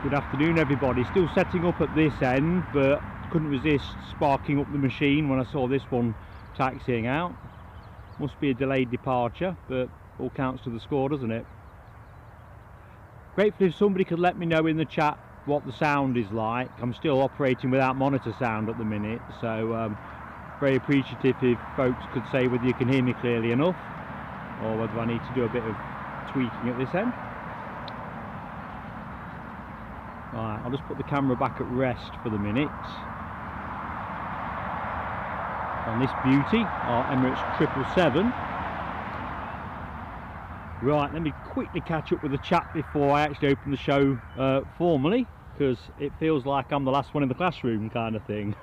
Good afternoon everybody. Still setting up at this end, but couldn't resist sparking up the machine when I saw this one taxiing out. Must be a delayed departure, but all counts to the score, doesn't it? Grateful if somebody could let me know in the chat what the sound is like. I'm still operating without monitor sound at the minute, so very appreciative if folks could say whether you can hear me clearly enough or whether I need to do a bit of tweaking at this end. Right, I'll just put the camera back at rest for the minute on this beauty, our Emirates 777. Right, let me quickly catch up with the chat before I actually open the show formally, because it feels like I'm the last one in the classroom kind of thing.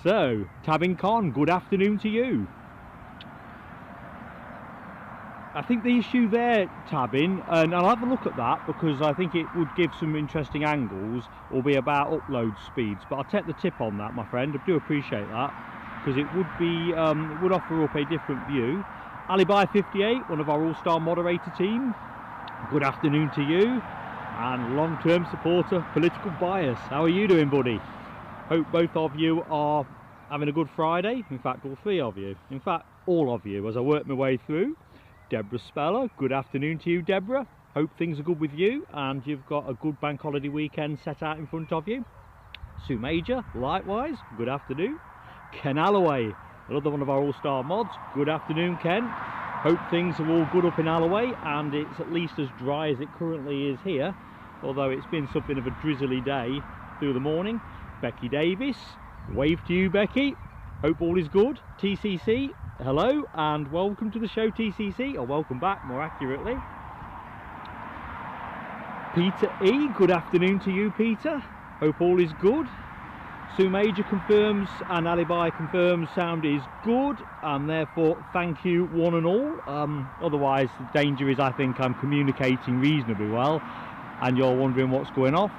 So, Tabin Khan, good afternoon to you. I think the issue there, Tabin, and I'll have a look at that because I think it would give some interesting angles, will be about upload speeds. But I'll take the tip on that, my friend. I do appreciate that because it would be it would offer up a different view. BAe58, one of our all-star moderator team. Good afternoon to you, and long-term supporter, Political Bias. How are you doing, buddy? Hope both of you are having a good Friday. In fact, all three of you. In fact, all of you, as I work my way through. Deborah Speller, good afternoon to you, Deborah. Hope things are good with you and you've got a good bank holiday weekend set out in front of you. Sue Major, likewise, good afternoon. Ken Alloway, another one of our all-star mods, good afternoon, Ken. Hope things are all good up in Alloway and it's at least as dry as it currently is here, although it's been something of a drizzly day through the morning. Becky Davis, wave to you, Becky. Hope all is good. TCC, hello and welcome to the show, TCC, or welcome back more accurately. Peter E, good afternoon to you, Peter. Hope all is good. Sue Major confirms and Alibi confirms sound is good, and therefore thank you one and all. Otherwise the danger is I think I'm communicating reasonably well and you're wondering what's going off.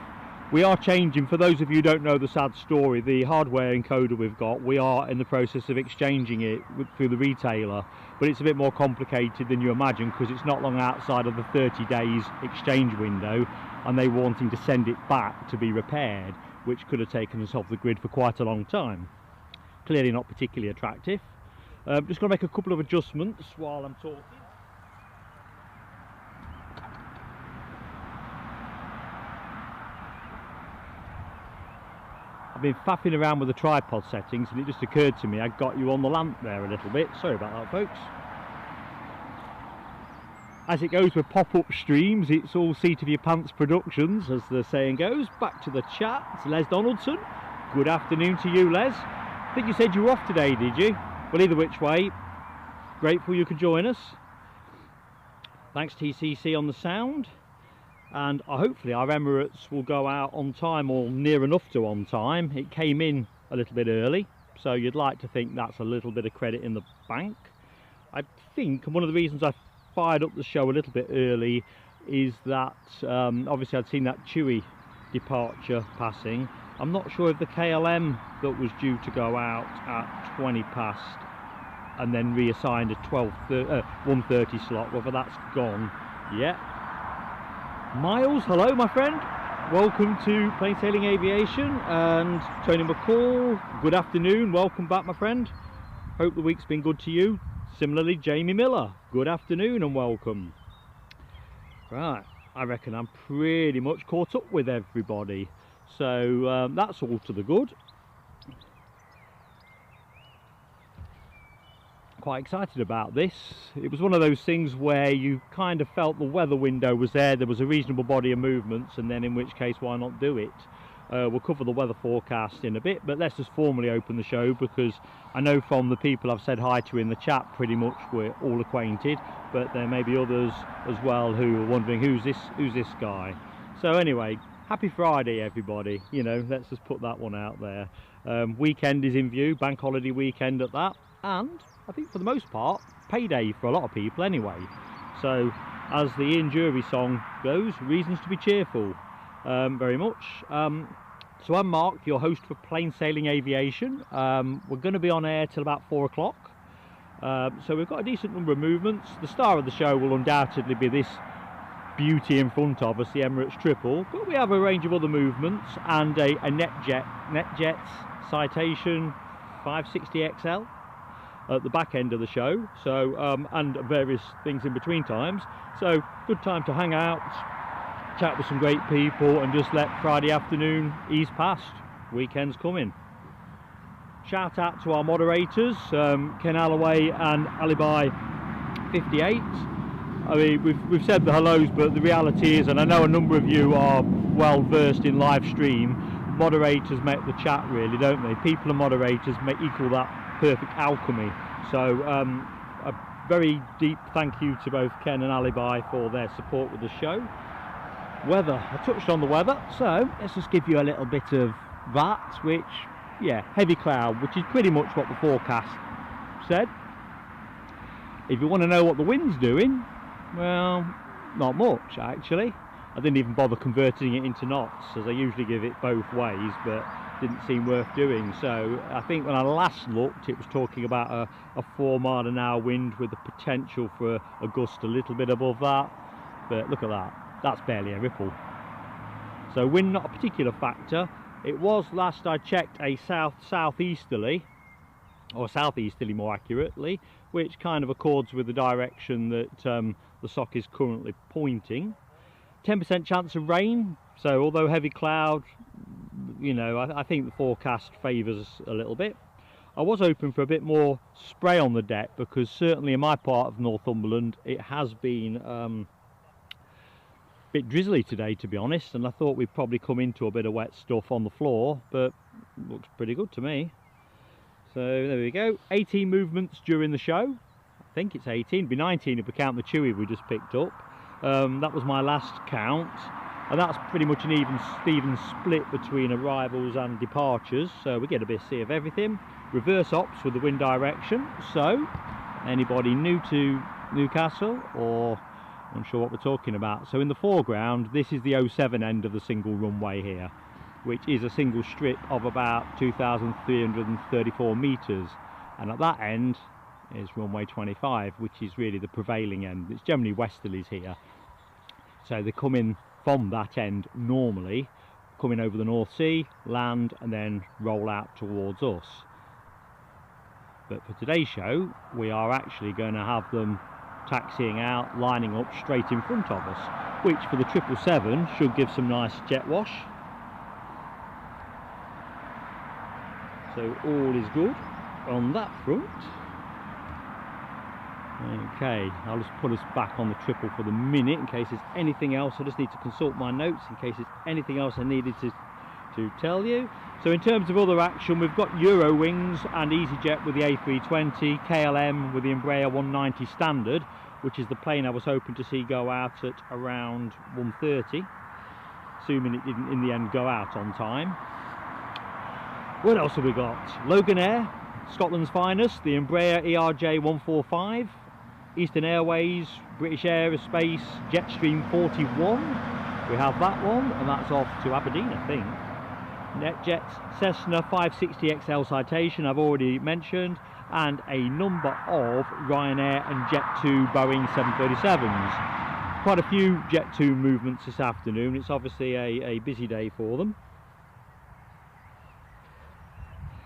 We are changing, for those of you who don't know the sad story, the hardware encoder we've got, we are in the process of exchanging it through the retailer, but it's a bit more complicated than you imagine because it's not long outside of the 30 days exchange window and they were wanting to send it back to be repaired, which could have taken us off the grid for quite a long time. Clearly not particularly attractive. Just going to make a couple of adjustments while I'm talking. I've been faffing around with the tripod settings and it just occurred to me I got you on the lamp there a little bit. Sorry about that, folks. As it goes with pop-up streams, it's all seat of your pants productions, as the saying goes. Back to the chat. It's Les Donaldson. Good afternoon to you, Les. I think you said you were off today, did you? Well, either which way, grateful you could join us. Thanks TCC on the sound. And hopefully our Emirates will go out on time or near enough to on time. It came in a little bit early, so you'd like to think that's a little bit of credit in the bank. I think one of the reasons I fired up the show a little bit early is that obviously I'd seen that Chewy departure passing. I'm not sure if the KLM that was due to go out at 20 past and then reassigned a 1:30 slot, whether that's gone yet. Miles, hello my friend, welcome to Plain Sailing Aviation. And Tony McCall, good afternoon, welcome back my friend. Hope the week's been good to you. Similarly, Jamie Miller, good afternoon and welcome. Right, I reckon I'm pretty much caught up with everybody, so that's all to the good. Quite excited about this. It was one of those things where you kind of felt the weather window was there was a reasonable body of movements, and then in which case why not do it. We'll cover the weather forecast in a bit, but let's just formally open the show because I know from the people I've said hi to in the chat pretty much we're all acquainted, but there may be others as well who are wondering who's this guy. So anyway, happy Friday everybody, you know, let's just put that one out there. Weekend is in view, bank holiday weekend at that, and I think for the most part payday for a lot of people anyway. So as the Ian Jury song goes, reasons to be cheerful. Very much. So I'm Mark, your host for Plain Sailing Aviation. We're going to be on air till about 4 o'clock. So we've got a decent number of movements. The star of the show will undoubtedly be this beauty in front of us, the Emirates triple, but we have a range of other movements and a NetJets Citation 560XL at the back end of the show, so and various things in between times. So good time to hang out, chat with some great people, and just let Friday afternoon ease past. Weekend's coming. Shout out to our moderators, Ken Alloway and BAe 58. I mean, we've said the hellos, but the reality is, and I know a number of you are well versed in live stream, moderators make the chat, really, don't they? People and moderators equal that perfect alchemy. So a very deep thank you to both Ken and BAe for their support with the show. Weather, I touched on the weather, so let's just give you a little bit of that, which, yeah, heavy cloud, which is pretty much what the forecast said. If you want to know what the wind's doing, well, not much actually. I didn't even bother converting it into knots, as I usually give it both ways, but didn't seem worth doing. So I think when I last looked, it was talking about a 4 mile an hour wind with the potential for a gust a little bit above that. But look at that, that's barely a ripple. So wind not a particular factor. It was, last I checked, a southeasterly, or southeasterly more accurately, which kind of accords with the direction that the sock is currently pointing. 10% chance of rain, so although heavy cloud, you know, I think the forecast favours a little bit. I was hoping for a bit more spray on the deck, because certainly in my part of Northumberland it has been a bit drizzly today, to be honest, and I thought we'd probably come into a bit of wet stuff on the floor, but looks pretty good to me. So there we go, 18 movements during the show. I think it's 18, it'd be 19 if we count the Chewy we just picked up. That was my last count, and that's pretty much an even split between arrivals and departures, so we get a bit of everything. Reverse ops with the wind direction, so anybody new to Newcastle or unsure what we're talking about, so in the foreground this is the 07 end of the single runway here, which is a single strip of about 2,334 metres, and at that end is runway 25, which is really the prevailing end. It's generally westerlies here, so they come in from that end normally, coming over the North Sea, land, and then roll out towards us. But for today's show we are actually going to have them taxiing out, lining up straight in front of us, which for the 777 should give some nice jet wash. So all is good on that front. Okay, I'll just put us back on the triple for the minute in case there's anything else. I just need to consult my notes in case there's anything else I needed to tell you. So in terms of other action, we've got Eurowings and easyJet with the A320, KLM with the Embraer 190 standard, which is the plane I was hoping to see go out at around 1:30, assuming it didn't in the end go out on time. What else have we got? Loganair, Scotland's finest, the Embraer ERJ145, Eastern Airways, British Aerospace, Jetstream41. We have that one, and that's off to Aberdeen, I think. NetJets, Cessna 560XL Citation, I've already mentioned, and a number of Ryanair and Jet2 Boeing 737s. Quite a few Jet2 movements this afternoon. It's obviously a busy day for them.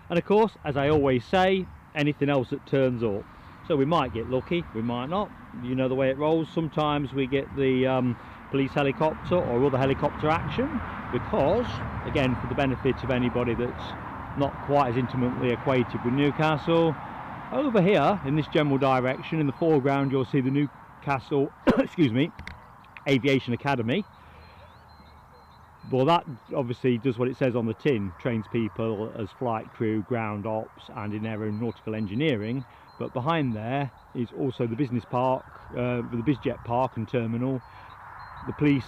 And of course, as I always say, anything else that turns up. So we might get lucky, we might not. You know the way it rolls. Sometimes we get the police helicopter or other helicopter action, because, again, for the benefit of anybody that's not quite as intimately acquainted with Newcastle, over here in this general direction in the foreground you'll see the Newcastle excuse me, Aviation Academy. Well, that obviously does what it says on the tin, trains people as flight crew, ground ops and in aeronautical engineering. But behind there is also the business park, the BizJet park and terminal, the police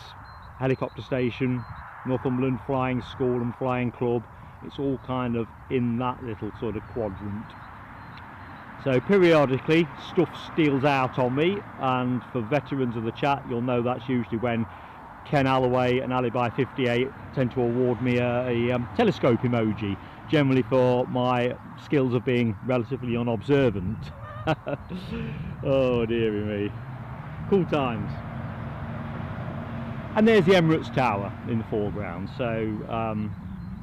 helicopter station, Northumberland Flying School and Flying Club. It's all kind of in that little sort of quadrant. So periodically stuff steals out on me, and for veterans of the chat you'll know that's usually when Ken Alloway and BAe 58 tend to award me a telescope emoji, generally for my skills of being relatively unobservant. Oh dearie me, cool times. And there's the Emirates Tower in the foreground. So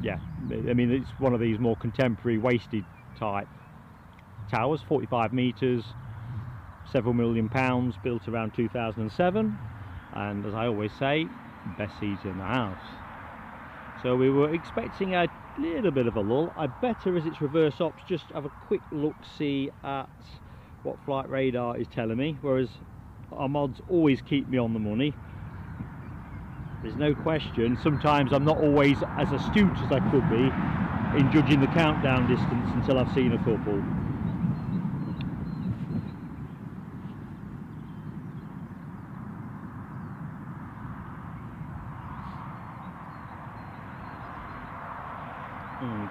yeah, I mean, it's one of these more contemporary wasted type towers, 45 metres, several £1 million, built around 2007, and as I always say, best seats in the house. So we were expecting a little bit of a lull. I better, as it's reverse ops, just have a quick look see at what flight radar is telling me, whereas our mods always keep me on the money. There's no question, sometimes I'm not always as astute as I could be in judging the countdown distance until I've seen a couple.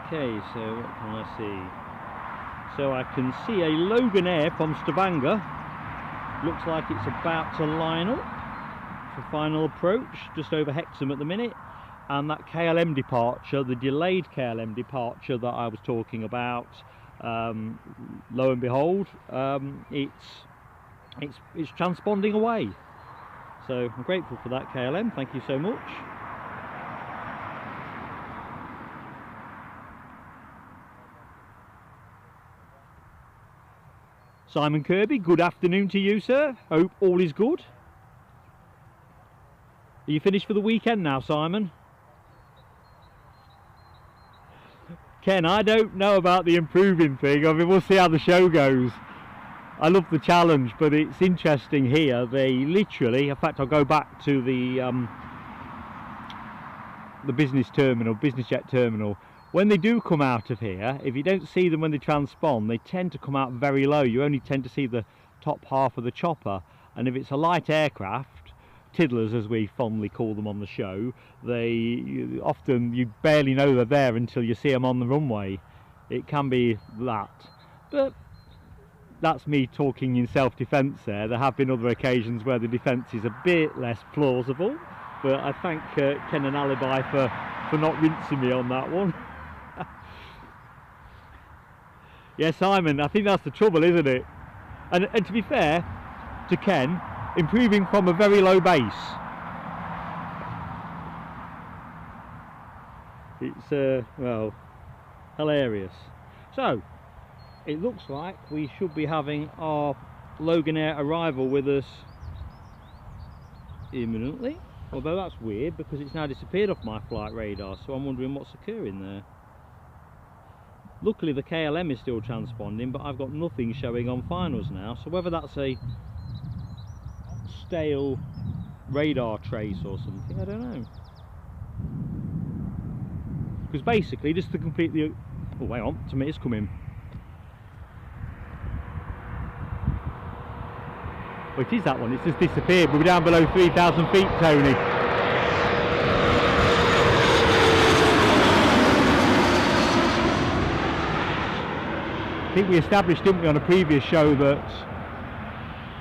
Okay, so what can I see? So I can see a Loganair from Stavanger. Looks like it's about to line up for final approach, just over Hexham at the minute. And that KLM departure, the delayed KLM departure that I was talking about, lo and behold, it's transponding away. So I'm grateful for that, KLM, thank you so much. Simon Kirby, good afternoon to you, sir. Hope all is good. Are you finished for the weekend now, Simon? Ken, I don't know about the improving thing. I mean, we'll see how the show goes. I love the challenge, but it's interesting here. They literally, in fact, I'll go back to the business terminal, business jet terminal. When they do come out of here, if you don't see them when they transpond, they tend to come out very low. You only tend to see the top half of the chopper. And if it's a light aircraft, tiddlers as we fondly call them on the show, often you barely know they're there until you see them on the runway. It can be that. But that's me talking in self-defence there. There have been other occasions where the defence is a bit less plausible. But I thank Ken and Alibi for not rinsing me on that one. Yeah, Simon, I think that's the trouble, isn't it? And to be fair to Ken, improving from a very low base. It's, well, hilarious. So, it looks like we should be having our Loganair arrival with us imminently. Although that's weird because it's now disappeared off my flight radar, so I'm wondering what's occurring there. Luckily the KLM is still transponding, but I've got nothing showing on finals now, so whether that's a stale radar trace or something, I don't know. Because basically, just to complete the... Oh, wait on, tomatoes coming. Oh, it is that one, it's just disappeared. We're down below 3,000 feet, Tony. I think we established, didn't we, on a previous show that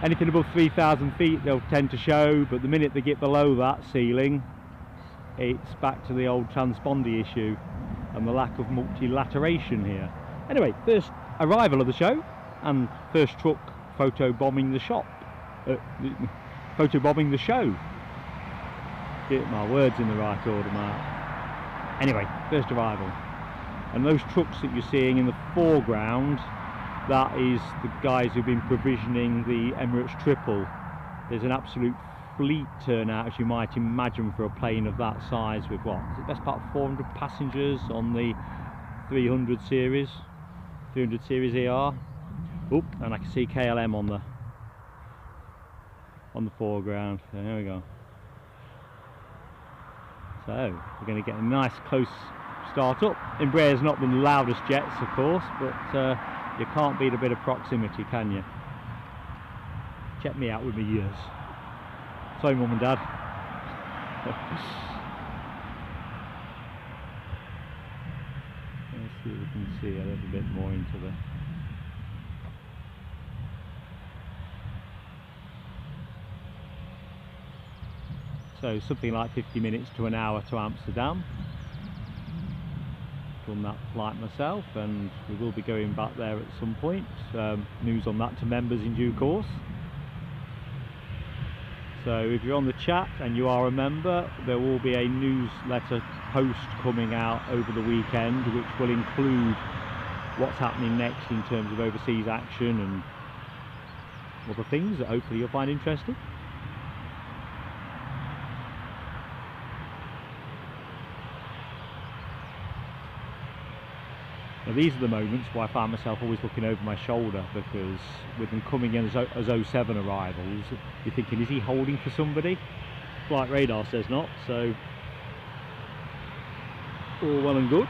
anything above 3,000 feet they'll tend to show, but the minute they get below that ceiling, it's back to the old transponder issue and the lack of multilateration here. Anyway, first arrival of the show and first truck photo bombing the shop. Photo bombing the show. Get my words in the right order, Mark. Anyway, first arrival. And those trucks that you're seeing in the foreground, that is the guys who've been provisioning the Emirates Triple. There's an absolute fleet turnout, as you might imagine, for a plane of that size with what? Is it best part of 400 passengers on the 300 series ER. Oop, and I can see KLM on the foreground. So there we go. So we're going to get a nice close start up. Embraer's not the loudest jets, of course, but you can't beat a bit of proximity, can you? Check me out with my ears. Sorry, Mum and Dad. Let's see if we can see a little bit more into the... So something like 50 minutes to an hour to Amsterdam. Done that flight myself, and we will be going back there at some point. News on that to members in due course. So if you're on the chat and you are a member, there will be a newsletter post coming out over the weekend which will include what's happening next in terms of overseas action and other things that hopefully you'll find interesting. Now these are the moments where I find myself always looking over my shoulder, because with them coming in as 07 arrivals, you're thinking, is he holding for somebody? Flight radar says not, so all well and good.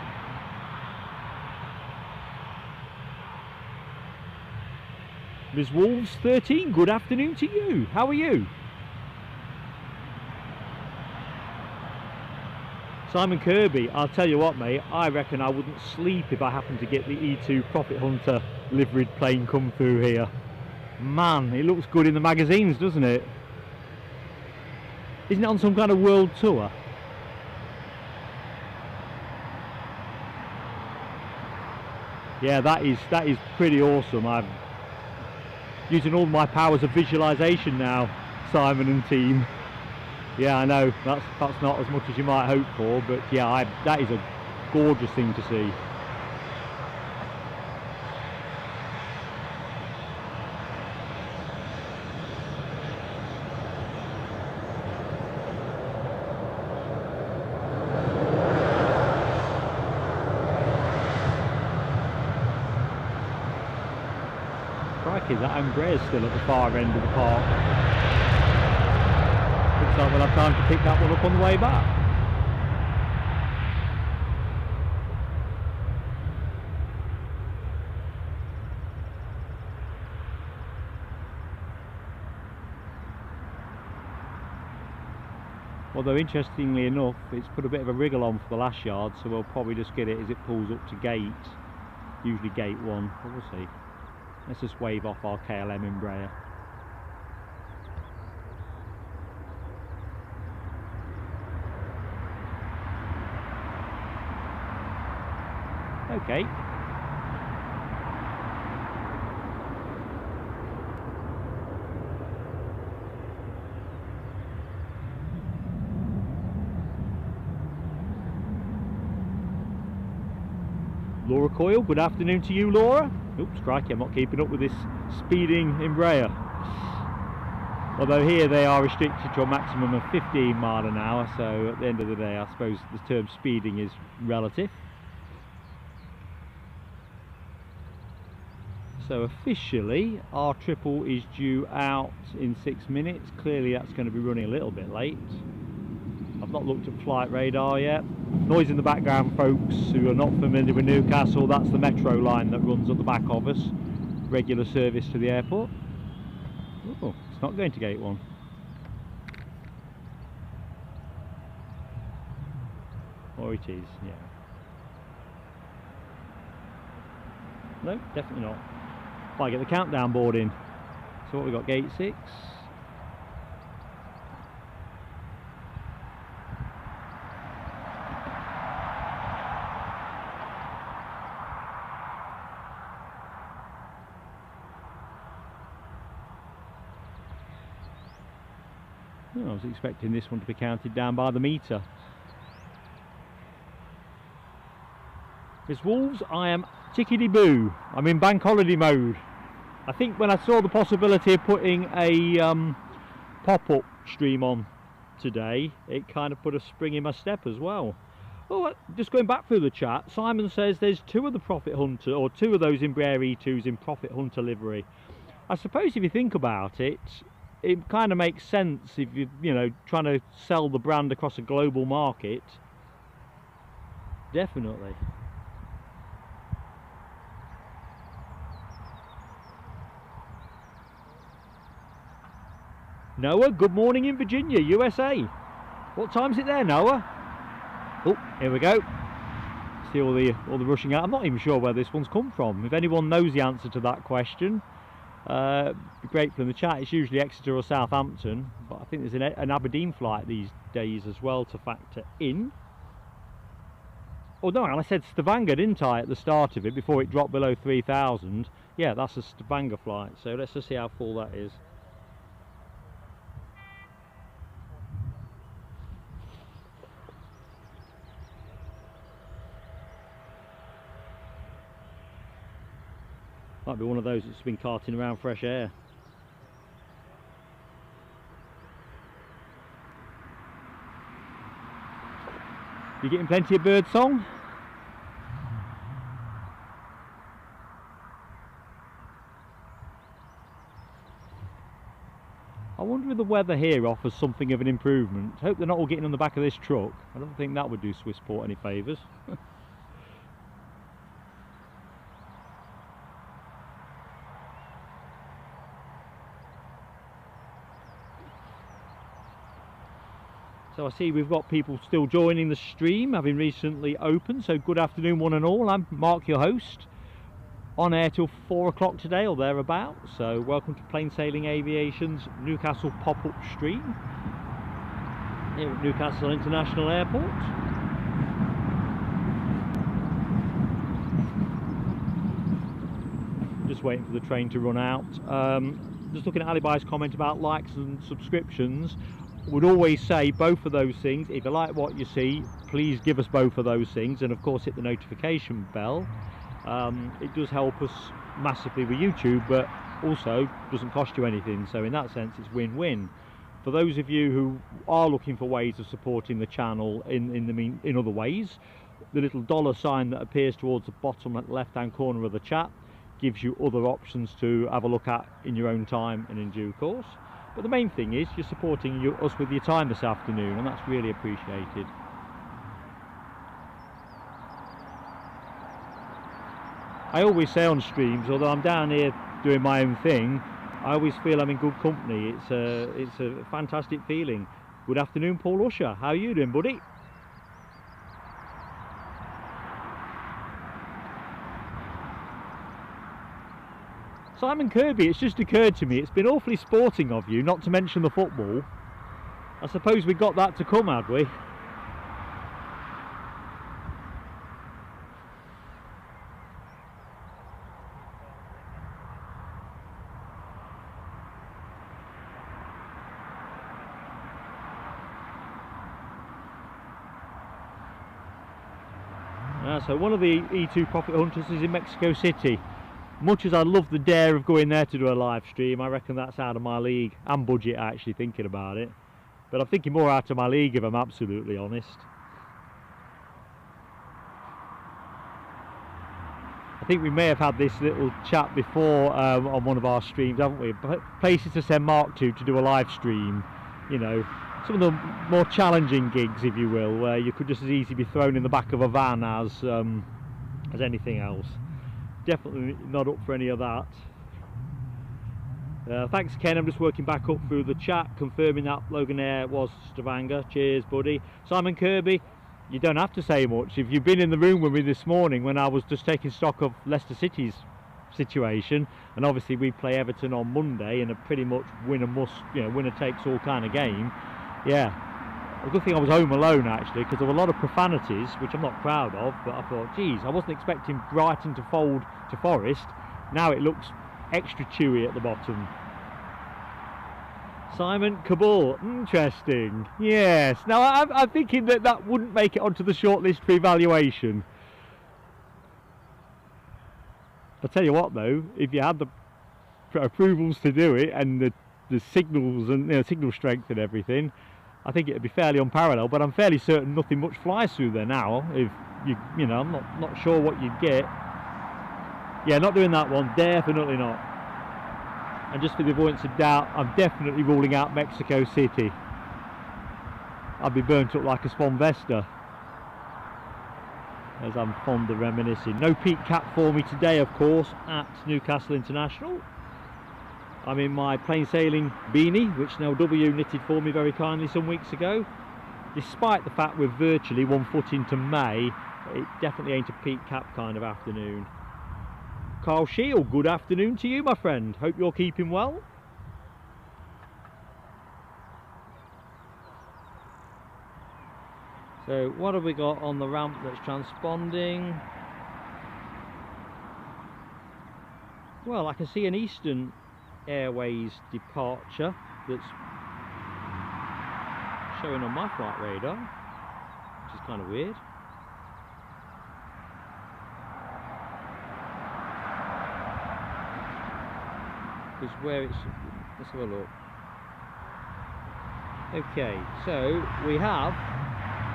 Ms. Wolves 13, good afternoon to you. How are you? Simon Kirby, I'll tell you what mate, I reckon I wouldn't sleep if I happened to get the E2 Profit Hunter liveried plane come through here. Man, it looks good in the magazines, doesn't it? Isn't it on some kind of world tour? Yeah, that is pretty awesome. I'm using all my powers of visualization now, Simon and team. Yeah, I know that's not as much as you might hope for, but yeah, that is a gorgeous thing to see. Crikey, that Embraer is still at the far end of the park. Looks like we'll have time to pick that one up on the way back. Although interestingly enough, it's put a bit of a wriggle on for the last yard, so we'll probably just get it as it pulls up to gate, usually gate 1, but we'll see. Let's just wave off our KLM Embraer. Okay. Laura Coyle, good afternoon to you, Laura. Oops, crikey, I'm not keeping up with this speeding Embraer. Although here they are restricted to a maximum of 15 miles an hour, so at the end of the day I suppose the term speeding is relative. So officially our triple is due out in 6 minutes. Clearly that's going to be running a little bit late. I've not looked at flight radar yet. Noise in the background, folks who are not familiar with Newcastle, that's the metro line that runs at the back of us. Regular service to the airport. Oh, it's not going to gate 1. Or it is, yeah. No, definitely not. I get the countdown board in. So what we got, gate 6. Oh, I was expecting this one to be counted down by the meter. Miss Wolves, I am tickety-boo. I'm in bank holiday mode. I think when I saw the possibility of putting a pop-up stream on today, it kind of put a spring in my step as well. Oh, just going back through the chat, Simon says there's 2 of the Profit Hunter, or 2 of those Embraer E2s in Profit Hunter livery. I suppose if you think about it, it kind of makes sense if you know, trying to sell the brand across a global market. Definitely. Noah, good morning in Virginia, USA. What time is it there, Noah? Oh, here we go. See all the rushing out. I'm not even sure where this one's come from. If anyone knows the answer to that question, be grateful in the chat. It's usually Exeter or Southampton, but I think there's an Aberdeen flight these days as well to factor in. Oh no, and I said Stavanger, didn't I, at the start of it, before it dropped below 3,000. Yeah, that's a Stavanger flight, so let's just see how full that is. Might be one of those that's been carting around fresh air. You getting plenty of bird song? I wonder if the weather here offers something of an improvement. Hope they're not all getting on the back of this truck. I don't think that would do Swissport any favours. So I see we've got people still joining the stream, having recently opened. So good afternoon one and all. I'm Mark, your host. On air till 4 o'clock today or thereabouts. So welcome to Plain Sailing Aviation's Newcastle pop-up stream here at Newcastle International Airport. Just waiting for the train to run out. Just looking at Alibi's comment about likes and subscriptions. Would always say both of those things. If you like what you see, please give us both of those things, and of course hit the notification bell. It does help us massively with YouTube, but also doesn't cost you anything, so in that sense it's win-win. For those of you who are looking for ways of supporting the channel in other ways, the little dollar sign that appears towards the bottom left hand corner of the chat gives you other options to have a look at in your own time and in due course. But the main thing is you're supporting us with your time this afternoon, and that's really appreciated. I always say on streams, although I'm down here doing my own thing, I always feel I'm in good company. It's a fantastic feeling. Good afternoon, Paul Usher. How are you doing, buddy? Simon Kirby, it's just occurred to me, it's been awfully sporting of you, not to mention the football. I suppose we got that to come, had we? So one of the E2 profit hunters is in Mexico City. Much as I love the dare of going there to do a live stream, I reckon that's out of my league and budget, actually, thinking about it. But I'm thinking more out of my league if I'm absolutely honest. I think we may have had this little chat before on one of our streams, haven't we? Places to send Mark to do a live stream, you know. Some of the more challenging gigs, if you will, where you could just as easily be thrown in the back of a van as anything else. Definitely not up for any of that. Thanks, Ken. I'm just working back up through the chat, confirming that Loganair was Stavanger. Cheers, buddy. Simon Kirby, you don't have to say much. If you've been in the room with me this morning when I was just taking stock of Leicester City's situation, and obviously we play Everton on Monday in a pretty much winner takes all kind of game. Yeah, a good thing I was home alone actually, because there were a lot of profanities, which I'm not proud of, but I thought, geez, I wasn't expecting Brighton to fold to Forest. Now it looks extra chewy at the bottom. Simon, Kabul, interesting. Yes, now I'm thinking that wouldn't make it onto the shortlist for evaluation. I'll tell you what though, if you had the approvals to do it and the signals and signal strength and everything, I think it'd be fairly unparalleled. But I'm fairly certain nothing much flies through there now. If you know, I'm not sure what you'd get. Yeah, not doing that one, definitely not. And just for the avoidance of doubt, I'm definitely ruling out Mexico City. I'd be burnt up like a Swan Vesta, as I'm fond of reminiscing. No peak cap for me today, of course, at Newcastle International. I'm in my plain sailing beanie, which Nell W knitted for me very kindly some weeks ago. Despite the fact we're virtually 1 foot into May, it definitely ain't a peak cap kind of afternoon. Carl Shield, good afternoon to you, my friend. Hope you're keeping well. So what have we got on the ramp that's transponding? Well, I can see an Eastern Airways departure that's showing on my flight radar, which is kind of weird. Because where it's... Let's have a look. Okay, so we have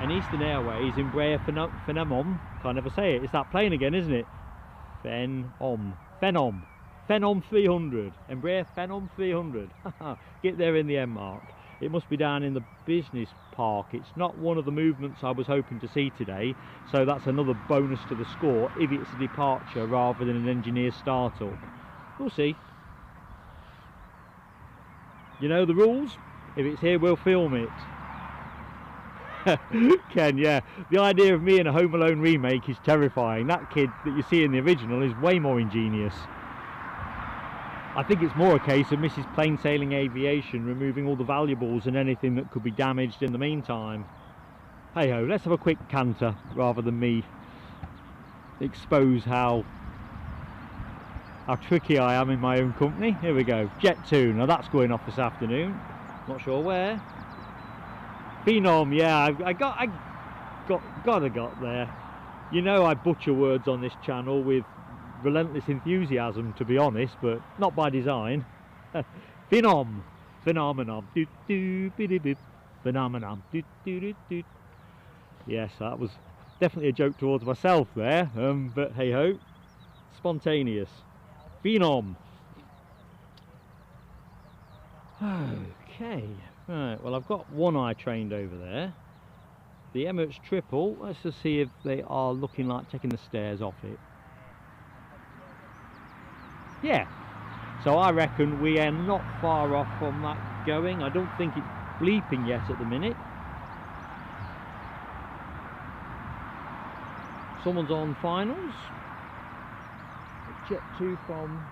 an Eastern Airways Embraer Phenom. Can't ever say it. It's that plane again, isn't it? Phenom 300. Embraer Phenom 300. Get there in the M mark. It must be down in the business park. It's not one of the movements I was hoping to see today, so that's another bonus to the score if it's a departure rather than an engineer startup. We'll see. You know the rules. If it's here, we'll film it. Ken, yeah. The idea of me in a Home Alone remake is terrifying. That kid that you see in the original is way more ingenious. I think it's more a case of Mrs. Plain Sailing Aviation removing all the valuables and anything that could be damaged in the meantime. Hey ho, let's have a quick canter rather than me expose how tricky I am in my own company. Here we go. Jet2. Now that's going off this afternoon. Not sure where. Phenom, yeah, I got there. You know I butcher words on this channel with relentless enthusiasm, to be honest, but not by design. Phenom, phenomenon, phenomenon. Yes, that was definitely a joke towards myself there, but hey ho, spontaneous. Phenom. Okay, right. Well, I've got one eye trained over there. The Emirates Triple. Let's just see if they are looking like taking the stairs off it. Yeah, so I reckon we are not far off from that going. I don't think it's bleeping yet at the minute. Someone's on finals. Jet2 from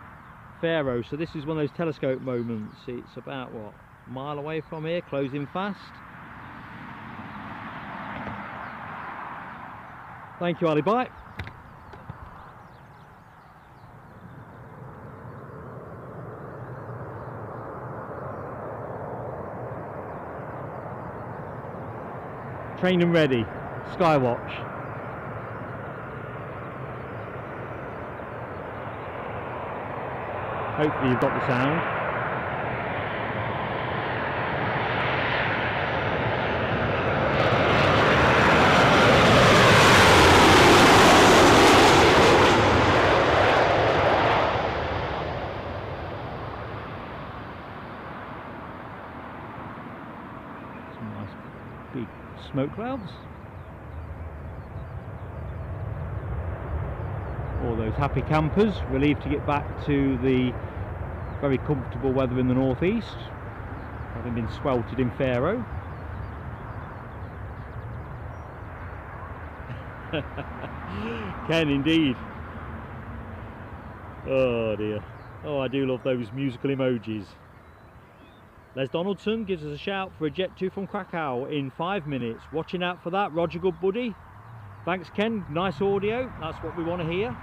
Faro. So this is one of those telescope moments. It's about, what, a mile away from here, closing fast. Thank you, Ali. Bye. Trained and ready. Skywatch. Hopefully you've got the sound. Some nice big smoke clouds. All those happy campers relieved to get back to the very comfortable weather in the northeast, having been sweltered in Faro. Ken, indeed. Oh dear. Oh, I do love those musical emojis. Les Donaldson gives us a shout for a Jet2 from Krakow in 5 minutes. Watching out for that, Roger, good buddy. Thanks, Ken. Nice audio. That's what we want to hear.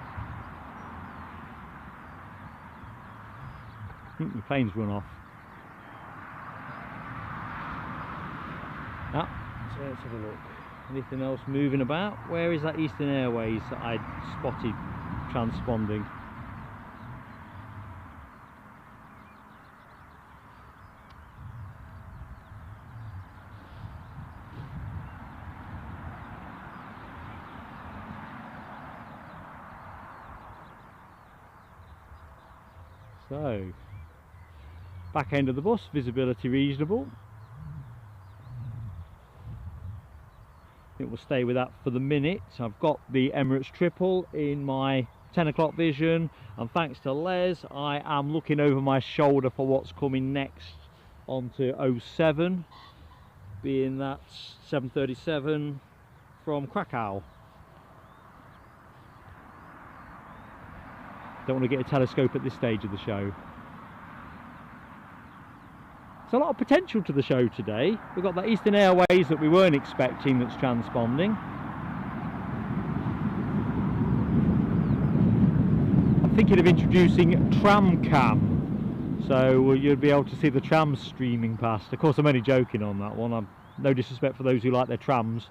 I think the plane's run off. Ah, so let's have a look. Anything else moving about? Where is that Eastern Airways that I spotted transponding? So, back end of the bus, visibility reasonable. I think we'll stay with that for the minute. I've got the Emirates Triple in my 10 o'clock vision, and thanks to Les, I am looking over my shoulder for what's coming next onto 07, being that 737 from Krakow. Don't want to get a telescope at this stage of the show. There's a lot of potential to the show today. We've got that Eastern Airways that we weren't expecting that's transponding. I'm thinking of introducing tram cam, so you'll be able to see the trams streaming past. Of course, I'm only joking on that one. I'm no disrespect for those who like their trams,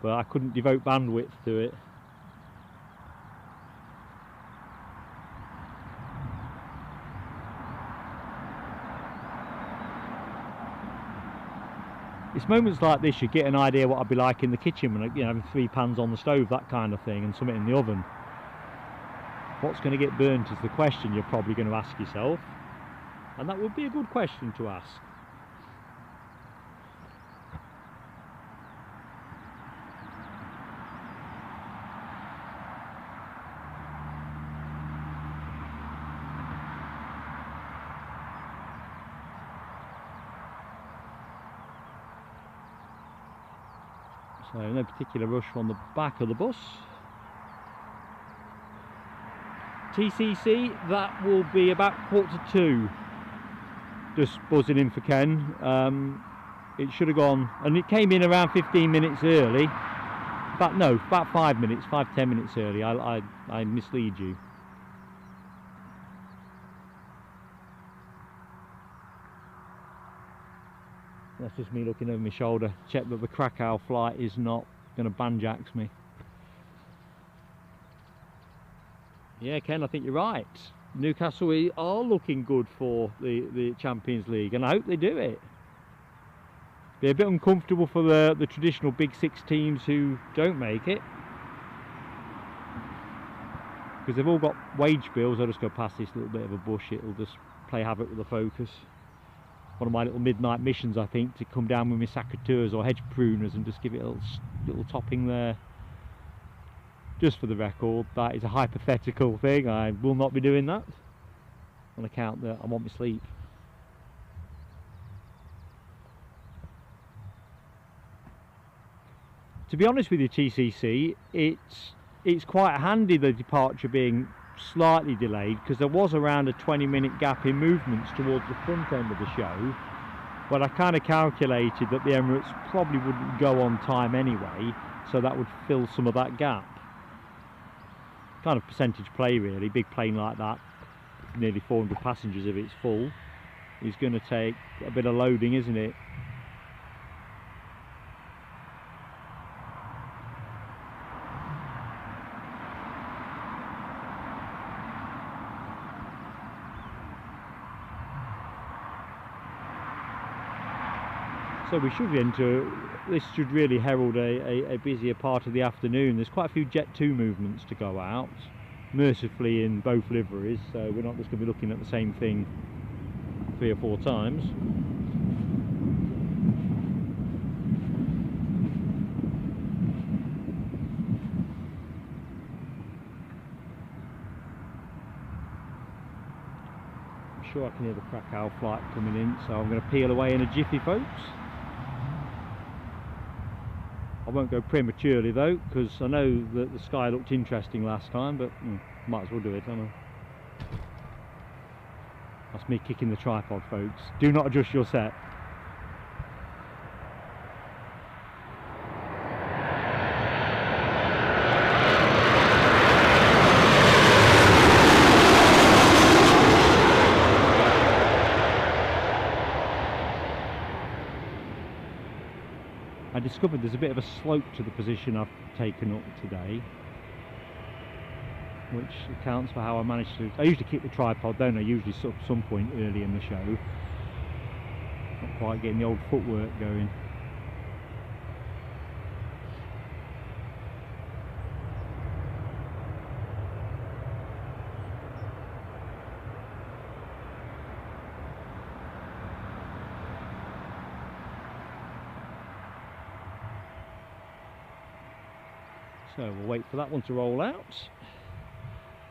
but I couldn't devote bandwidth to it. it's moments like this you get an idea what I'd be like in the kitchen when, you know, having 3 pans on the stove, that kind of thing, and something in the oven. What's going to get burnt is the question you're probably going to ask yourself, and that would be a good question to ask. So no particular rush on the back of the bus. TCC, that will be about 1:45. Just buzzing in for Ken. It should have gone, and it came in around 15 minutes early. But no, about 5 minutes, 5-10 minutes early. I mislead you. That's just me looking over my shoulder. Check that the Krakow flight is not going to banjax me. Yeah, Ken, I think you're right. Newcastle are looking good for the Champions League, and I hope they do it. Be a bit uncomfortable for the traditional Big Six teams who don't make it, because they've all got wage bills. I'll just go past this little bit of a bush, it'll just play havoc with the focus. One of my little midnight missions, I think, to come down with my secateurs or hedge pruners and just give it a little topping there. Just for the record, that is a hypothetical thing. I will not be doing that on account that I want my sleep. To be honest with you, TCC, it's quite handy the departure being slightly delayed, because there was around a 20-minute gap in movements towards the front end of the show, but I kind of calculated that the Emirates probably wouldn't go on time anyway, so that would fill some of that gap. Kind of percentage play really. Big plane like that, nearly 400 passengers if it's full, is going to take a bit of loading, isn't it? So we should enter, this should really herald a busier part of the afternoon. There's quite a few Jet2 movements to go out, mercifully in both liveries, so we're not just going to be looking at the same thing 3 or 4 times. I'm sure I can hear the Krakow flight coming in, so I'm going to peel away in a jiffy, folks. I won't go prematurely though, because I know that the sky looked interesting last time, but might as well do it, don't I? That's me kicking the tripod, folks. Do not adjust your set. I discovered there's a bit of a slope to the position I've taken up today, which accounts for how I managed to... I usually keep the tripod, don't I? Usually at some point early in the show. Not quite getting the old footwork going. So we'll wait for that one to roll out.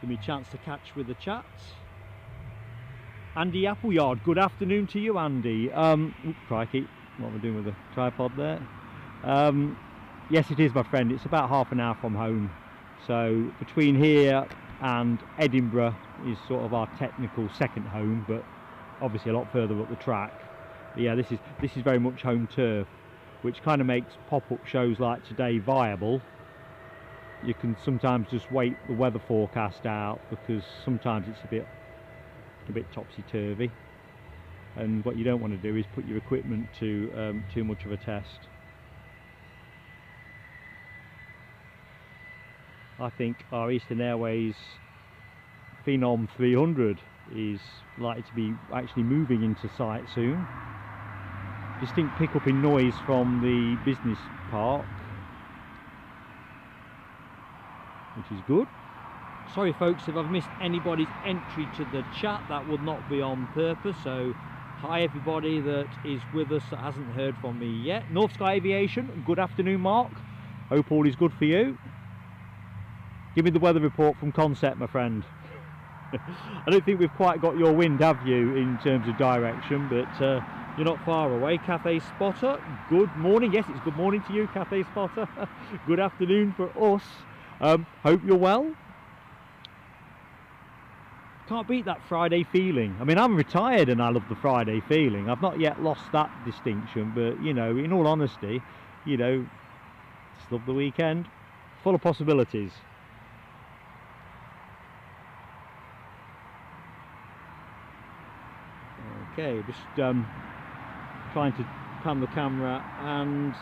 Give me a chance to catch with the chat. Andy Appleyard, good afternoon to you, Andy. Crikey, what am I doing with the tripod there? Yes, it is, my friend. It's about half an hour from home. So between here and Edinburgh is sort of our technical second home, but obviously a lot further up the track. But yeah, this is very much home turf, which kind of makes pop-up shows like today viable. You can sometimes just wait the weather forecast out, because sometimes it's a bit topsy-turvy, and what you don't want to do is put your equipment to too much of a test. I think our Eastern Airways Phenom 300 is likely to be actually moving into sight soon. distinct pickup in noise from the business park, which is good. Sorry folks if I've missed anybody's entry to the chat, that would not be on purpose. So hi everybody that is with us that hasn't heard from me yet. North Sky Aviation, good afternoon Mark, hope all is good for you. Give me the weather report from Concept, my friend. I don't think we've quite got your wind, have you, in terms of direction, but you're not far away. Cathay Spotter, good morning. Yes, it's good morning to you, Cathay Spotter. Good afternoon for us. Hope you're well. Can't beat that Friday feeling. I mean, I'm retired and I love the Friday feeling. I've not yet lost that distinction, but you know, in all honesty, you know, just love the weekend. Full of possibilities. Okay, just trying to pan the camera and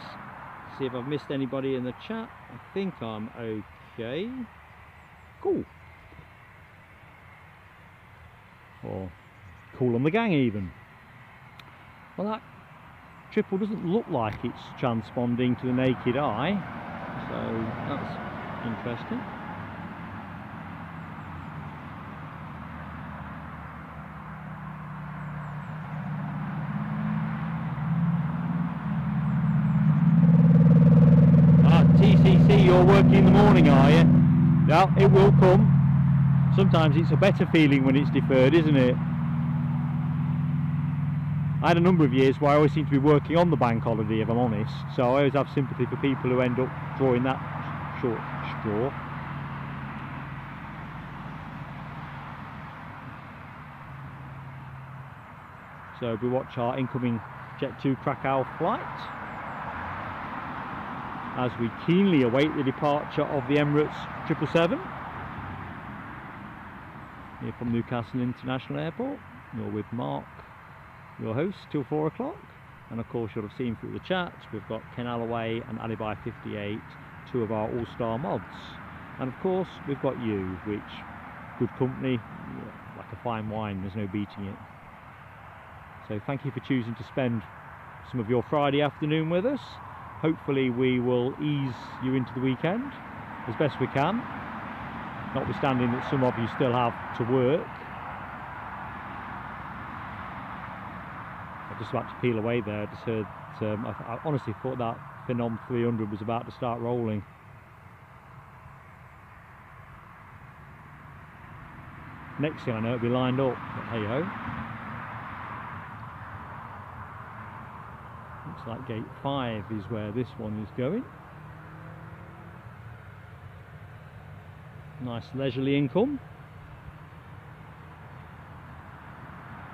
see if I've missed anybody in the chat. I think I'm okay. Cool. Or cool on the gang even. Well, that triple doesn't look like it's transponding to the naked eye, so that's interesting. TCC, you're working in the morning, are you? Yeah, it will come. Sometimes it's a better feeling when it's deferred, isn't it? I had a number of years where I always seem to be working on the bank holiday, if I'm honest, so I always have sympathy for people who end up drawing that short straw. So we watch our incoming Jet2 Krakow flight as we keenly await the departure of the Emirates 777 here from Newcastle International Airport. You're with Mark, your host, till 4 o'clock, and of course you'll have seen through the chat we've got Ken Alloway and Alibi 58, two of our all-star mods, and of course we've got you, which, good company, like a fine wine, there's no beating it. So thank you for choosing to spend some of your Friday afternoon with us. Hopefully we will ease you into the weekend as best we can, notwithstanding that some of you still have to work. I'm just about to peel away there. I just heard, I honestly thought that Phenom 300 was about to start rolling. Next thing I know, it'll be lined up, but hey ho. Looks like gate 5 is where this one is going. Nice leisurely income.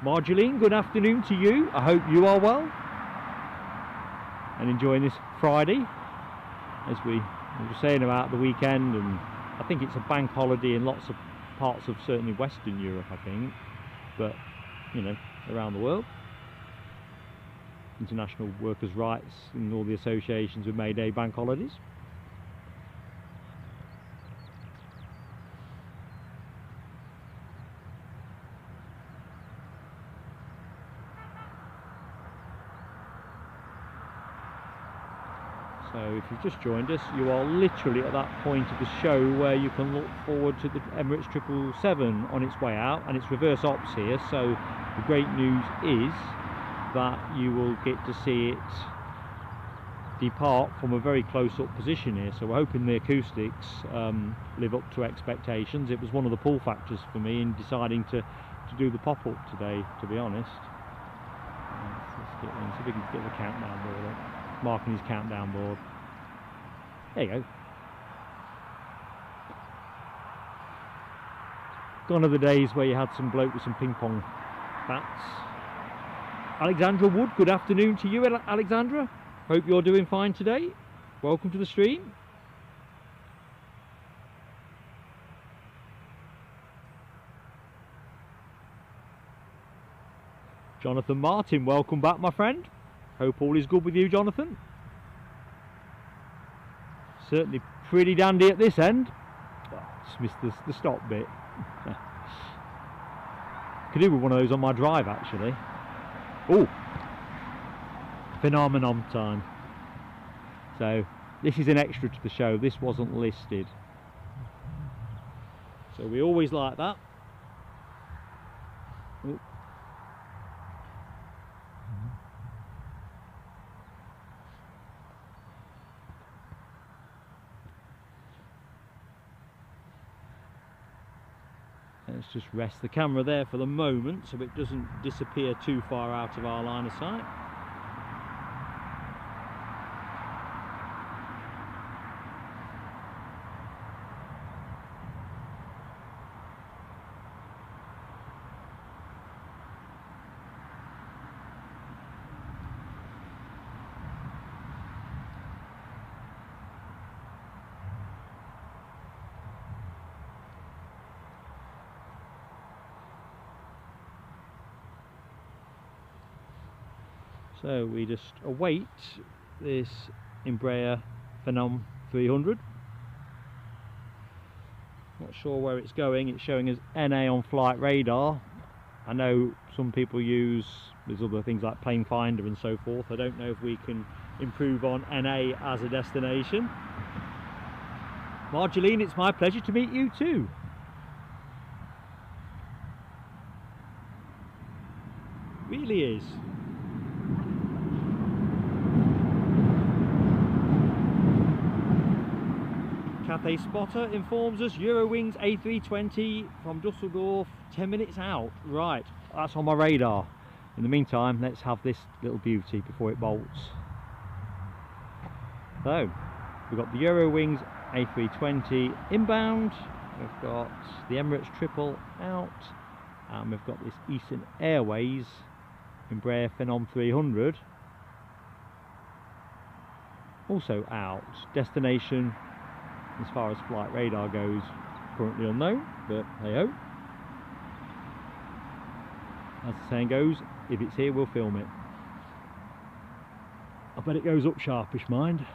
Marjoline, good afternoon to you. I hope you are well and enjoying this Friday, as we were saying about the weekend, and I think it's a bank holiday in lots of parts of certainly Western Europe, I think, but you know, around the world. International workers' rights and all the associations with May Day bank holidays. So if you've just joined us, you are literally at that point of the show where you can look forward to the Emirates 777 on its way out, and it's reverse ops here, so the great news is that you will get to see it depart from a very close-up position here. So we're hoping the acoustics live up to expectations. It was one of the pull factors for me in deciding to do the pop-up today, to be honest. Let's get in, see if we can get the countdown board up. Marking his countdown board. There you go. Gone are the days where you had some bloke with some ping pong bats. Alexandra Wood, good afternoon to you, Alexandra. Hope you're doing fine today. Welcome to the stream. Jonathan Martin, welcome back, my friend. Hope all is good with you, Jonathan. Certainly pretty dandy at this end. Oh, just missed the stop bit. Could do with one of those on my drive, actually. Oh, Phenomenon time. So this is an extra to the show. This wasn't listed. So we always like that. Ooh. Let's just rest the camera there for the moment so it doesn't disappear too far out of our line of sight. So we just await this Embraer Phenom 300. Not sure where it's going. It's showing as NA on flight radar. I know some people use, there's other things like plane finder and so forth. I don't know if we can improve on NA as a destination. Marjoline, it's my pleasure to meet you too. Really is. Cathay Spotter informs us Eurowings A320 from Dusseldorf 10 minutes out. Right, that's on my radar. In the meantime, let's have this little beauty before it bolts. So, we've got the Eurowings A320 inbound, we've got the Emirates triple out, and we've got this Eastern Airways Embraer Phenom 300 also out. Destination, as far as flight radar goes, currently unknown, but hey ho. As the saying goes, if it's here we'll film it. I bet it goes up sharpish, mind.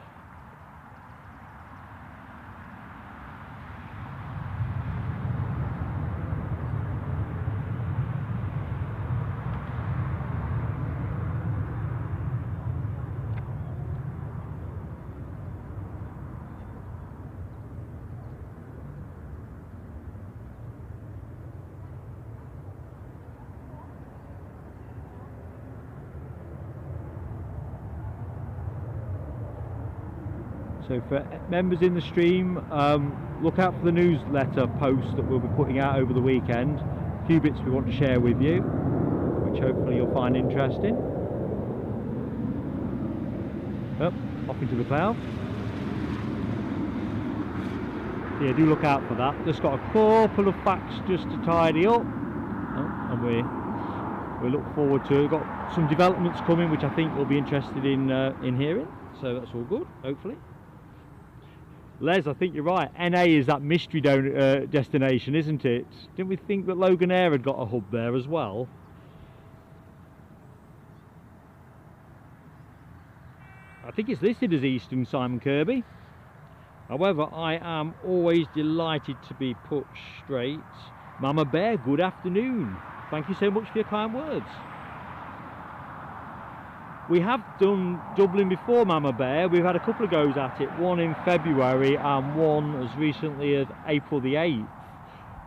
So for members in the stream, look out for the newsletter post that we'll be putting out over the weekend. A few bits we want to share with you, which hopefully you'll find interesting. Up, off into the cloud. So yeah, do look out for that. Just got a couple of facts just to tidy up, and we look forward to it. We've got some developments coming which I think you'll be interested in hearing. So that's all good, hopefully. Les, I think you're right. NA is that mystery destination, isn't it? Didn't we think that Loganair had got a hub there as well? I think it's listed as Eastern, Simon Kirby. However, I am always delighted to be put straight. Mama Bear, good afternoon. Thank you so much for your kind words. We have done Dublin before, Mama Bear. We've had a couple of goes at it, one in February and one as recently as April the 8th.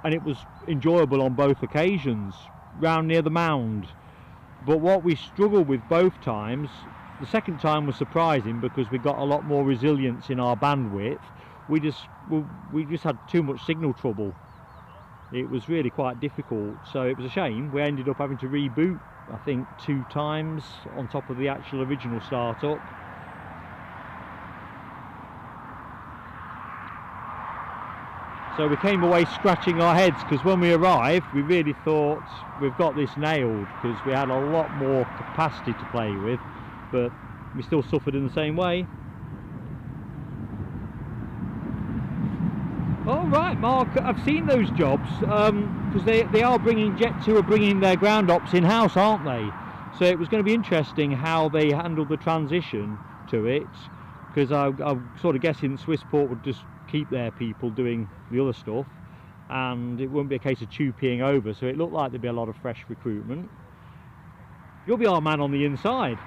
And it was enjoyable on both occasions, round near the Mound. But what we struggled with both times, the second time was surprising because we got a lot more resilience in our bandwidth. We just had too much signal trouble. It was really quite difficult, so it was a shame. We ended up having to reboot, I think, 2 times on top of the actual original startup. So we came away scratching our heads because when we arrived we really thought we've got this nailed because we had a lot more capacity to play with, but we still suffered in the same way. All right, Mark, I've seen those jobs because they are bringing, Jet2 are bringing their ground ops in-house, aren't they? So it was going to be interesting how they handled the transition to it, because I'm sort of guessing Swissport would just keep their people doing the other stuff and it wouldn't be a case of peeing over, so it looked like there'd be a lot of fresh recruitment. You'll be our man on the inside.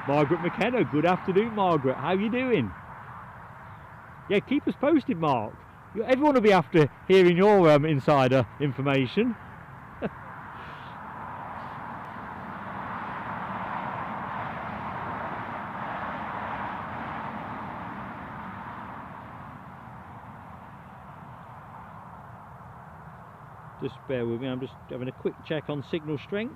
Margaret McKenna, good afternoon, Margaret. How you doing? Yeah, keep us posted, Mark. Everyone will be after hearing your insider information. Just bear with me, I'm just having a quick check on signal strength.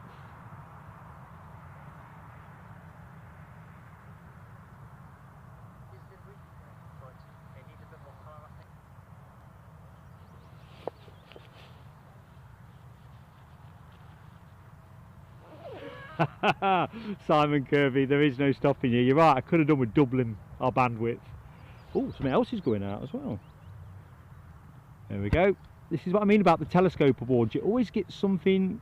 Simon Kirby, there is no stopping you. You're right, I could have done with doubling our bandwidth. Oh, something else is going out as well. There we go. This is what I mean about the telescope awards. You always get something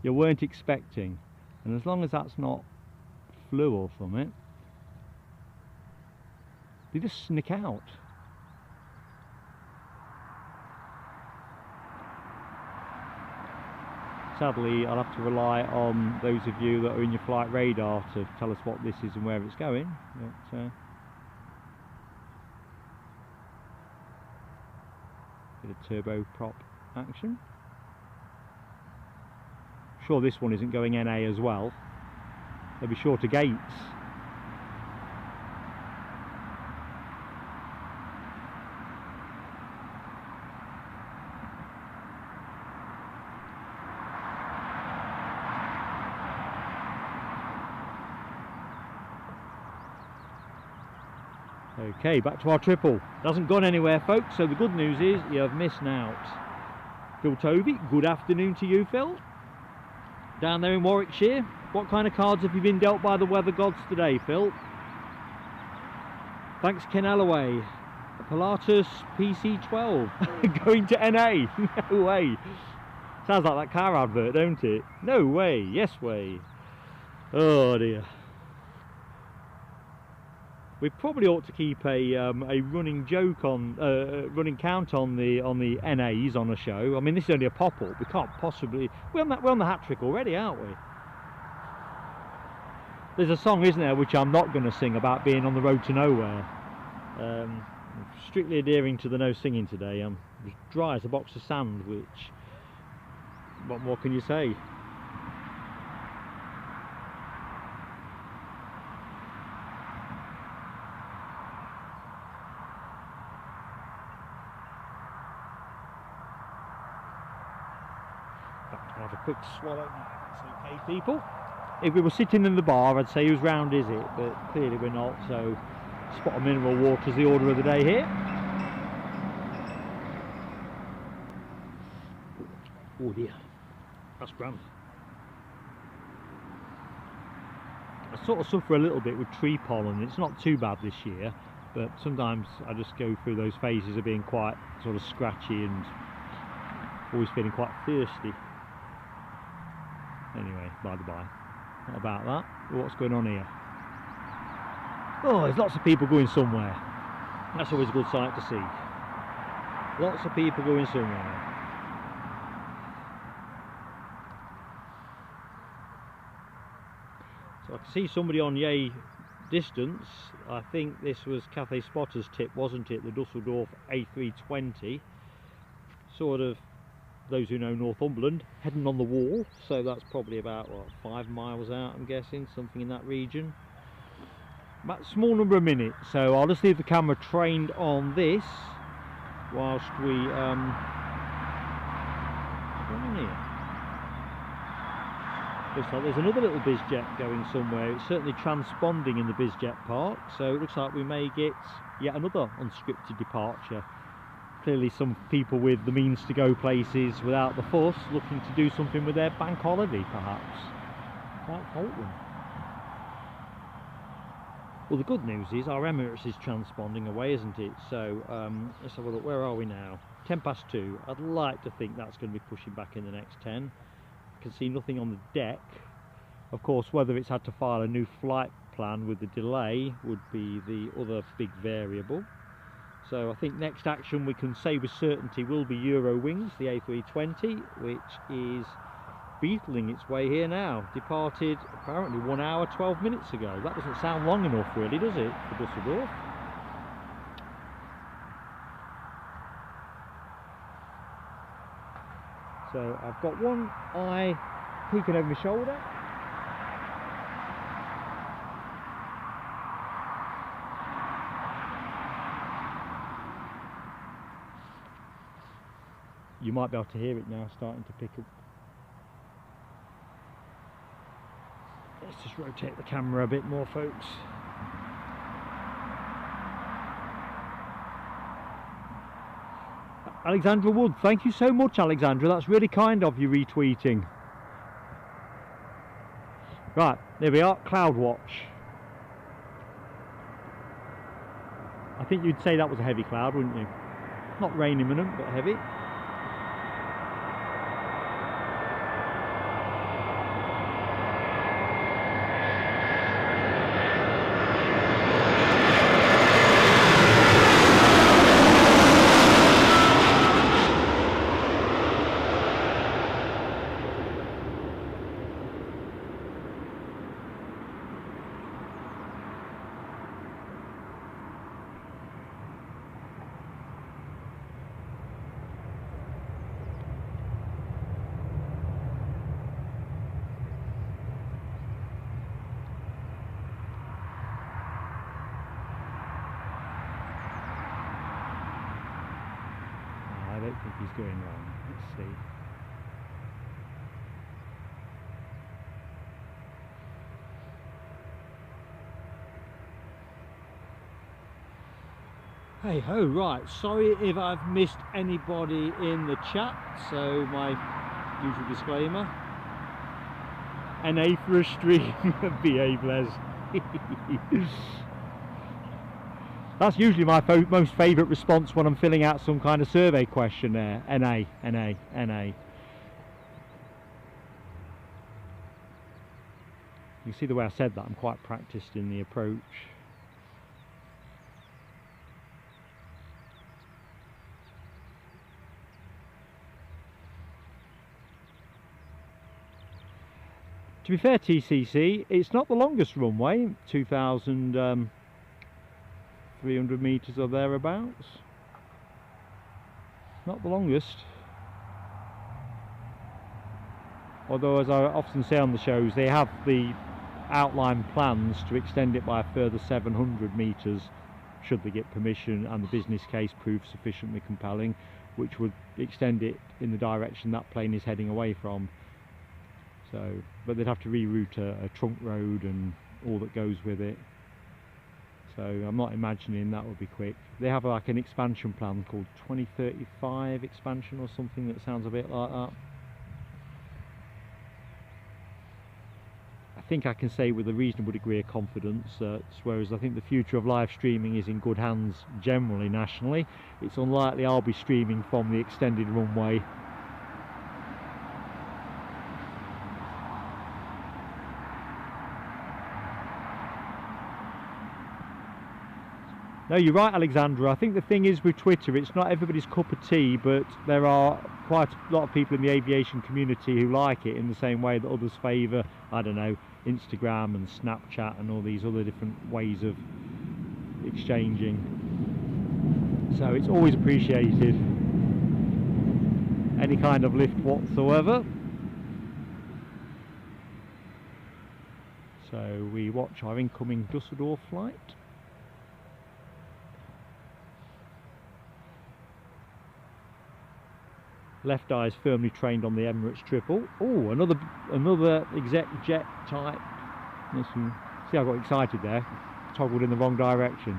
you weren't expecting, and as long as that's not flu or something, they just snick out. Sadly, I'll have to rely on those of you that are in your flight radar to tell us what this is and where it's going. But, bit of turboprop action. Sure, this one isn't going NA as well. They'll be shorter gates. Okay, back to our triple. It hasn't gone anywhere, folks, so the good news is you have missed out. Phil Tovey, good afternoon to you, Phil. Down there in Warwickshire, what kind of cards have you been dealt by the weather gods today, Phil? Thanks, Ken Alloway. Pilatus PC12 going to NA. No way. Sounds like that car advert, don't it? No way. Yes way. Oh dear. We probably ought to keep a running joke on running count on the NAs on a show. I mean, this is only a pop-up. We can't possibly. We're on the hat trick already, aren't we? There's a song, isn't there, which I'm not going to sing, about being on the road to nowhere. Strictly adhering to the no singing today. I'm as dry as a box of sand. Which, what more can you say? Have a quick swallow. It's okay, people. If we were sitting in the bar, I'd say whose round is it, but clearly we're not, so spot of mineral water is the order of the day here. Oh dear, that's grand. I sort of suffer a little bit with tree pollen. It's not too bad this year, but sometimes I just go through those phases of being quite sort of scratchy and always feeling quite thirsty. Anyway, by the by, not about that. What's going on here? Oh, there's lots of people going somewhere. That's always a good sight to see. Lots of people going somewhere. So I can see somebody on yay distance. I think this was Cathay Spotter's tip, wasn't it? The Dusseldorf A320. Sort of, those who know Northumberland, heading on the wall, so that's probably about, what, 5 miles out, I'm guessing, something in that region. About a small number of minutes, so I'll just leave the camera trained on this whilst we what's going on here? Looks like there's another little BizJet going somewhere. It's certainly transponding in the BizJet park, so it looks like we may get yet another unscripted departure. Clearly some people with the means to go places without the fuss, looking to do something with their bank holiday, perhaps. Can't fault them. Well, the good news is our Emirates is transponding away, isn't it? So let's have a look. Where are we now? 2:10. I'd like to think that's going to be pushing back in the next 10. I can see nothing on the deck. Of course, whether it's had to file a new flight plan with the delay would be the other big variable. So I think next action we can say with certainty will be Eurowings, the A320, which is beetling its way here now. Departed apparently 1 hour 12 minutes ago. That doesn't sound long enough really, does it, for Dusseldorf? So I've got one eye peeking over my shoulder. You might be able to hear it now starting to pick up. Let's just rotate the camera a bit more, folks. Alexandra Wood, thank you so much, Alexandra. That's really kind of you retweeting. Right, there we are, cloud watch. I think you'd say that was a heavy cloud, wouldn't you? Not rain imminent, but heavy. I don't think he's going wrong. Let's see. Hey ho, right, sorry if I've missed anybody in the chat, so my usual disclaimer. NA for a stream, behave Les. That's usually my most favourite response when I'm filling out some kind of survey questionnaire. NA, NA, NA. You see the way I said that, I'm quite practiced in the approach. To be fair, TCC, it's not the longest runway, 2,300 metres or thereabouts. Not the longest. Although, as I often say on the shows, they have the outline plans to extend it by a further 700 metres should they get permission and the business case prove sufficiently compelling, which would extend it in the direction that plane is heading away from. So, but they'd have to reroute a trunk road and all that goes with it. So I'm not imagining that would be quick. They have like an expansion plan called 2035 expansion or something that sounds a bit like that. I think I can say with a reasonable degree of confidence that whereas I think the future of live streaming is in good hands generally nationally, it's unlikely I'll be streaming from the extended runway. No, you're right, Alexandra. I think the thing is with Twitter, it's not everybody's cup of tea, but there are quite a lot of people in the aviation community who like it in the same way that others favour, I don't know, Instagram and Snapchat and all these other different ways of exchanging. So it's always appreciated, any kind of lift whatsoever. So we watch our incoming Dusseldorf flight. Left eye is firmly trained on the Emirates triple. Oh, another exec jet type. Listen, see, I got excited there. Toggled in the wrong direction.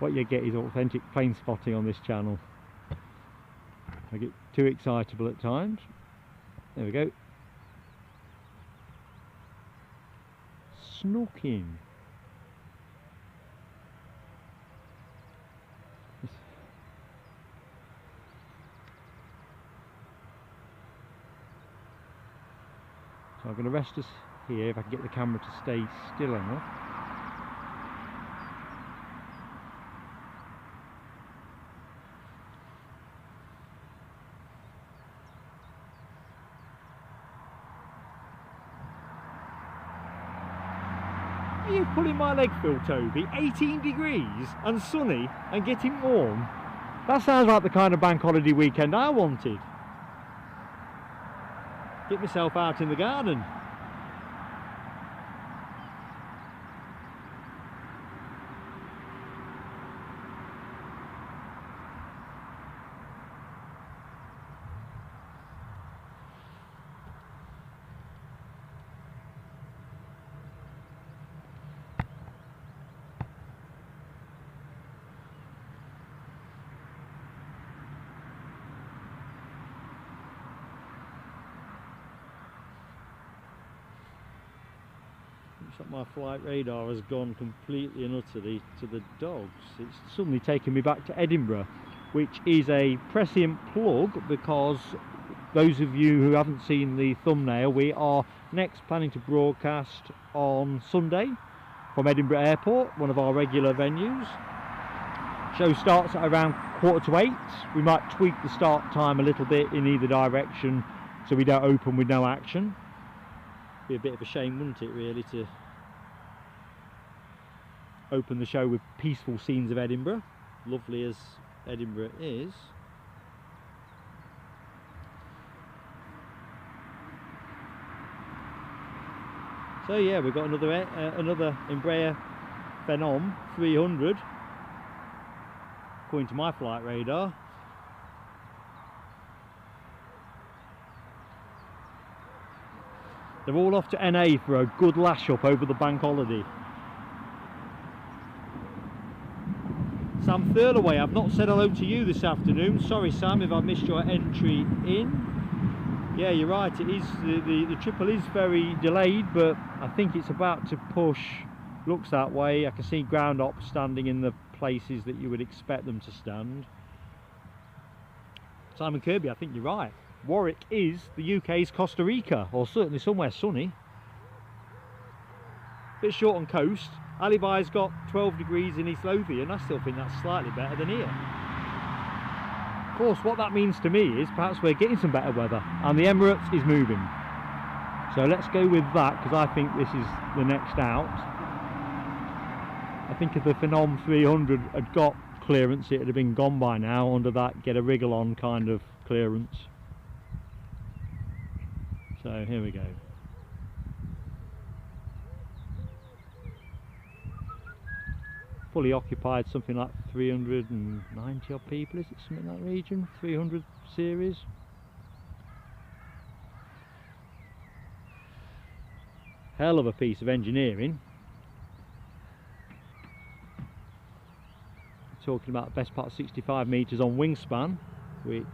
What you get is authentic plane spotting on this channel. I get too excitable at times. There we go. Snorking. So I'm going to rest us here if I can get the camera to stay still enough. Are you pulling my leg, Phil Toby? 18 degrees and sunny and getting warm. That sounds like the kind of bank holiday weekend I wanted. Get myself out in the garden. Looks like my flight radar has gone completely and utterly to the dogs. It's suddenly taken me back to Edinburgh, which is a prescient plug because those of you who haven't seen the thumbnail, we are next planning to broadcast on Sunday from Edinburgh Airport, one of our regular venues. Show starts at around 7:45. We might tweak the start time a little bit in either direction so we don't open with no action. Be a bit of a shame, wouldn't it, really, to open the show with peaceful scenes of Edinburgh, lovely as Edinburgh is. So yeah, we've got another Embraer Phenom 300 according to my flight radar. They're all off to NA for a good lash up over the bank holiday. Sam Thurlaway, I've not said hello to you this afternoon. Sorry Sam if I missed your entry in. Yeah, you're right, it is the triple is very delayed, but I think it's about to push. Looks that way. I can see ground ops standing in the places that you would expect them to stand. Simon Kirby, I think you're right. Warwick is the UK's Costa Rica, or certainly somewhere sunny. Bit short on coast. Alibai's got 12 degrees in East Lothian. I still think that's slightly better than here. Of course, what that means to me is perhaps we're getting some better weather, and the Emirates is moving. So let's go with that, because I think this is the next out. I think if the Phenom 300 had got clearance, it would have been gone by now under that get a wriggle on kind of clearance. So here we go. Fully occupied, something like 390 odd people, is it something in that region? 300 series. Hell of a piece of engineering. Talking about the best part of 65 metres on wingspan, which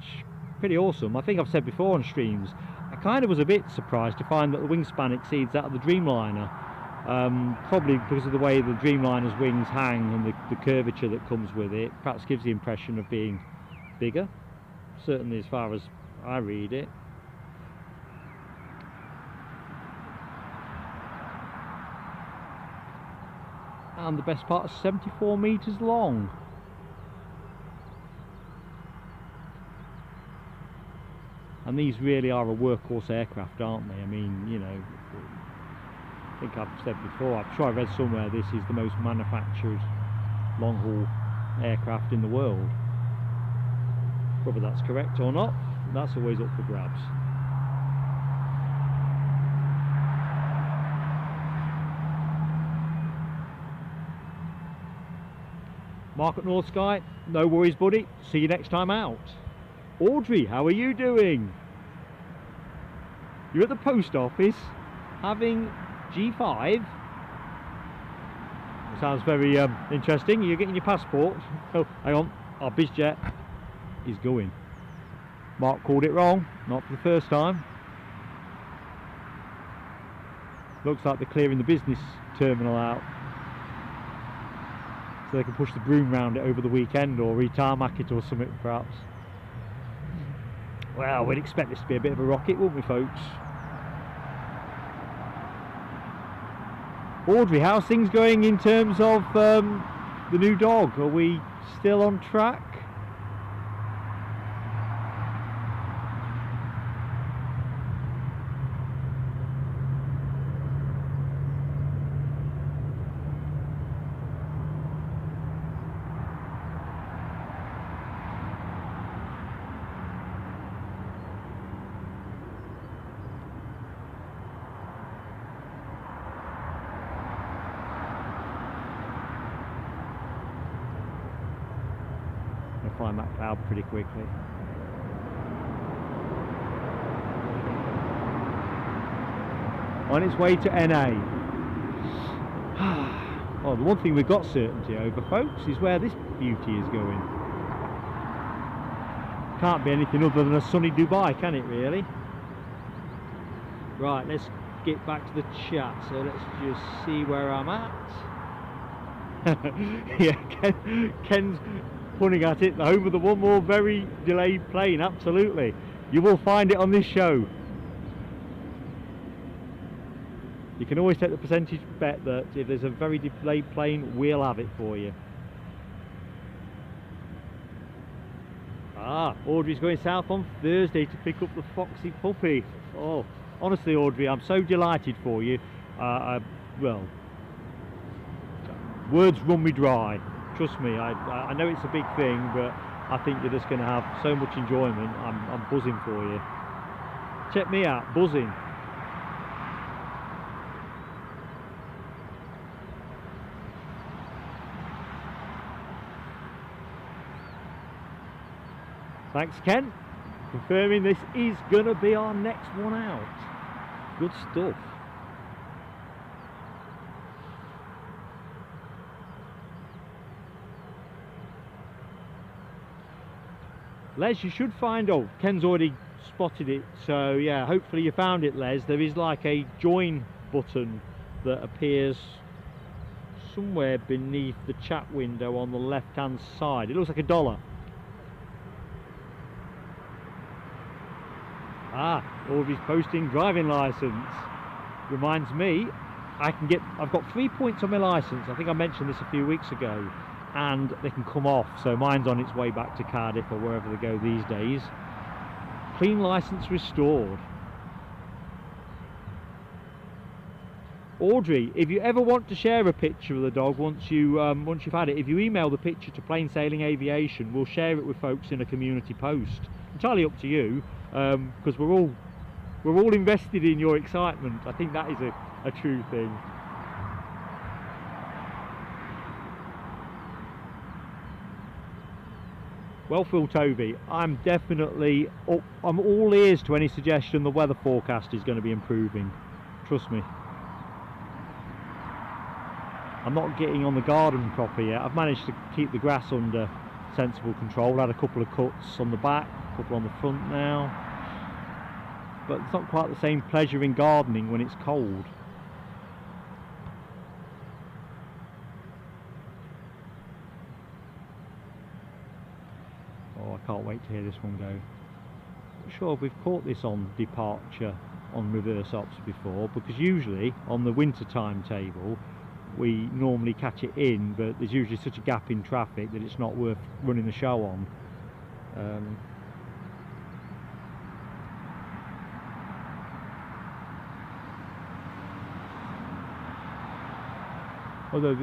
pretty awesome. I think I've said before on streams, I kind of was a bit surprised to find that the wingspan exceeds that of the Dreamliner, probably because of the way the Dreamliner's wings hang and the curvature that comes with it. Perhaps gives the impression of being bigger, certainly as far as I read it. And the best part is 74 metres long. And these really are a workhorse aircraft, aren't they? I mean, you know, I think I've said before, I'm sure I read somewhere this is the most manufactured long-haul aircraft in the world. Whether that's correct or not, that's always up for grabs. Mark at North Sky, no worries buddy, see you next time out. Audrey, how are you doing? You're at the post office having G5. Sounds very interesting. You're getting your passport. Oh, hang on, our BizJet is going. Mark called it wrong, not for the first time. Looks like they're clearing the business terminal out, so they can push the broom round it over the weekend or re-tarmac it or something perhaps. Well, we'd expect this to be a bit of a rocket, wouldn't we folks? Audrey, how's things going in terms of the new dog? Are we still on track? find that cloud pretty quickly. On its way to NA. Well, the one thing we've got certainty over, folks, is where this beauty is going. Can't be anything other than a sunny Dubai, can it really? Right, let's get back to the chat. So let's just see where I'm at. Yeah, Ken's pointing at it. The home of the one more very delayed plane. Absolutely, you will find it on this show. You can always take the percentage bet that if there's a very delayed plane, we'll have it for you. Ah, Audrey's going south on Thursday to pick up the foxy puppy. Oh, honestly, Audrey, I'm so delighted for you. Well, words run me dry. Trust me, I know it's a big thing, but I think you're just going to have so much enjoyment. I'm buzzing for you. Check me out, buzzing. Thanks, Ken. Confirming this is going to be our next one out. Good stuff. Les, you should find... Oh, Ken's already spotted it. So, yeah, hopefully you found it, Les. There is like a join button that appears somewhere beneath the chat window on the left-hand side. It looks like $1. Ah, Audrey's posting driving license. Reminds me, I've got 3 points on my license. I think I mentioned this a few weeks ago, and they can come off. So mine's on its way back to Cardiff or wherever they go these days. Clean license restored. Audrey, if you ever want to share a picture of the dog once you've had it, if you email the picture to Plain Sailing Aviation, we'll share it with folks in a community post. Entirely up to you. Because we're all invested in your excitement. I think that is a true thing. Well, Phil Toby, I'm definitely up. I'm all ears to any suggestion the weather forecast is going to be improving. Trust me. I'm not getting on the garden proper yet. I've managed to keep the grass under sensible control. Had a couple of cuts on the back, a couple on the front now. But it's not quite the same pleasure in gardening when it's cold. Oh, I can't wait to hear this one go. Not sure if we've caught this on departure on reverse ops before, because usually on the winter timetable we normally catch it in, but there's usually such a gap in traffic that it's not worth running the show on. Although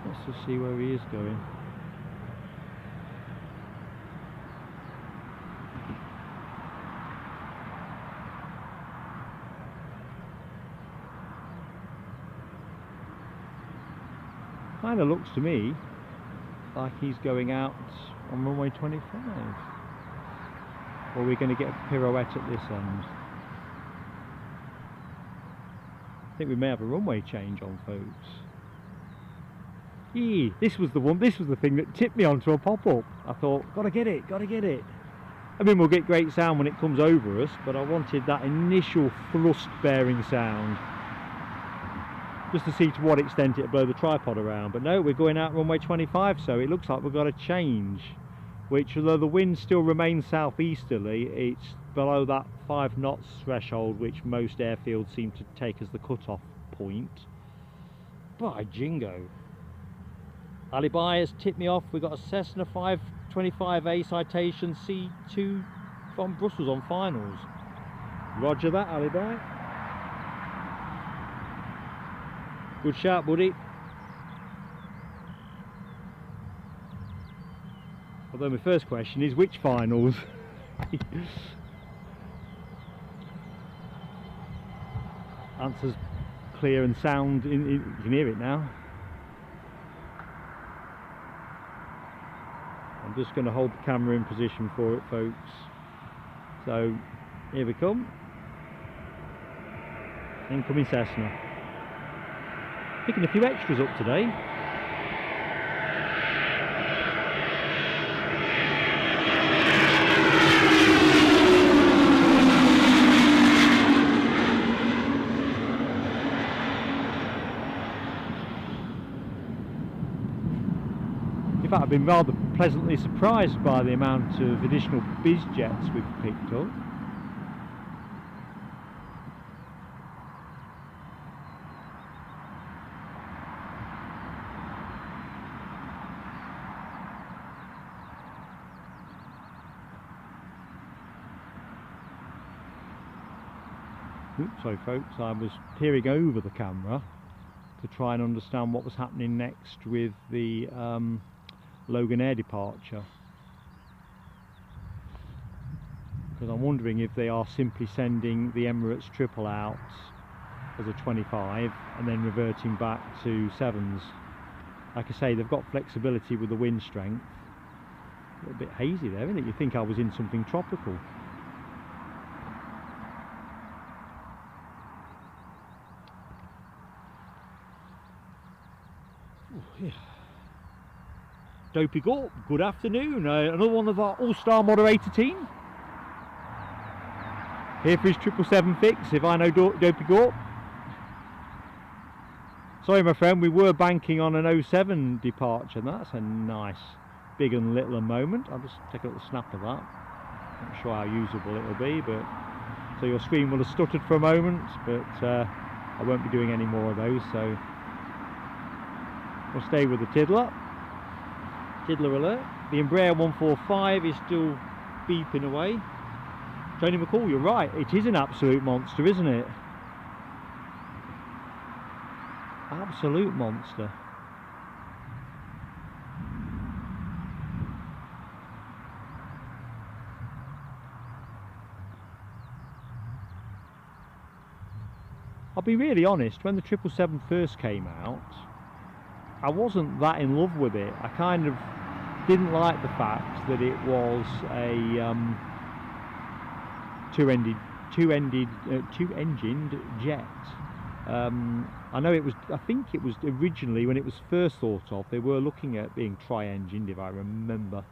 let's just see where he is going. Kind of looks to me like he's going out on runway 25. Or we're going to get a pirouette at this end. I think we may have a runway change on, folks. This was the one. This was the thing that tipped me onto a pop-up. I thought, gotta get it, gotta get it. I mean, we'll get great sound when it comes over us, but I wanted that initial thrust-bearing sound, just to see to what extent it'll blow the tripod around. But no, we're going out runway 25, so it looks like we've got a change. Which, although the wind still remains southeasterly, it's below that 5 knots threshold, which most airfields seem to take as the cut-off point. By jingo. Alibi has tipped me off. We've got a Cessna 525A citation C2 from Brussels on finals. Roger that, Alibi. Good shout, buddy. Although my first question is, which finals? Answer's clear and sound. You can hear it now. I'm just going to hold the camera in position for it, folks. So here we come. Incoming Cessna. Picking a few extras up today. In fact, I've been rather pleasantly surprised by the amount of additional biz jets we've picked up. Oops, sorry folks, I was peering over the camera to try and understand what was happening next with the Loganair departure, because I'm wondering if they are simply sending the Emirates triple out as a 25 and then reverting back to 7s. Like I say, they've got flexibility with the wind strength. A little bit hazy there, isn't it? You think I was in something tropical. Yeah. Dopey Gorp, good afternoon. Another one of our all-star moderator team. Here for his 777 fix, if I know Dopey Gorp. Sorry my friend, we were banking on an 07 departure, and that's a nice big and little moment. I'll just take a little snap of that. Not sure how usable it'll be, but so your screen will have stuttered for a moment, but I won't be doing any more of those, so we'll stay with the Tiddler. Tiddler alert. The Embraer 145 is still beeping away. Tony McCall, you're right, it is an absolute monster, isn't it? Absolute monster. I'll be really honest, when the 777 first came out, I wasn't that in love with it. I kind of didn't like the fact that it was a two-engined jet. I know it was, I think it was originally, when it was first thought of, they were looking at being tri-engined, if I remember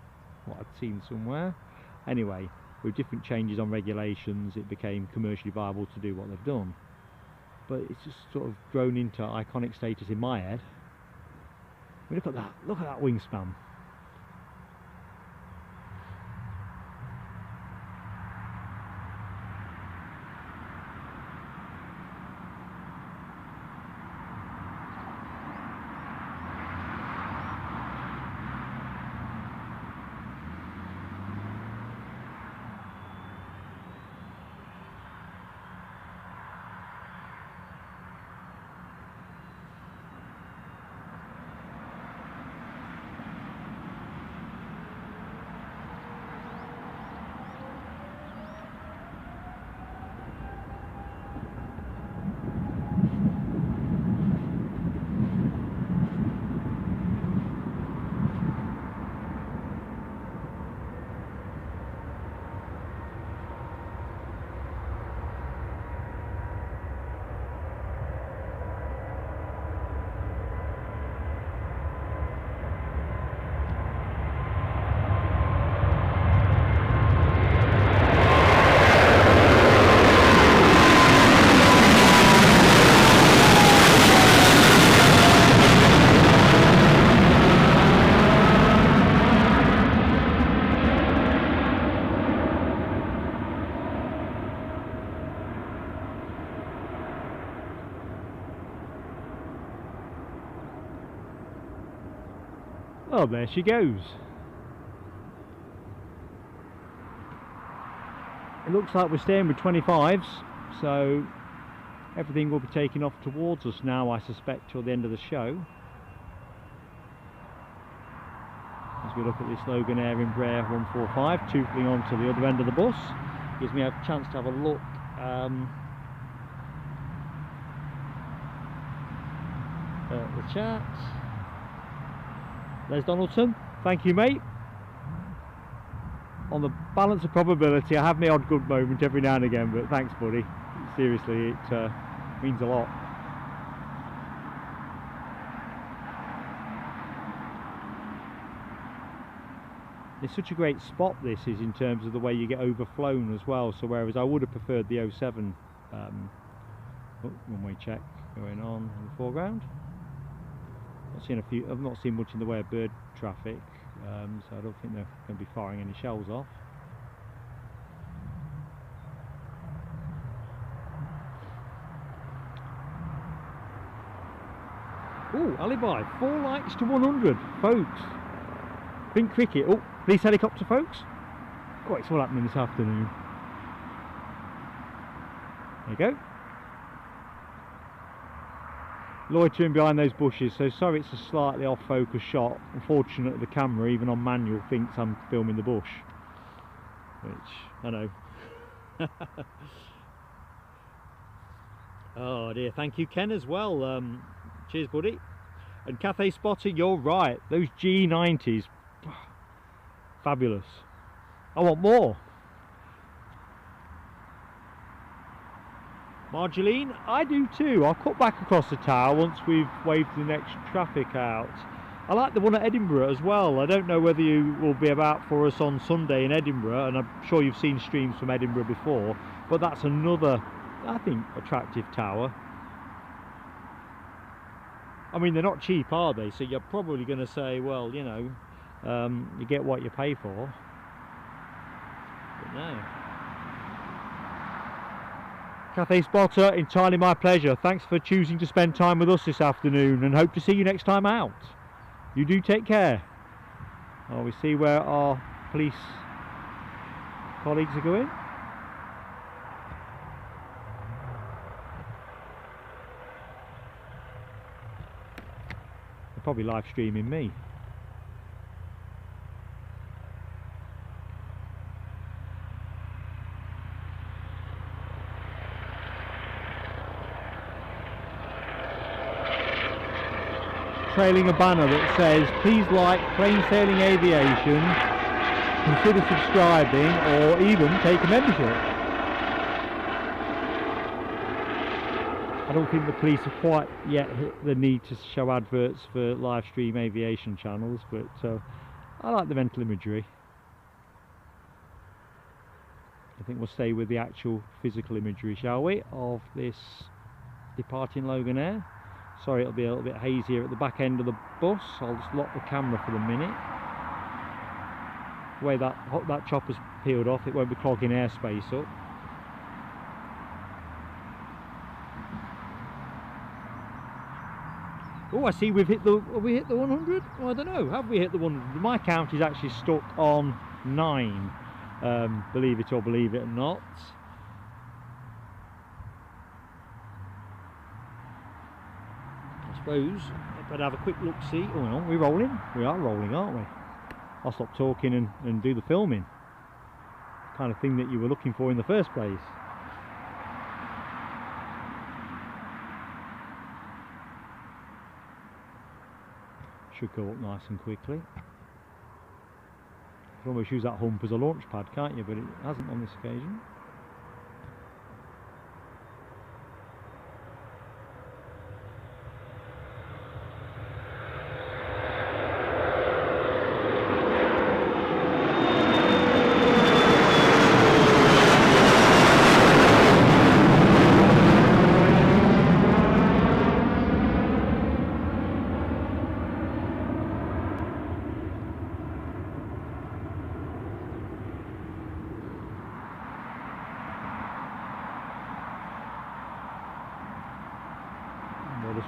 what I'd seen somewhere. Anyway, with different changes on regulations, it became commercially viable to do what they've done. But it's just sort of grown into iconic status in my head. I mean, look at that wingspan. Oh, there she goes. It looks like we're staying with 25s, so everything will be taking off towards us now, I suspect, till the end of the show. As we look at this Loganair Embraer 145 tootling on to the other end of the bus, gives me a chance to have a look at the chat. Les Donaldson, thank you mate. on the balance of probability, I have my odd good moment every now and again, but thanks buddy, seriously, it means a lot. It's such a great spot this is, in terms of the way you get overflown as well, so whereas I would have preferred the 07 runway check going on in the foreground. I've not seen much in the way of bird traffic, so I don't think they're going to be firing any shells off. Oh, alibi, 4 likes to 100, folks. Think cricket. Oh, police helicopter, folks. Oh, it's all happening this afternoon. There you go. Loitering behind those bushes, so sorry it's a slightly off focus shot. Unfortunately the camera, even on manual, thinks I'm filming the bush, which I know. Oh dear, thank you Ken as well, cheers buddy. And Cathay Spotter, you're right, those G90s, fabulous. I want more. Marjoline, I do too. I'll cut back across the tower once we've waved the next traffic out. I like the one at Edinburgh as well. I don't know whether you will be about for us on Sunday in Edinburgh, and I'm sure you've seen streams from Edinburgh before, but that's another, I think, attractive tower. I mean, they're not cheap, are they? So you're probably going to say, well, you know, you get what you pay for. But no. Cathay Spotter, entirely my pleasure. Thanks for choosing to spend time with us this afternoon, and hope to see you next time out. You do take care. Oh, we see where our police colleagues are going. They're probably live streaming me. Trailing a banner that says, please like Plain Sailing Aviation, consider subscribing, or even take a membership. I don't think the police have quite yet hit the need to show adverts for live stream aviation channels, but I like the mental imagery. I think we'll stay with the actual physical imagery, shall we, of this departing Loganair. Sorry, it'll be a little bit hazier at the back end of the bus. I'll just lock the camera for the minute. The way that chopper's peeled off, it won't be clogging airspace up. Oh, I see we've hit the, have we hit the 100? Oh, I don't know, have we hit the 100? My count is actually stuck on 9, believe it or believe it not. I suppose I better have a quick look see. Oh no, we're rolling. We are rolling, aren't we? I'll stop talking and do the filming. Kind of thing that you were looking for in the first place. Should go up nice and quickly. You can almost use that hump as a launch pad, can't you? But it hasn't on this occasion.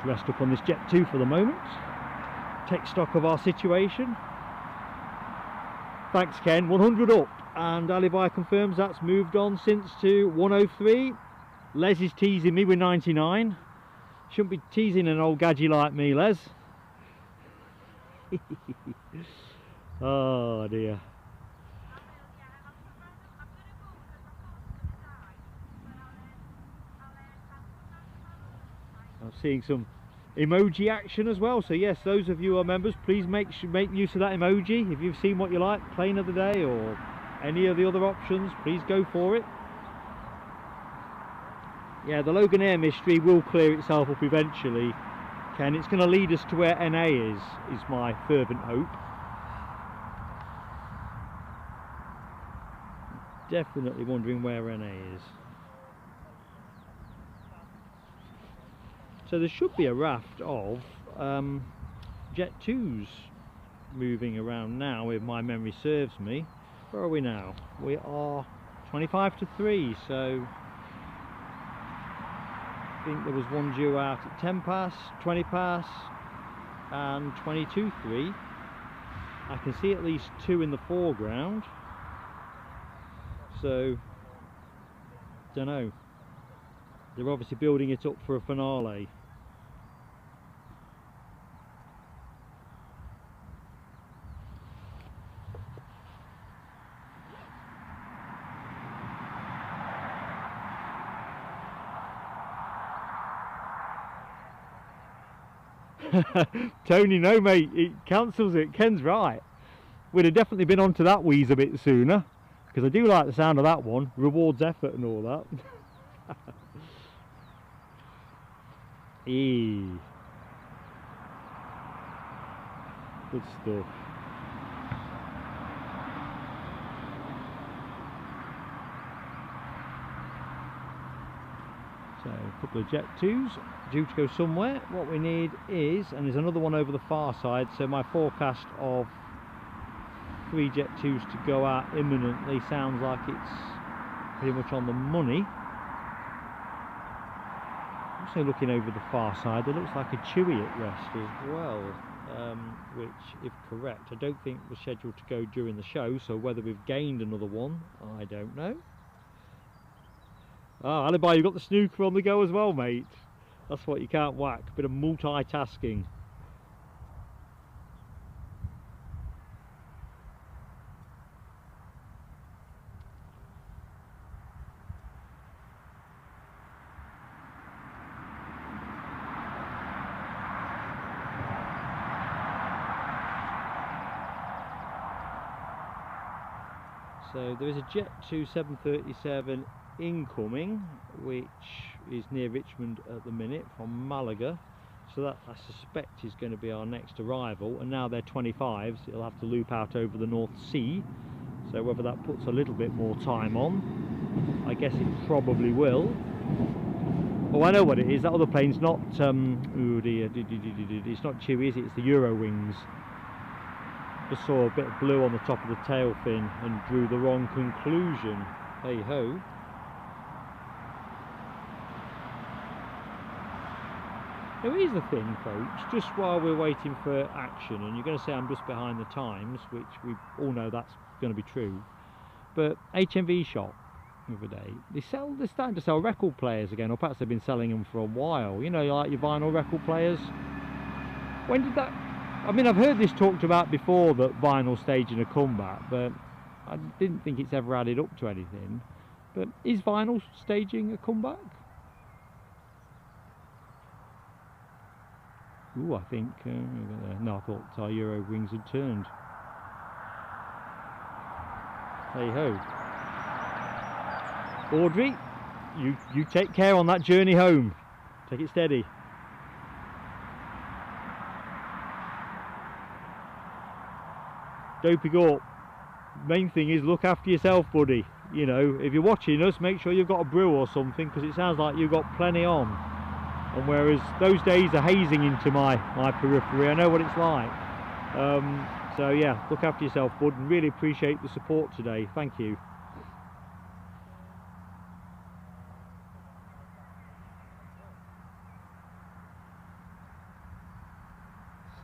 Rest up on this Jet2 for the moment, take stock of our situation. Thanks Ken, 100 up, and Alibi confirms that's moved on since to 103. Les is teasing me with 99. Shouldn't be teasing an old gadget like me, Les. Oh dear. I'm seeing some emoji action as well, so yes, those of you who are members, please make use of that emoji if you've seen what you like, plane of the day or any of the other options, please go for it. Yeah, the Loganair mystery will clear itself up eventually, Ken. It's going to lead us to where NA is my fervent hope. Definitely wondering where NA is. So there should be a raft of Jet2s moving around now, if my memory serves me. Where are we now? We are 25 to 3, so I think there was one due out at 10 past, 20 past and 22:03. I can see at least 2 in the foreground, so don't know. They're obviously building it up for a finale. Tony, no mate, it cancels it. Ken's right. We'd have definitely been onto that wheeze a bit sooner, because I do like the sound of that one. Rewards effort and all that. Good stuff. So a couple of Jet2s due to go somewhere. What we need is, and there's another one over the far side, so my forecast of 3 Jet2s to go out imminently sounds like it's pretty much on the money. Also looking over the far side, there looks like a Chewy at rest as well, which, if correct, I don't think was scheduled to go during the show, so whether we've gained another one, I don't know. Ah, Alibi, you've got the snooker on the go as well, mate. That's what you can't whack, a bit of multitasking. So there is a Jet2 737 incoming, which is near Richmond at the minute from Malaga. So that, I suspect, is going to be our next arrival. And now they're 25s, it'll have to loop out over the North Sea. So whether that puts a little bit more time on, I guess it probably will. Oh, I know what it is. That other plane's not oh dear, it's not Chewy, is it? It's the Eurowings. Just saw a bit of blue on the top of the tail fin and drew the wrong conclusion. Hey ho. Now here's the thing, folks, just while we're waiting for action, and you're going to say I'm just behind the times, which we all know that's going to be true, but HMV shop the other day, they're starting to sell record players again, or perhaps they've been selling them for a while, you know, like your vinyl record players. When did that, I mean, I've heard this talked about before, that vinyl staging a comeback, but I didn't think it's ever added up to anything. But is vinyl staging a comeback? Ooh, I think, no, I thought our Eurowings had turned. Hey ho. Audrey, you take care on that journey home. Take it steady. Doping up. Main thing is look after yourself, buddy. You know, if you're watching us, make sure you've got a brew or something, because it sounds like you've got plenty on. And whereas those days are hazing into my periphery, I know what it's like. So yeah, look after yourself, bud, and really appreciate the support today. Thank you.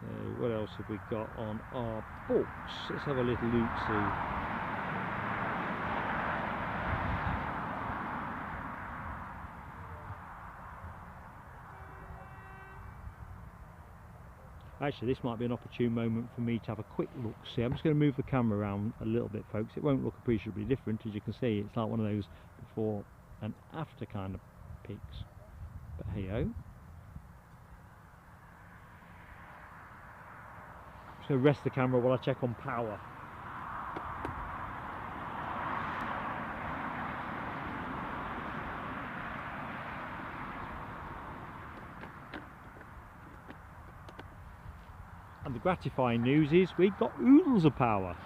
So what else have we got on our books? Let's have a little look-see. Actually, this might be an opportune moment for me to have a quick look. See, I'm just going to move the camera around a little bit, folks. It won't look appreciably different, as you can see. It's like one of those before and after kind of pics. But hey-ho. Just going to rest the camera while I check on power. And the gratifying news is we've got oodles of power.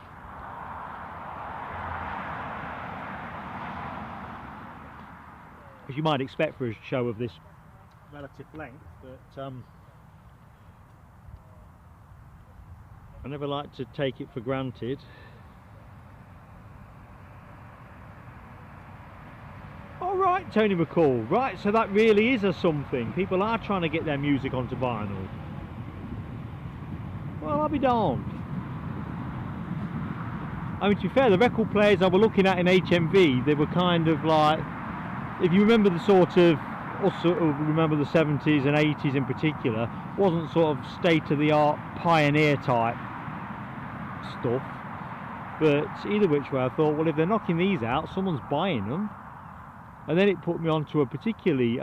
As you might expect for a show of this relative length, but I never like to take it for granted. Alright, Tony McCall, right, so that really is a something. People are trying to get their music onto vinyl. Well, I'll be darned. I mean, to be fair, the record players I were looking at in HMV, they were kind of like, if you remember the sort of, also remember the 70s and 80s in particular, wasn't sort of state-of-the-art pioneer type stuff. But either which way, I thought, well, if they're knocking these out, someone's buying them. And then it put me on to a particularly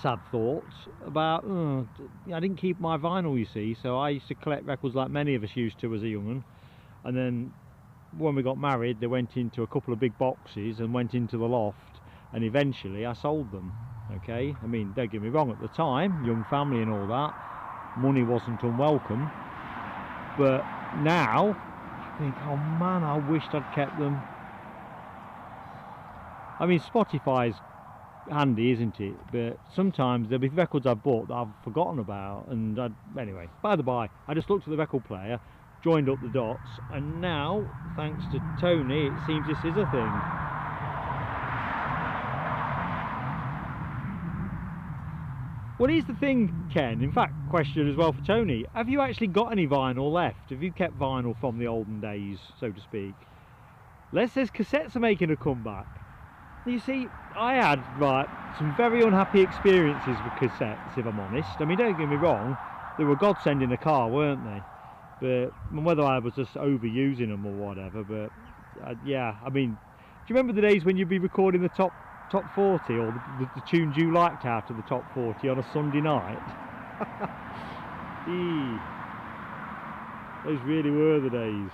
sad thought about, I didn't keep my vinyl, you see, so I used to collect records like many of us used to as a young'un. And then when we got married, they went into a couple of big boxes and went into the loft, and eventually I sold them. Okay, I mean, don't get me wrong, at the time, young family and all that, money wasn't unwelcome, but now I think, oh man, I wished I'd kept them. I mean, Spotify's handy, isn't it? But sometimes there'll be records I've bought that I've forgotten about, and anyway, by the by, I just looked at the record player, joined up the dots, and now, thanks to Tony, it seems this is a thing. Well, here's the thing, Ken, in fact, question as well for Tony. Have you actually got any vinyl left? Have you kept vinyl from the olden days, so to speak? Les says cassettes are making a comeback. You see, I had, some very unhappy experiences with cassettes, if I'm honest. I mean, don't get me wrong, they were godsend in the car, weren't they? But whether I was just overusing them or whatever, but yeah, I mean, do you remember the days when you'd be recording the top 40 or the tunes you liked out of the top 40 on a Sunday night? Those really were the days.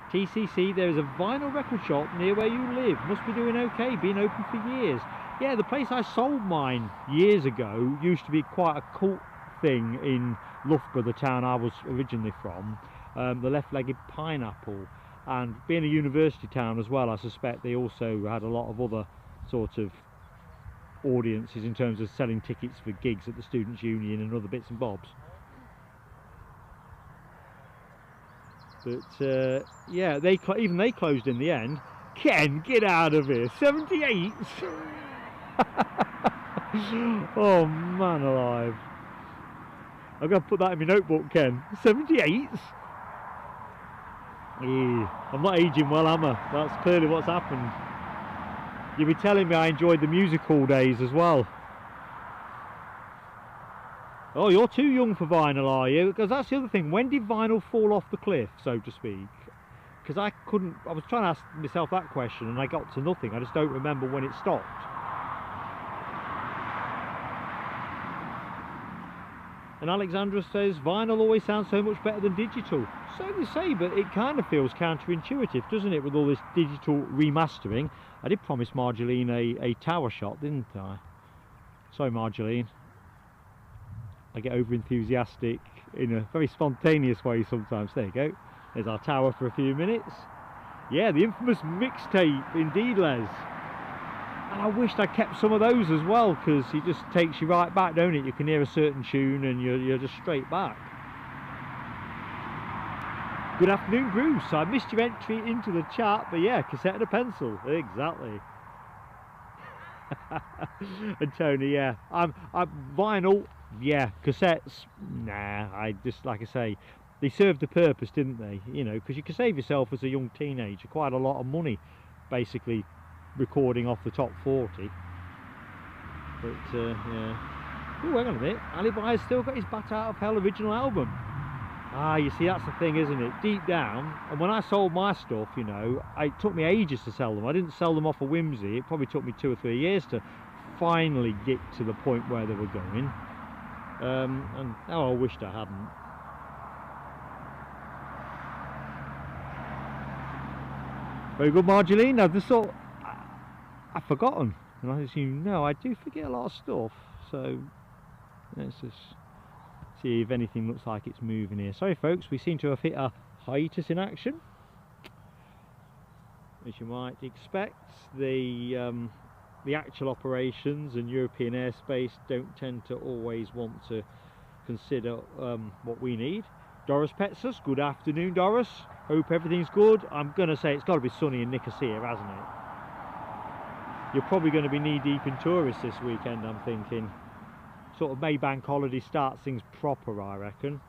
TCC, there is a vinyl record shop near where you live. Must be doing okay, been open for years. Yeah, the place I sold mine years ago used to be quite a cult thing in Loughborough, the town I was originally from. The left-legged pineapple. And being a university town as well, I suspect they also had a lot of other sort of audiences in terms of selling tickets for gigs at the Students' Union and other bits and bobs. But yeah, even they closed in the end. Ken, get out of here! 78s. Oh man alive! I'm going to put that in my notebook, Ken. 78s. I'm not aging well, am I? That's clearly what's happened. You'll be telling me I enjoyed the music hall days as well. Oh, you're too young for vinyl, are you? Because that's the other thing. When did vinyl fall off the cliff, so to speak? Because I was trying to ask myself that question and I got to nothing. I just don't remember when it stopped. And Alexandra says, vinyl always sounds so much better than digital. So they say, but it kind of feels counterintuitive, doesn't it, with all this digital remastering? I did promise Marjolaine a tower shot, didn't I? Sorry, Marjolaine. I get over enthusiastic in a very spontaneous way sometimes. There you go. There's our tower for a few minutes. Yeah, the infamous mixtape, indeed, Les. And I wished I kept some of those as well, because it just takes you right back, don't it? You can hear a certain tune and you're just straight back. Good afternoon, Bruce. I missed your entry into the chat, but yeah, cassette and a pencil. Exactly. And Tony, yeah, I'm vinyl, yeah, cassettes, nah. I just, like I say, they served a purpose, didn't they? You know, because you can save yourself as a young teenager quite a lot of money, basically recording off the top 40. But yeah. Oh, hang on a minute, Alibi's still got his Bat Out of Hell original album. Ah, you see, that's the thing, isn't it? Deep down, and when I sold my stuff, you know, it took me ages to sell them. I didn't sell them off a whimsy. It probably took me 2 or 3 years to finally get to the point where they were going. And oh, I wished I hadn't. Very good, Marjolaine. I just thought, I've forgotten. And I assume, no, I do forget a lot of stuff. So, let's just See if anything looks like it's moving here. Sorry folks, we seem to have hit a hiatus in action. As you might expect, the actual operations and European airspace don't tend to always want to consider what we need. Doris Petsus, good afternoon Doris. Hope everything's good. I'm going to say it's got to be sunny in Nicosia, hasn't it? You're probably going to be knee deep in tourists this weekend, I'm thinking. Sort of May bank holiday starts things proper, I reckon.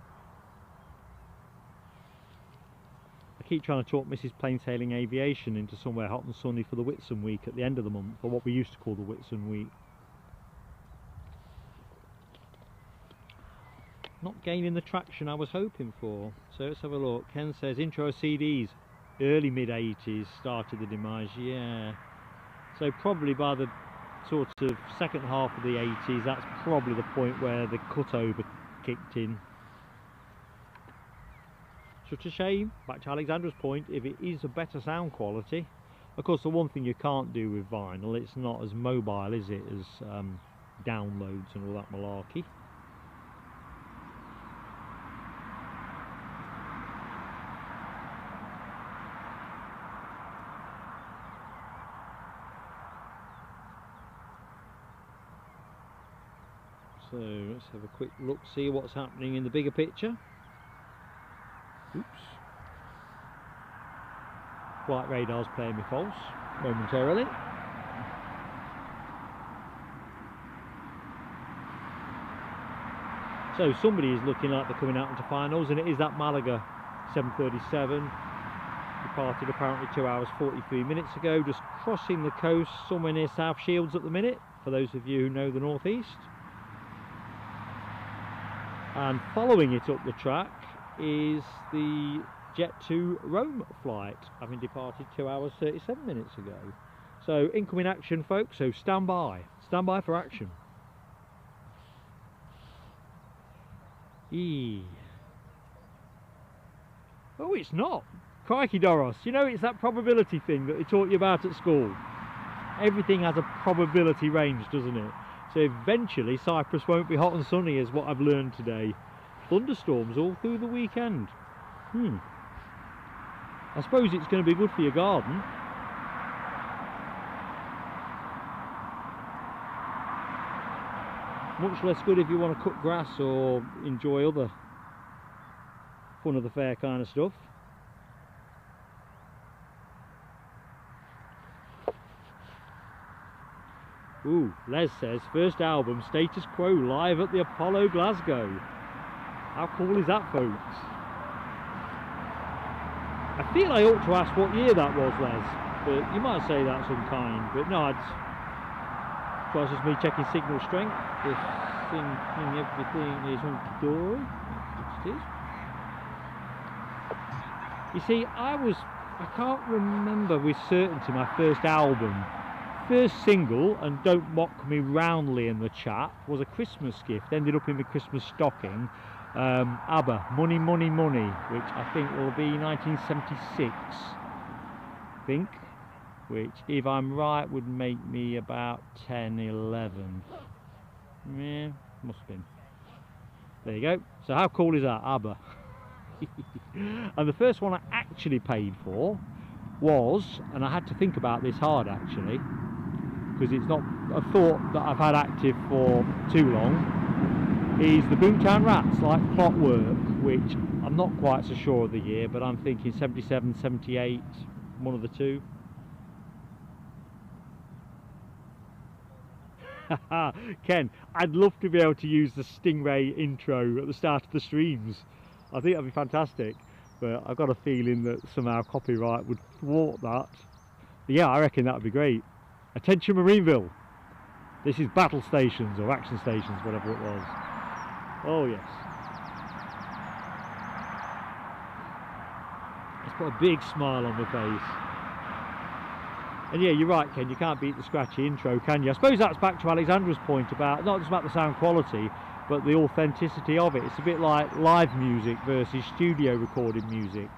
I keep trying to talk Mrs. Plain Sailing Aviation into somewhere hot and sunny for the Whitsun week at the end of the month, or what we used to call the Whitsun week. Not gaining the traction I was hoping for. So let's have a look. Ken says intro CDs, early mid 80s started the demise. Yeah. So probably by the sort of second half of the 80s, that's probably the point where the cutover kicked in. Such a shame, back to Alexandra's point, if it is a better sound quality. Of course, the one thing you can't do with vinyl, it's not as mobile, is it, as downloads and all that malarkey. So let's have a quick look, see what's happening in the bigger picture. Oops. Flight radar's playing me false momentarily. So somebody is looking like they're coming out into finals, and it is that Malaga 737. Departed apparently 2 hours 43 minutes ago, just crossing the coast somewhere near South Shields at the minute, for those of you who know the northeast. And following it up the track is the Jet2 Rome flight, having departed 2 hours 37 minutes ago. So incoming action folks, so stand by for action. Oh, it's not. Crikey Doros, you know, it's that probability thing that they taught you about at school. Everything has a probability range, doesn't it? So eventually Cyprus won't be hot and sunny, is what I've learned today. Thunderstorms all through the weekend. I suppose it's going to be good for your garden. Much less good if you want to cut grass or enjoy other fun of the fair kind of stuff. Ooh, Les says, first album, Status Quo, live at the Apollo Glasgow. How cool is that, folks? I feel I ought to ask what year that was, Les, but you might say that's unkind. But no, it's just me checking signal strength, just thinking everything is hunky-dory. It is. You see, I can't remember with certainty my first album. First single, and don't mock me roundly in the chat, was a Christmas gift, ended up in my Christmas stocking. ABBA, Money Money Money, which I think will be 1976, I think, which if I'm right would make me about 10, 11. Yeah, must have been. There you go. So how cool is that, ABBA? And the first one I actually paid for was, and I had to think about this hard actually, because it's not a thought that I've had active for too long, is the Boomtown Rats, like Clockwork, which I'm not quite so sure of the year, but I'm thinking 77, 78, one of the two. Ken, I'd love to be able to use the Stingray intro at the start of the streams. I think that'd be fantastic, but I've got a feeling that somehow copyright would thwart that. But yeah, I reckon that would be great. Attention Marineville, this is battle stations or action stations, whatever it was. Oh yes. It's put a big smile on my face. And yeah, you're right, Ken, you can't beat the scratchy intro, can you? I suppose that's back to Alexandra's point about not just about the sound quality, but the authenticity of it. It's a bit like live music versus studio recorded music,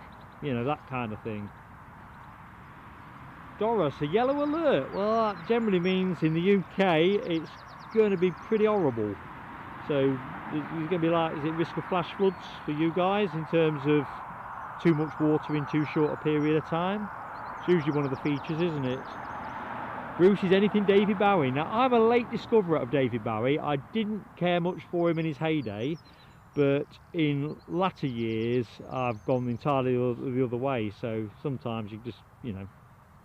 you know, that kind of thing. Doris, a yellow alert. Well, that generally means in the UK it's going to be pretty horrible. So there's going to be like, is it risk of flash floods for you guys in terms of too much water in too short a period of time? It's usually one of the features, isn't it? Bruce, is anything David Bowie? Now, I'm a late discoverer of David Bowie. I didn't care much for him in his heyday, but in latter years I've gone entirely the other way. So sometimes you just, you know,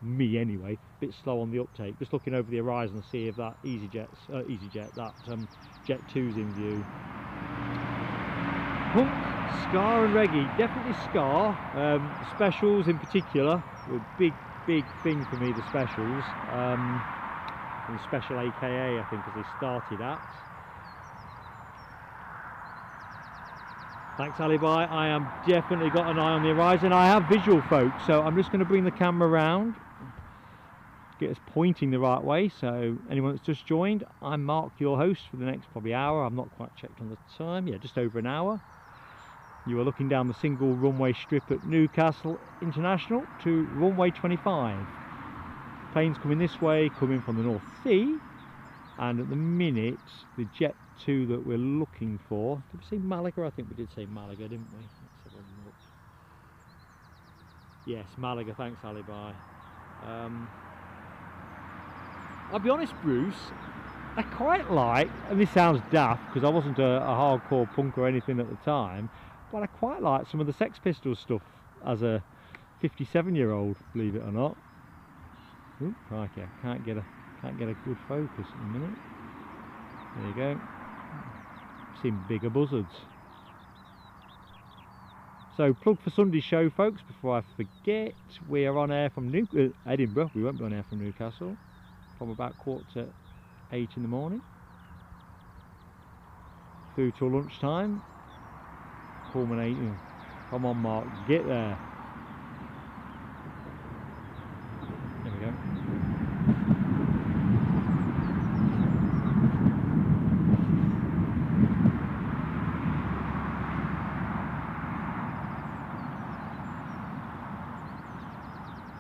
me anyway, a bit slow on the uptake, just looking over the horizon to see if that easyJet, that Jet2's in view. Punk, Scar and Reggae, definitely Scar. Specials in particular were big thing for me, the specials. And Special AKA, I think, as they started at. Thanks, Alibi. I am definitely got an eye on the horizon. I have visual, folks, so I'm just going to bring the camera around, get us pointing the right way. So anyone that's just joined, I'm Mark, your host for the next probably hour. I've not quite checked on the time. Yeah, just over an hour. You are looking down the single runway strip at Newcastle International to runway 25. Planes coming this way, coming from the North Sea, and at the minute the Jet2 that we're looking for, did we say Malaga? I think we did say Malaga, didn't we? Let's have a look. Yes, Malaga, thanks Alibi. I'll be honest, Bruce, I quite like, and this sounds daft because I wasn't a hardcore punk or anything at the time, but I quite like some of the Sex Pistols stuff as a 57-year-old, believe it or not. Ooh, crikey, I can't get a good focus in a minute. There you go. Seen bigger buzzards. So plug for Sunday's show, folks, before I forget. We are on air from Edinburgh. We won't be on air from Newcastle from about 8:15 in the morning through till lunchtime, culminating. Come on, Mark, get there. There we go.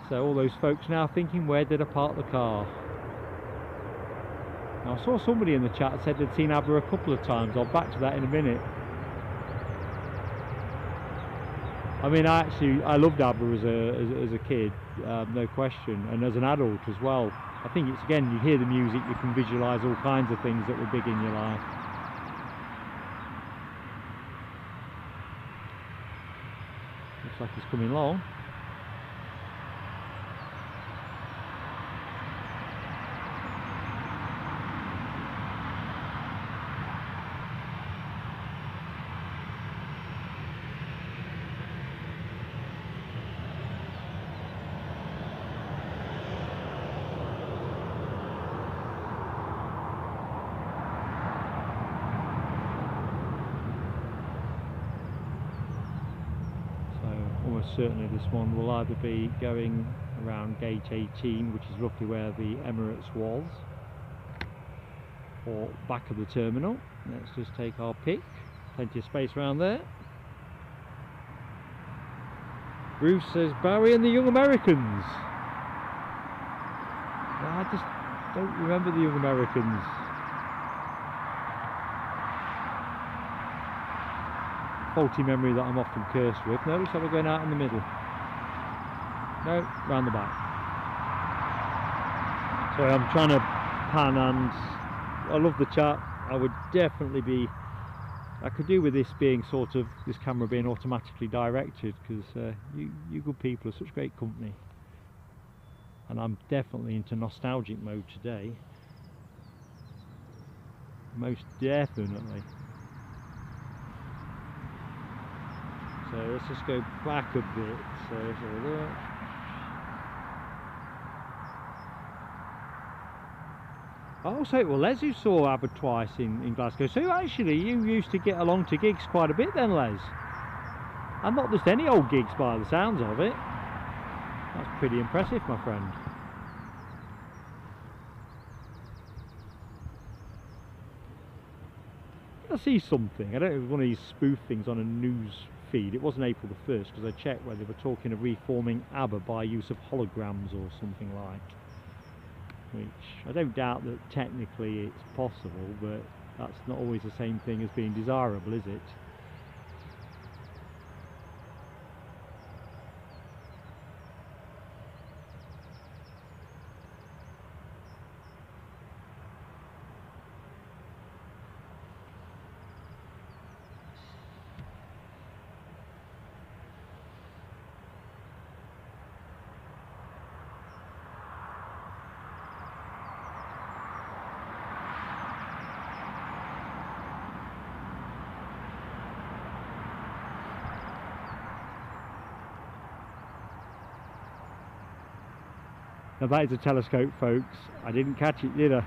So all those folks now thinking, where did I park the car? Now, I saw somebody in the chat said they'd seen ABBA a couple of times. I'll back to that in a minute. I mean, I loved ABBA as a kid, no question, and as an adult as well. I think it's, again, you hear the music, you can visualise all kinds of things that were big in your life. Looks like it's coming along. Certainly this one will either be going around gate 18, which is roughly where the Emirates was, or back of the terminal. Let's just take our pick. Plenty of space around there. Bruce says Bowie and the Young Americans. I just don't remember the Young Americans. Faulty memory that I'm often cursed with. No, looks like we're going out in the middle. No, round the back. Sorry, I'm trying to pan, and I love the chat. I would definitely be, I could do with this being sort of, this camera being automatically directed, because you good people are such great company. And I'm definitely into nostalgic mode today. Most definitely. So let's just go back a bit. So let's have a look. Also, well, Les, you saw ABBA twice in Glasgow. So actually, you used to get along to gigs quite a bit then, Les. And not just any old gigs by the sounds of it. That's pretty impressive, my friend. I see something. I don't know if it was one of these spoof things on a news feed. It wasn't April the 1st, because I checked where they were talking of reforming ABBA by use of holograms or something like. Which I don't doubt that technically it's possible, but that's not always the same thing as being desirable, is it? Now that is a telescope, folks. I didn't catch it, did I?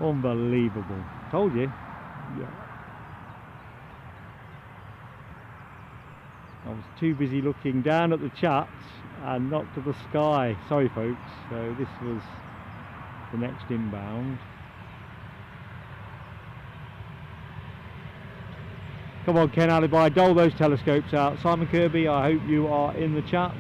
Unbelievable. Told you. Yeah. I was too busy looking down at the chats and not to the sky. Sorry, folks. So this was the next inbound. Come on, Ken Alibi, dole those telescopes out. Simon Kirby, I hope you are in the chat.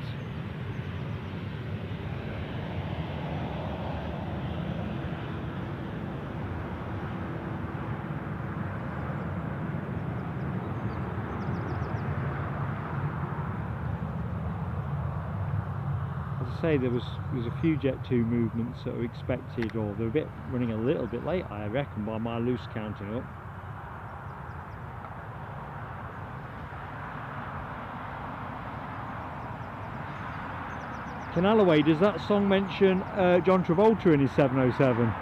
Say there was a few Jet2 movements that were expected, or they're running a little bit late, I reckon, by my loose counting up. Ken Alloway, does that song mention John Travolta in his 707?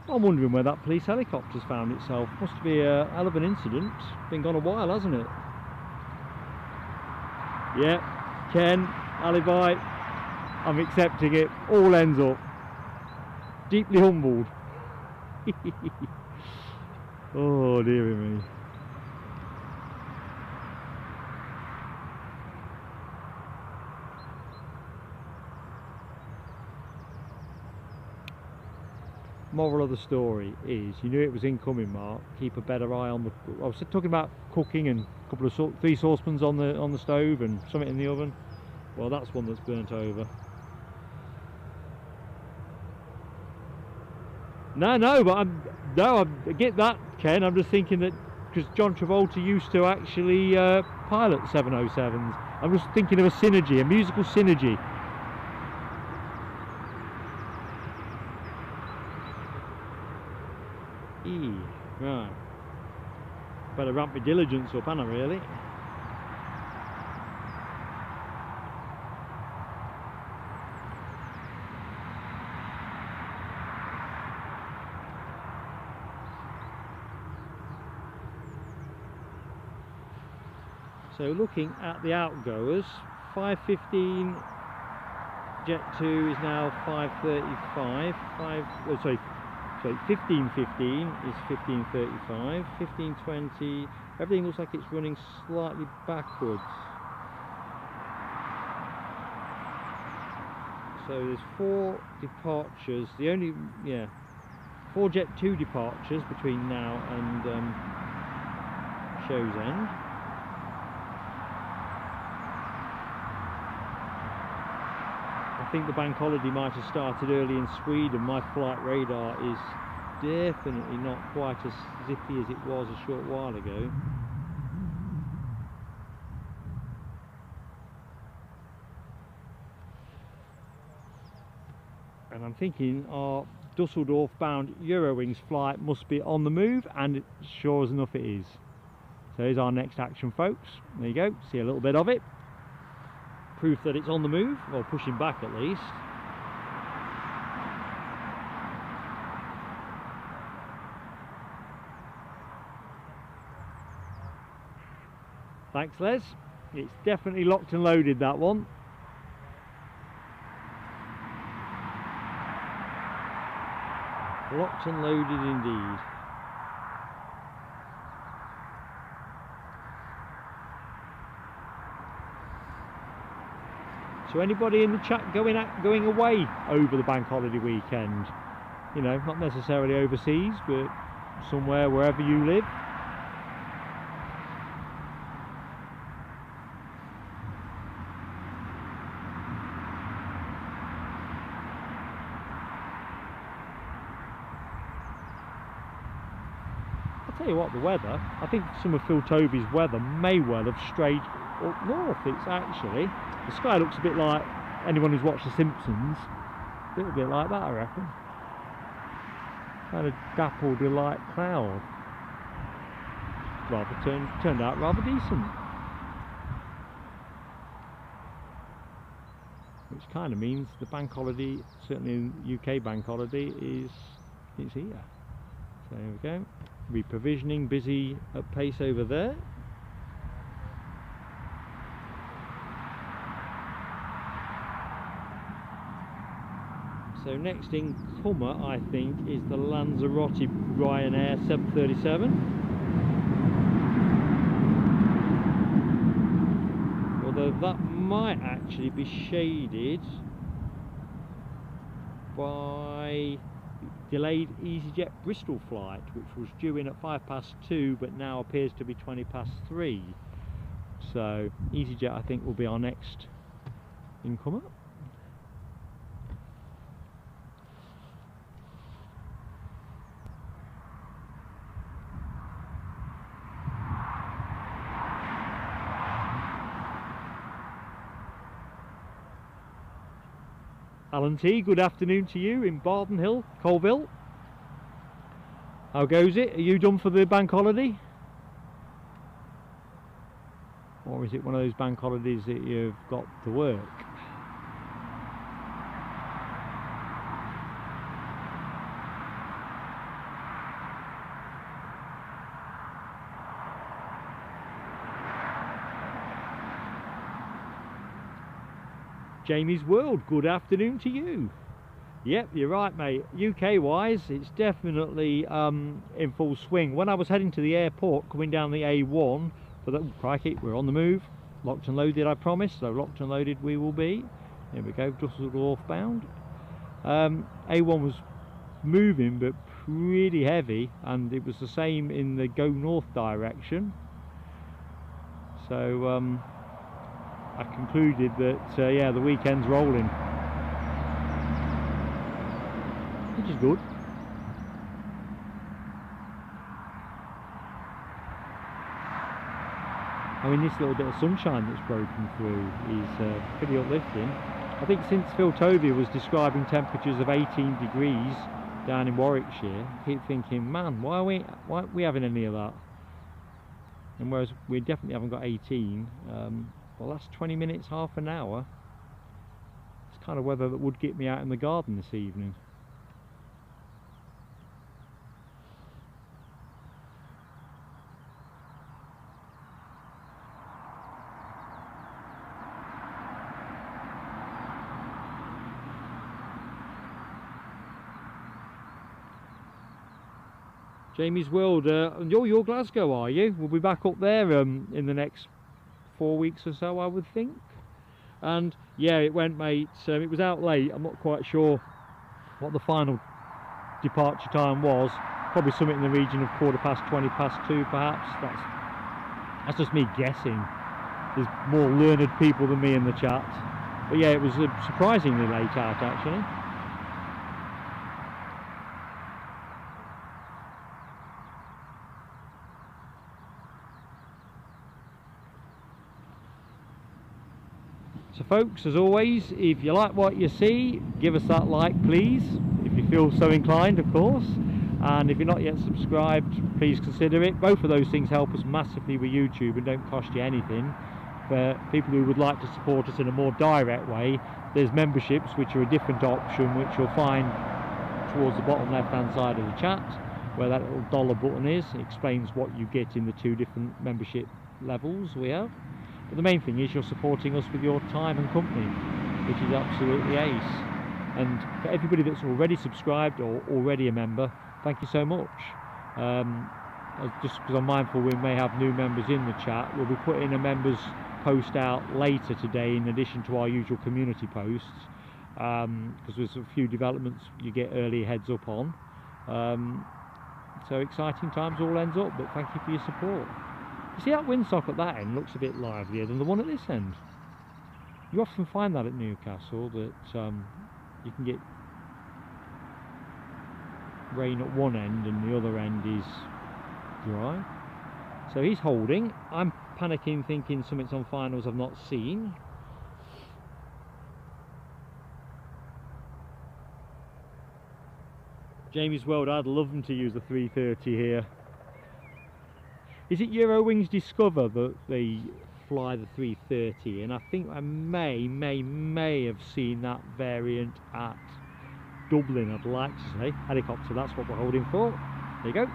I'm wondering where that police helicopter's found itself. Must be a hell of an incident. Been gone a while, hasn't it? Yeah, Ken, Alibi, I'm accepting it. All ends up. Deeply humbled. Oh, dearie me. Moral of the story is, you knew it was incoming, Mark. Keep a better eye on the. I was talking about cooking and a couple of three saucepans on the stove and something in the oven. Well, that's one that's burnt over. No, but I get that, Ken. I'm just thinking that because John Travolta used to actually pilot 707s. I'm just thinking of a synergy, a musical synergy. Right, better ramp my diligence up, haven't I, really? So looking at the outgoers, 5:15 Jet2 is now 5:35. 15:15 is 15:35. 15:20. Everything looks like it's running slightly backwards. So there's 4 departures. The only 4 Jet2 departures between now and show's end. I think the bank holiday might have started early in Sweden. My flight radar is definitely not quite as zippy as it was a short while ago. And I'm thinking our Dusseldorf bound Eurowings flight must be on the move, and it, sure as enough it is. So here's our next action, folks. There you go, see a little bit of it. Proof that it's on the move, or pushing back at least. Thanks, Les. It's definitely locked and loaded, that one. Locked and loaded indeed. So anybody in the chat going away over the bank holiday weekend, you know, not necessarily overseas, but somewhere wherever you live. I'll tell you what, the weather, I think some of Phil Toby's weather may well have strayed up north. It's actually, the sky looks a bit like, anyone who's watched The Simpsons, a little bit like that, I reckon. Kind of dappled with light cloud. Rather turned out rather decent. Which kind of means the bank holiday, certainly in UK bank holiday, is here. So there we go. Reprovisioning, busy at pace over there. So next in comer, I think, is the Lanzarote Ryanair 737. Although that might actually be shaded by delayed easyJet Bristol flight, which was due in at 2:05 but now appears to be 3:20. So easyJet, I think, will be our next incomer. Alan T, good afternoon to you in Barden Hill, Colville. How goes it? Are you done for the bank holiday? Or is it one of those bank holidays that you've got to work? Jamie's World, good afternoon to you. Yep, you're right, mate. UK wise, it's definitely in full swing. When I was heading to the airport, coming down the A1, for the, crikey, we're on the move. Locked and loaded, I promise. So locked and loaded we will be. There we go, Dusseldorf bound. A1 was moving, but pretty heavy, and it was the same in the go north direction. So I concluded that yeah, the weekend's rolling, which is good. I mean, this little bit of sunshine that's broken through is pretty uplifting. I think since Phil Tovey was describing temperatures of 18 degrees down in Warwickshire, I keep thinking, man, why aren't we having any of that? And whereas we definitely haven't got 18, the last 20 minutes, half an hour, it's kind of weather that would get me out in the garden this evening. Jamie's World, you're Glasgow, are you? We'll be back up there in the next 4 weeks or so, I would think. And yeah, it went, mate. It was out late. I'm not quite sure what the final departure time was. Probably something in the region of 2:15, perhaps. That's just me guessing. There's more learned people than me in the chat. But yeah, it was surprisingly late out, actually. So folks, as always, if you like what you see, give us that like, please, if you feel so inclined, of course. And if you're not yet subscribed, please consider it. Both of those things help us massively with YouTube and don't cost you anything. For people who would like to support us in a more direct way, there's memberships, which are a different option, which you'll find towards the bottom left hand side of the chat, where that little dollar button is. It explains what you get in the two different membership levels we have. But the main thing is you're supporting us with your time and company, which is absolutely ace. And for everybody that's already subscribed or already a member, thank you so much. Just because I'm mindful we may have new members in the chat, we'll be putting a members post out later today in addition to our usual community posts, because there's a few developments you get early heads up on. So exciting times all ends up, but thank you for your support. You see that windsock at that end looks a bit livelier than the one at this end. You often find that at Newcastle, that you can get rain at one end and the other end is dry. So he's holding. I'm panicking, thinking something's on finals I've not seen. Jamie's World, I'd love them to use the 330 here. Is it Eurowings Discover that they fly the 330? And I think I may have seen that variant at Dublin, I'd like to say. Helicopter, that's what we're holding for. There you go.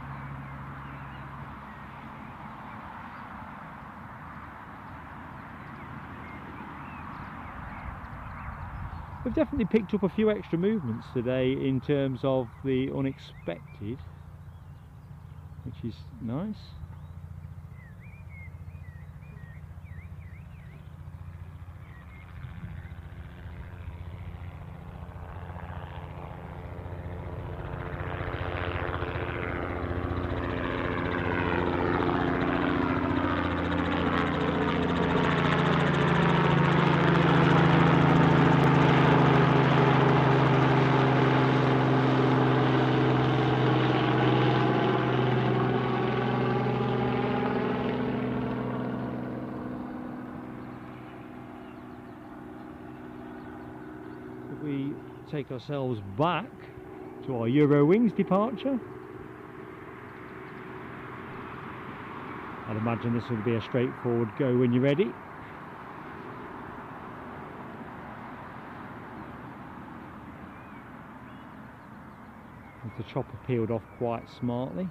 We've definitely picked up a few extra movements today in terms of the unexpected, which is nice. We take ourselves back to our Eurowings departure. I'd imagine this will be a straightforward go when you're ready. With the chopper peeled off quite smartly.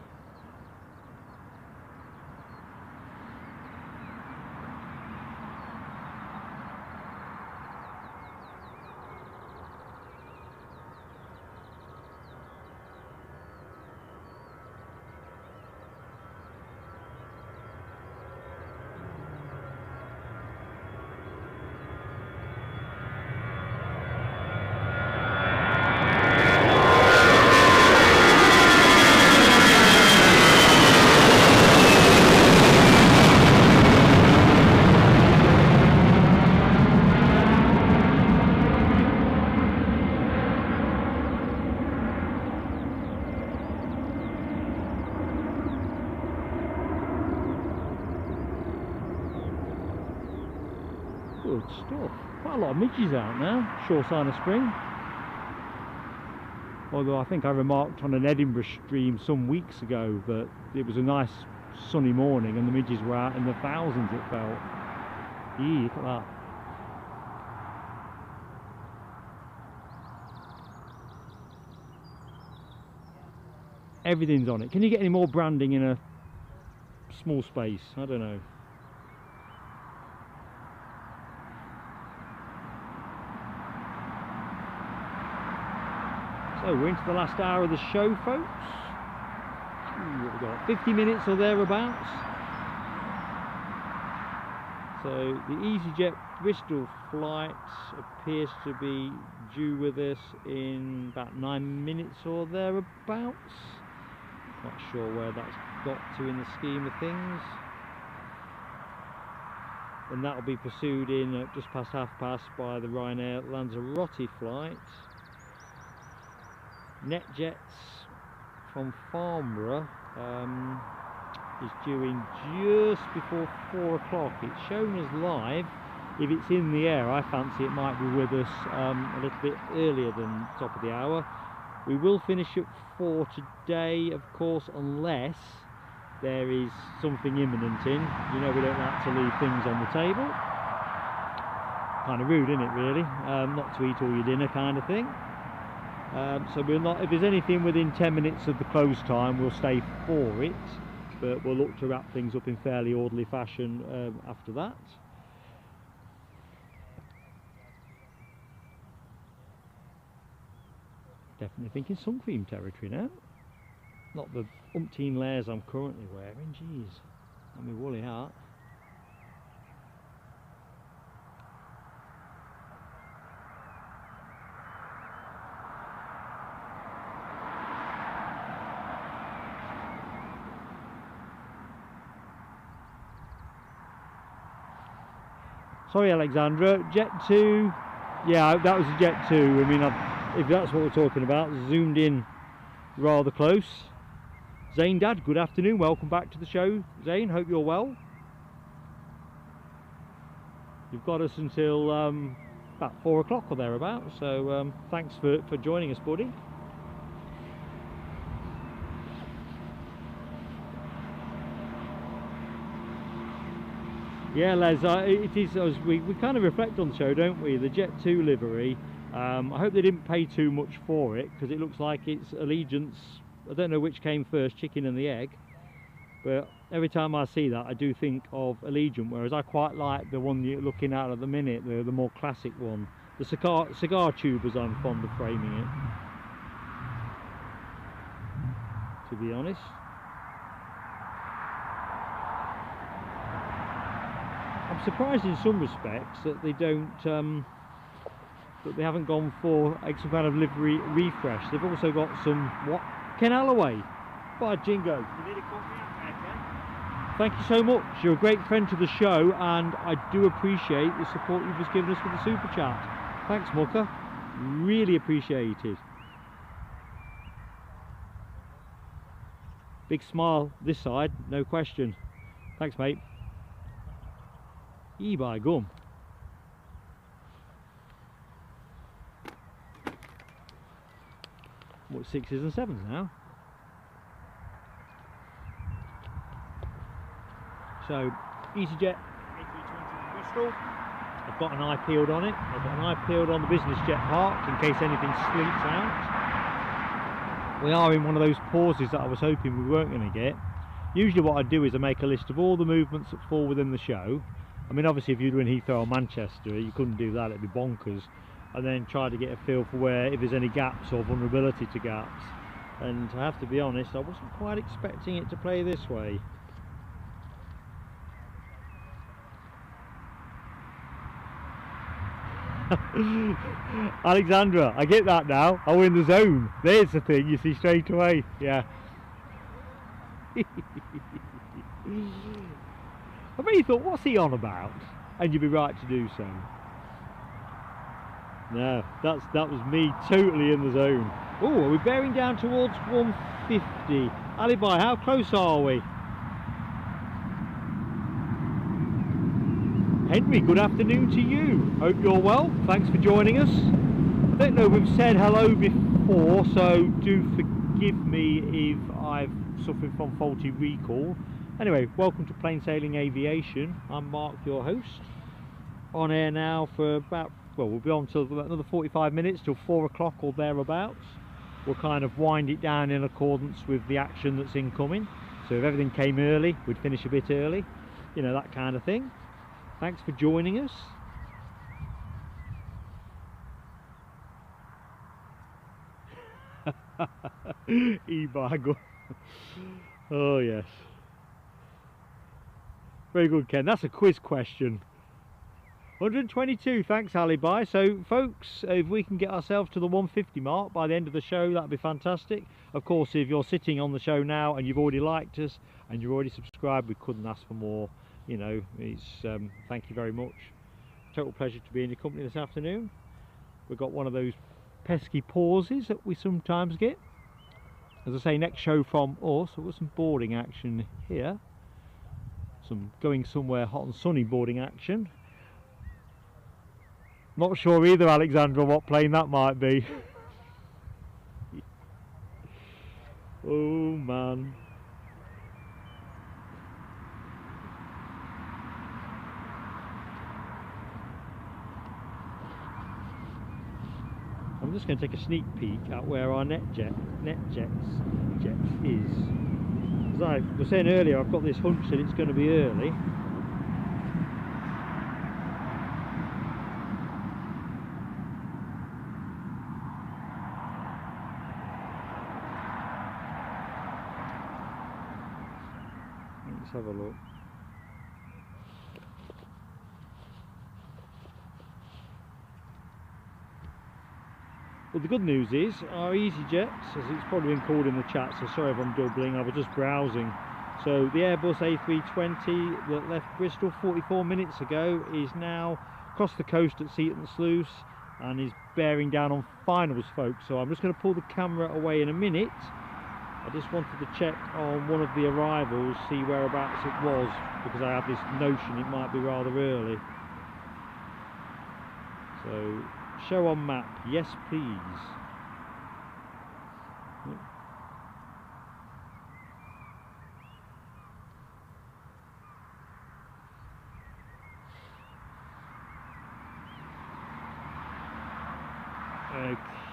Good stuff. Quite a lot of midges out now. Sure sign of spring. Although I think I remarked on an Edinburgh stream some weeks ago that it was a nice sunny morning and the midges were out in the thousands, it felt. Eee, look at that. Everything's on it. Can you get any more branding in a small space? I don't know. So we're into the last hour of the show, folks. What have we got? 50 minutes or thereabouts. So the easyJet Bristol flight appears to be due with us in about 9 minutes or thereabouts. Not sure where that's got to in the scheme of things. And that will be pursued in at just past half-past by the Ryanair Lanzarote flight. NetJets from Farnborough is due in just before 4 o'clock. It's shown us live. If it's in the air, I fancy it might be with us a little bit earlier than top of the hour. We will finish at 4 today, of course, unless there is something imminent in. You know we don't like to leave things on the table. Kind of rude, isn't it, really? Not to eat all your dinner kind of thing. So we'll not, if there's anything within 10 minutes of the close time, we'll stay for it, but we'll look to wrap things up in fairly orderly fashion after that. Definitely thinking sun cream territory now. Not the umpteen layers I'm currently wearing, jeez, on my woolly hat. Sorry, Alexandra. Jet2. Yeah, that was a Jet2. I mean, if that's what we're talking about, zoomed in rather close. Zane Dad, good afternoon. Welcome back to the show, Zane. Hope you're well. You've got us until about 4 o'clock or thereabouts. So thanks for joining us, buddy. Yeah, Les, it is, as we kind of reflect on the show, don't we? The Jet2 livery, I hope they didn't pay too much for it, because it looks like it's Allegiance. I don't know which came first, chicken and the egg, but every time I see that I do think of Allegiant, whereas I quite like the one you're looking at the minute, the more classic one. The cigar tube, as I'm fond of framing it, to be honest. I'm surprised in some respects that they don't, that they haven't gone for some kind of livery refresh. They've also got some, what? Ken Alloway. Bye, Jingo. You need a coffee? Thank you so much. You're a great friend to the show, and I do appreciate the support you've just given us with the super chat. Thanks, Mucker. Really appreciated. Big smile this side, no question. Thanks, mate. By gum. What, 6s and 7s now? So, easyJet A320 Bristol. I've got an eye peeled on it. I've got an eye peeled on the business jet park in case anything sleeps out. We are in one of those pauses that I was hoping we weren't going to get. Usually what I do is I make a list of all the movements that fall within the show. I mean, obviously if you were in Heathrow or Manchester, you couldn't do that, it'd be bonkers. And then try to get a feel for where, if there's any gaps or vulnerability to gaps. And I have to be honest, I wasn't quite expecting it to play this way. Alexandra, I get that now. I'm in the zone. There's the thing, you see straight away. Yeah. I bet you thought, what's he on about? And you'd be right to do so. No, that was me totally in the zone. Oh, are we bearing down towards 150? Alibi, how close are we? Henry, good afternoon to you. Hope you're well. Thanks for joining us. I don't know if we've said hello before, so do forgive me if I've suffered from faulty recall. Anyway, welcome to Plain Sailing Aviation. I'm Mark, your host. On air now for about, well, we'll be on till another 45 minutes, till 4 o'clock or thereabouts. We'll kind of wind it down in accordance with the action that's incoming. So if everything came early, we'd finish a bit early. You know, that kind of thing. Thanks for joining us. E-Bago. Oh yes. Very good, Ken. That's a quiz question. 122, thanks Alibi. So folks, if we can get ourselves to the 150 mark by the end of the show, that'd be fantastic. Of course, if you're sitting on the show now and you've already liked us and you've already subscribed, we couldn't ask for more. You know, it's thank you very much. Total pleasure to be in your company this afternoon. We've got one of those pesky pauses that we sometimes get. As I say, next show from us, we've got some boarding action here. Some going somewhere hot and sunny boarding action. Not sure either, Alexandra, what plane that might be. Oh man. I'm just going to take a sneak peek at where our NetJets is. As I was saying earlier, I've got this hunch that it's going to be early. Let's have a look. Well, the good news is our easyJet, as it's probably been called in the chat, so sorry if I'm doubling, I was just browsing So the Airbus A320 that left Bristol 44 minutes ago is now across the coast at Seaton Sluice and is bearing down on finals, folks. So I'm just going to pull the camera away in a minute. I just wanted to check on one of the arrivals, see whereabouts it was, because I have this notion it might be rather early. So, show on map, yes please.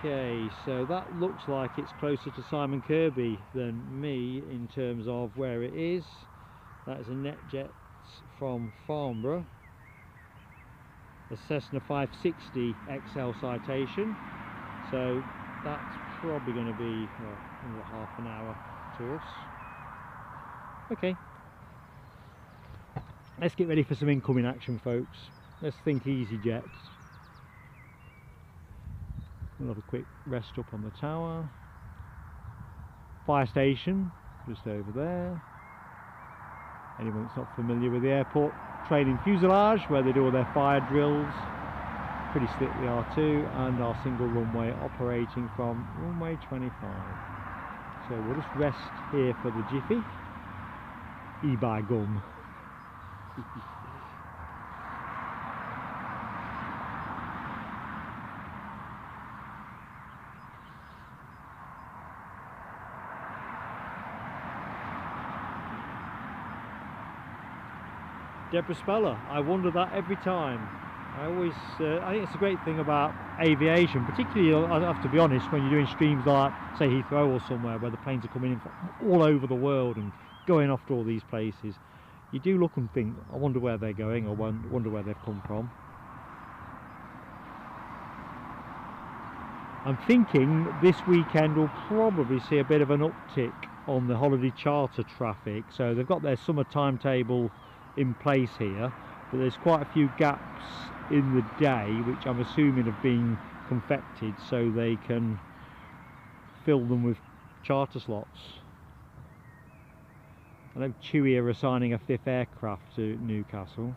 Okay, so that looks like it's closer to Simon Kirby than me in terms of where it is. That is a NetJets from Farnborough, a Cessna 560 XL citation, so that's probably going to be another half an hour to us. Okay, let's get ready for some incoming action, folks. Let's think easyJet. We'll have a quick rest up on the tower. Fire station just over there. Anyone that's not familiar with the airport training fuselage where they do all their fire drills, pretty slick they are too, and our single runway operating from runway 25. So we'll just rest here for the jiffy. E-by gum. Deborah Speller, I wonder that every time. I think it's a great thing about aviation, particularly, I have to be honest, when you're doing streams like, say, Heathrow or somewhere where the planes are coming in from all over the world and going off to all these places. You do look and think, I wonder where they're going, or wonder where they've come from. I'm thinking this weekend we'll probably see a bit of an uptick on the holiday charter traffic. So they've got their summer timetable in place here, but there's quite a few gaps in the day which I'm assuming have been confected so they can fill them with charter slots. I know Chewy are assigning a 5th aircraft to Newcastle.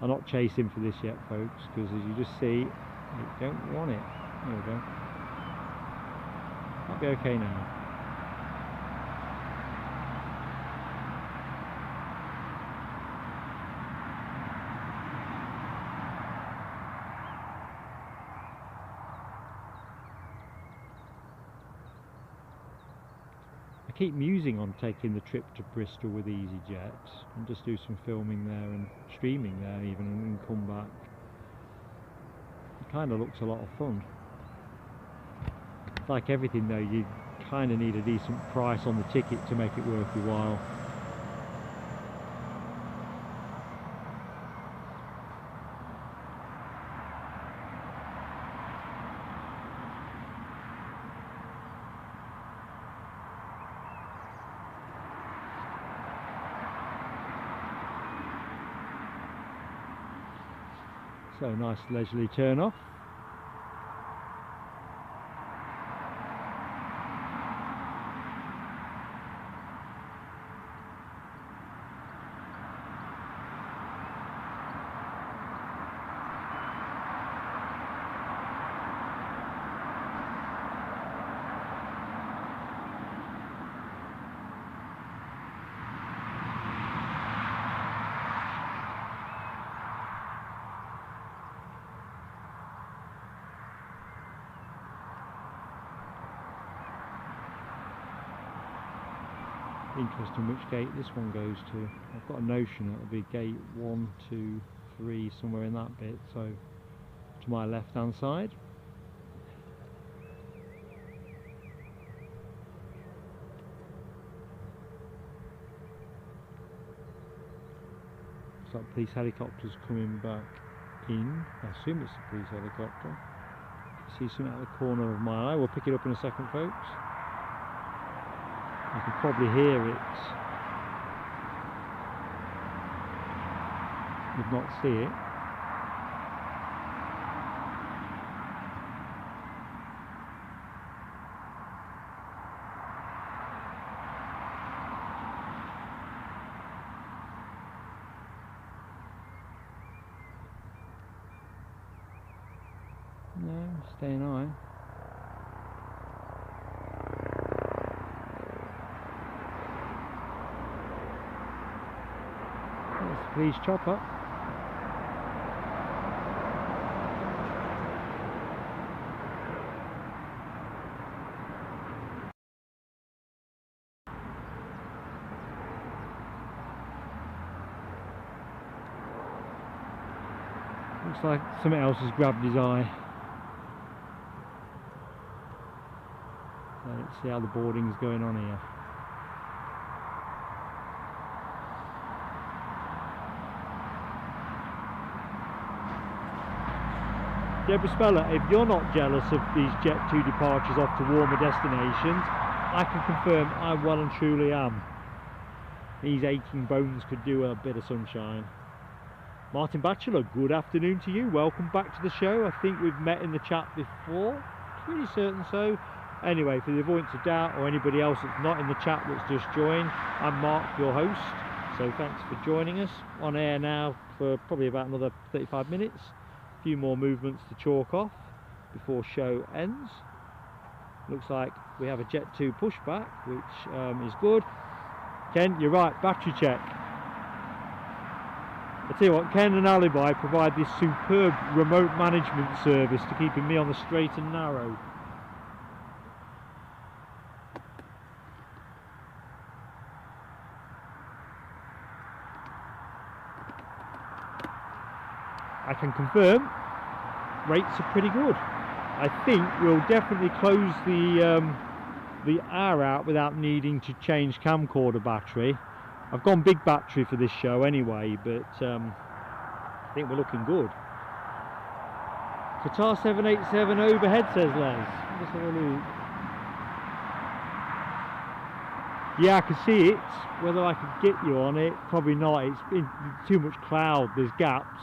I'm not chasing for this yet, folks, because as you just see, they don't want it. There we go. Might be okay now. I keep musing on taking the trip to Bristol with easyJet and just do some filming there and streaming there even, and come back. It kind of looks a lot of fun. Like everything though, you kind of need a decent price on the ticket to make it worth your while. So nice leisurely turn off. Interesting which gate this one goes to. I've got a notion it'll be gate 1, 2, 3, somewhere in that bit, so to my left hand side. Looks like police helicopter's coming back in. I assume it's a police helicopter. See something out of the corner of my eye. We'll pick it up in a second, folks. You can probably hear it. Did not see it. staying high. There's the police chopper. Looks like something else has grabbed his eye. So let's see how the boarding's going on here. Deborah Speller, if you're not jealous of these Jet2 departures off to warmer destinations, I can confirm I well and truly am. These aching bones could do a bit of sunshine. Martin Batchelor, good afternoon to you. Welcome back to the show. I think we've met in the chat before. Pretty certain so. Anyway, for the avoidance of doubt or anybody else that's not in the chat that's just joined, I'm Mark, your host. So thanks for joining us. On air now for probably about another 35 minutes. A few more movements to chalk off before show ends. Looks like we have a Jet2 pushback, which is good. Ken, you're right, battery check. I tell you what, Ken and Alibi provide this superb remote management service to keeping me on the straight and narrow. I can confirm rates are pretty good. I think we'll definitely close the hour out without needing to change camcorder battery. I've gone big battery for this show anyway, but I think we're looking good. Qatar 787 overhead, says Les. Let's have a look. Yeah, I can see it. Whether I could get you on it, probably not. It's been too much cloud, there's gaps,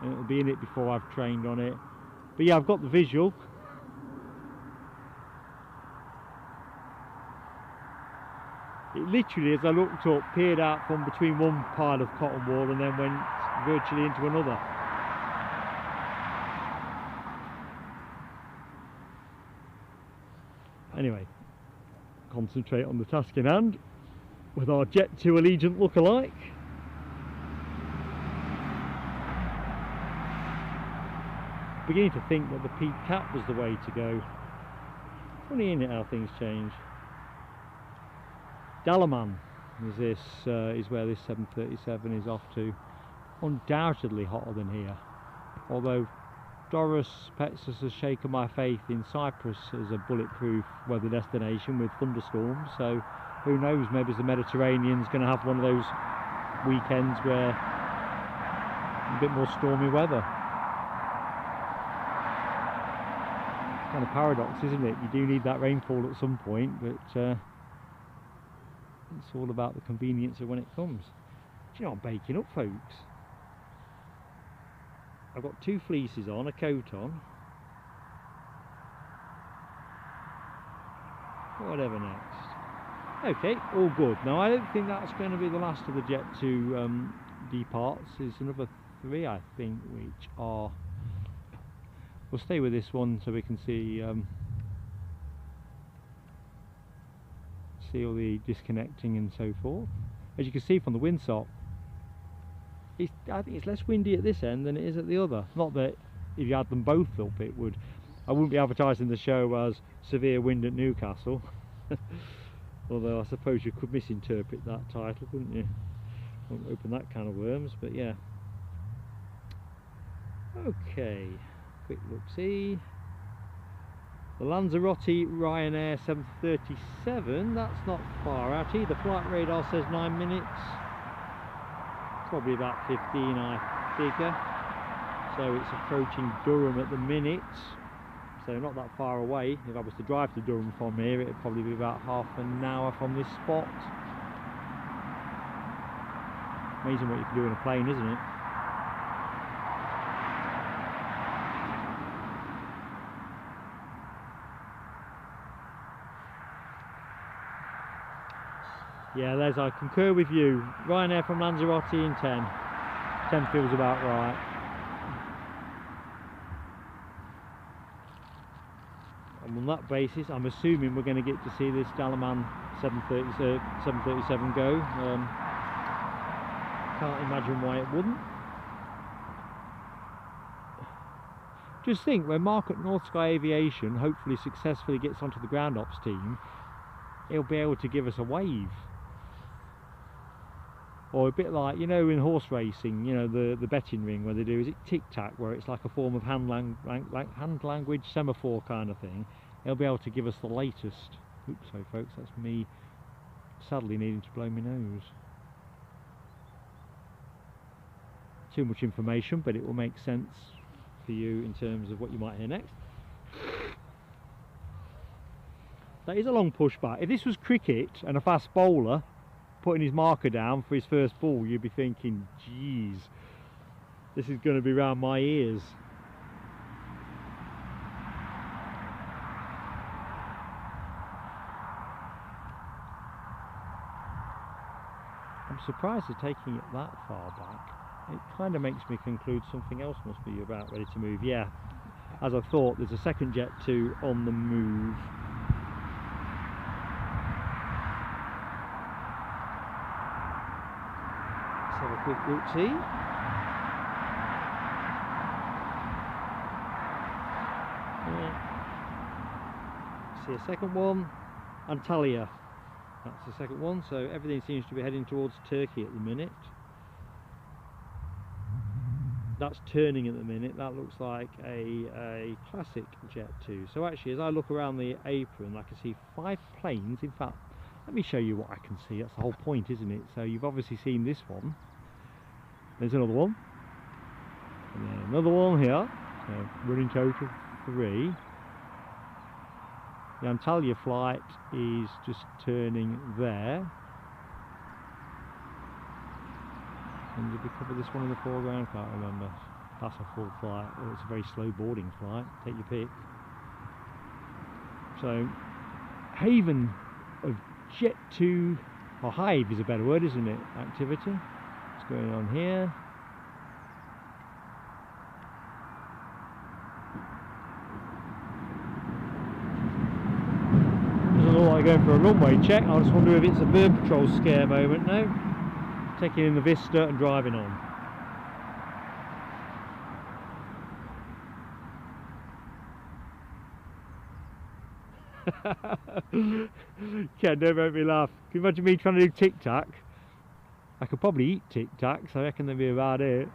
and it'll be in it before I've trained on it. But yeah, I've got the visual. It literally, as I looked up, peered out from between one pile of cotton wool and then went virtually into another. Anyway, concentrate on the task in hand with our Jet2 Allegiant lookalike. Beginning to think that the peak cap was the way to go. Funny, isn't it, how things change. Dalaman is this is where this 737 is off to. Undoubtedly hotter than here. Although Doris Petsus has shaken my faith in Cyprus as a bulletproof weather destination with thunderstorms. So who knows? Maybe the Mediterranean's going to have one of those weekends where a bit more stormy weather. Kind of paradox, isn't it? You do need that rainfall at some point, but it's all about the convenience of when it comes. Do you know I'm baking up, folks? I've got two fleeces on, a coat on. Whatever next. Okay, all good. Now I don't think that's going to be the last of the Jet2 departs. There's another 3, I think, which are... We'll stay with this one so we can see all the disconnecting and so forth. As you can see from the windsock, I think it's less windy at this end than it is at the other. Not that if you had them both up it would. I wouldn't be advertising the show as severe wind at Newcastle. Although I suppose you could misinterpret that title, couldn't you? Won't open that can of worms, but yeah. Okay, quick look-see. The Lanzarote Ryanair 737, that's not far out either. Flight radar says 9 minutes. Probably about 15, I figure. So it's approaching Durham at the minute. So not that far away. If I was to drive to Durham from here, it would probably be about half an hour from this spot. Amazing what you can do in a plane, isn't it? Yeah, Les, I concur with you. Ryanair from Lanzarote in 10. 10 feels about right. And on that basis, I'm assuming we're going to get to see this Dalaman 737 go. Can't imagine why it wouldn't. Just think, when Mark at North Sky Aviation hopefully successfully gets onto the ground ops team, he'll be able to give us a wave. Or a bit like, you know, in horse racing, you know, the betting ring where they do, is it tic-tac, where it's like a form of hand language semaphore kind of thing. He'll be able to give us the latest. Oops, sorry folks, that's me sadly needing to blow my nose. Too much information, but it will make sense for you in terms of what you might hear next. That is a long pushback. If this was cricket and a fast bowler putting his marker down for his first ball, you'd be thinking, geez, this is going to be round my ears. I'm surprised they're taking it that far back. It kind of makes me conclude something else must be about ready to move. Yeah, as I thought, there's a second Jet2 on the move. Let's have a quick look-see. See a second one, Antalya. That's the second one, so everything seems to be heading towards Turkey at the minute. That's turning at the minute. That looks like a classic Jet2. So actually, as I look around the apron, I can see 5 planes. In fact, let me show you what I can see. That's the whole point, isn't it? So you've obviously seen this one. There's another one. And then another one here. So running total 3. The Antalya flight is just turning there. And did we cover this one in the foreground? Can't remember. That's a full flight, or it's a very slow boarding flight. Take your pick. So, haven of Jet2, or hive is a better word, isn't it? Activity. What's going on here? Doesn't look like going for a runway check. I just wonder if it's a bird patrol scare moment now. Taking in the vista and driving on. Yeah, don't make me laugh. Can you imagine me trying to do tic-tac? I could probably eat tic-tacs, so I reckon that'd be about it.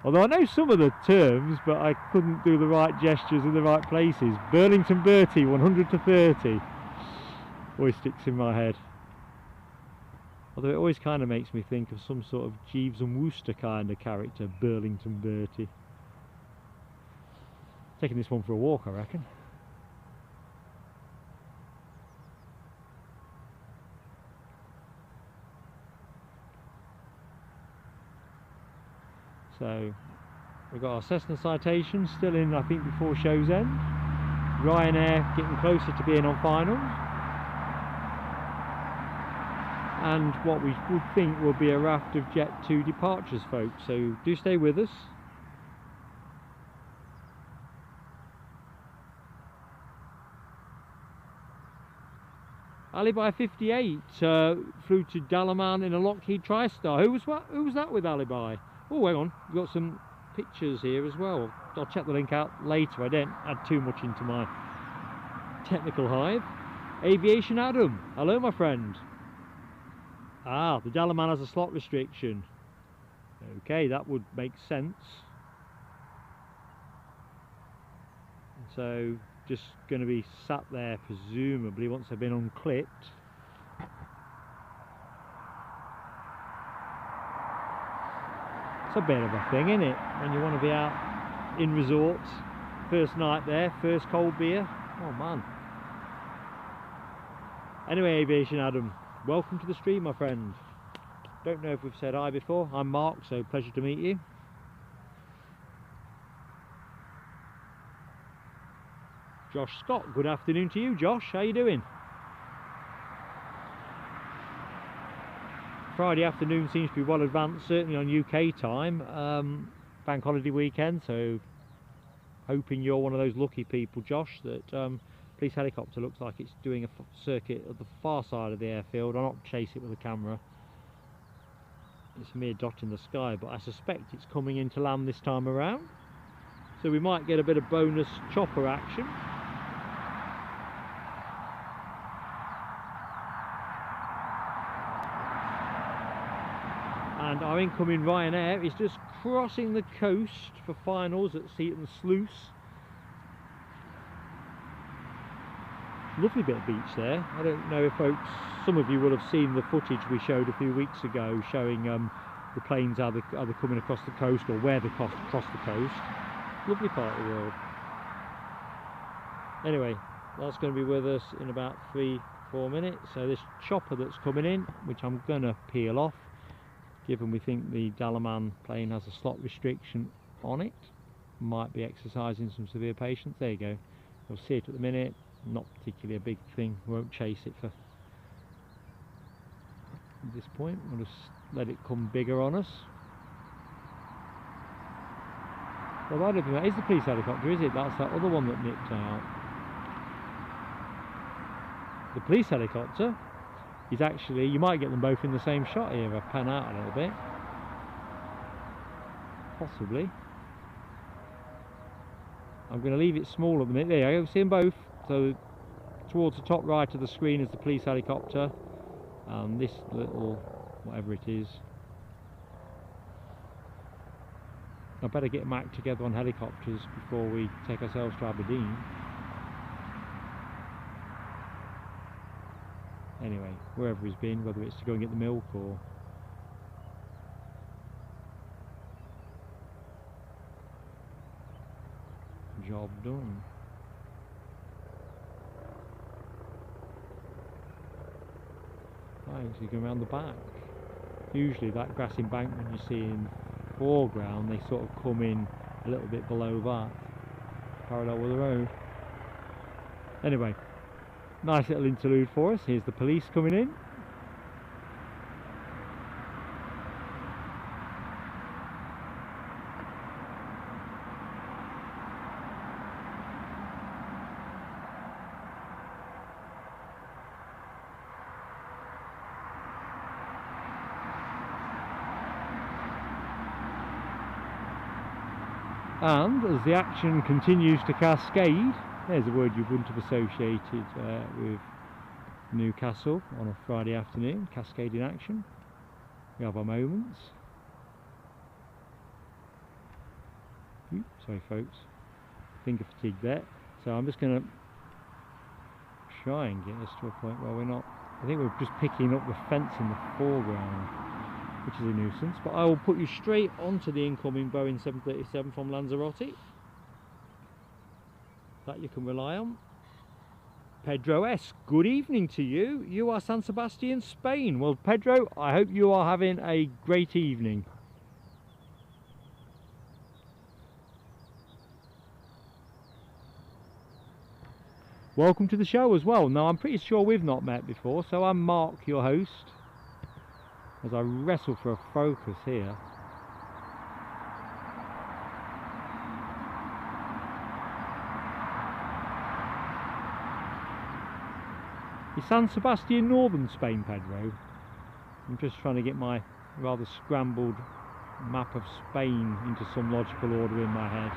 Although I know some of the terms, but I couldn't do the right gestures in the right places. Burlington Bertie, 100 to 30. Always sticks in my head. Although it always kind of makes me think of some sort of Jeeves and Wooster kind of character, Burlington Bertie. Taking this one for a walk, I reckon. So we've got our Cessna citation still in, I think, before show's end. Ryanair getting closer to being on finals. And what we would think will be a raft of Jet2 departures, folks, so do stay with us. Alibi 58 flew to Dalaman in a Lockheed TriStar. Who was that with Alibi? Oh, hang on, we've got some pictures here as well. I'll check the link out later. I didn't add too much into my technical hive. Aviation Adam, hello my friend. Ah, the Dalaman has a slot restriction. Okay, that would make sense. So, just going to be sat there, presumably, once they've been unclipped. It's a bit of a thing, isn't it? When you want to be out in resorts, first night there, first cold beer. Oh, man. Anyway, Aviation Adam, welcome to the stream, my friend. Don't know if we've said hi before. I'm Mark, so pleasure to meet you. Josh Scott, good afternoon to you, Josh. How you doing? Friday afternoon seems to be well advanced, certainly on UK time. Bank holiday weekend, so hoping you're one of those lucky people, Josh, that Police helicopter looks like it's doing a circuit at the far side of the airfield. I'll not chase it with a camera. It's a mere dot in the sky, but I suspect it's coming in to land this time around. So we might get a bit of bonus chopper action. And our incoming Ryanair is just crossing the coast for finals at Seaton Sluice. Lovely bit of beach there. I don't know if folks, some of you will have seen the footage we showed a few weeks ago showing the planes are they coming across the coast or where they cross the coast. Lovely part of the world. Anyway, that's going to be with us in about 3-4 minutes. So this chopper that's coming in, which I'm going to peel off, given we think the Dalaman plane has a slot restriction on it, might be exercising some severe patience. There you go. You'll see it at the minute. Not particularly a big thing. We won't chase it for at this point. We'll just let it come bigger on us. Well, I don't think that is the police helicopter, is it? That's that other one that nipped out. The police helicopter is actually, you might get them both in the same shot here. I've pan out a little bit. Possibly. I'm going to leave it small at the minute. There you go, see them both. So towards the top right of the screen is the police helicopter, and this little whatever it is, I better get them act together on helicopters before we take ourselves to Aberdeen. Anyway, wherever he's been, whether it's to go and get the milk or job done. Right, so you go around the back. Usually that grass embankment you see in the foreground, they sort of come in a little bit below that, parallel with the road. Anyway, nice little interlude for us. Here's the police coming in. And as the action continues to cascade, there's a word you wouldn't have associated with Newcastle on a Friday afternoon, cascading action. We have our moments. Oops, sorry folks, finger fatigue there. So I'm just going to try and get us to a point where we're not, I think we're just picking up the fence in the foreground, which is a nuisance, but I will put you straight onto the incoming Boeing 737 from Lanzarote. That you can rely on. Pedro S, good evening to you. You are San Sebastian, Spain. Well, Pedro, I hope you are having a great evening. Welcome to the show as well. Now, I'm pretty sure we've not met before, so I'm Mark, your host, as I wrestle for a focus here. Is San Sebastian northern Spain, Pedro? I'm just trying to get my rather scrambled map of Spain into some logical order in my head.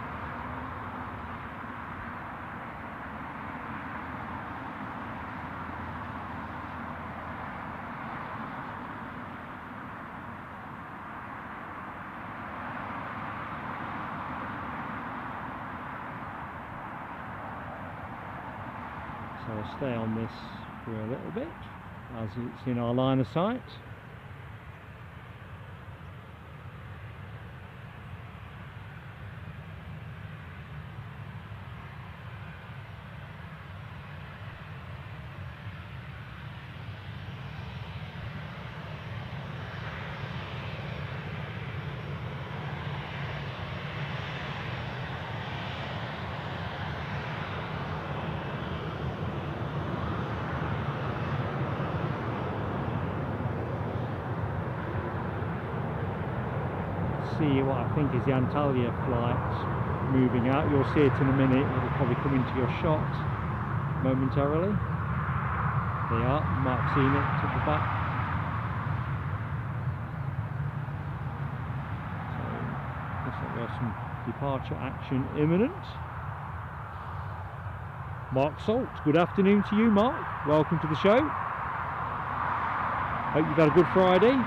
So I'll stay on this for a little bit as it's in our line of sight. See what I think is the Antalya flight moving out. You'll see it in a minute. It'll probably come into your shot. momentarily. They are, Mark seen it at the back. So looks like we have some departure action imminent. Mark Salt, good afternoon to you, Mark. Welcome to the show. Hope you've had a good Friday.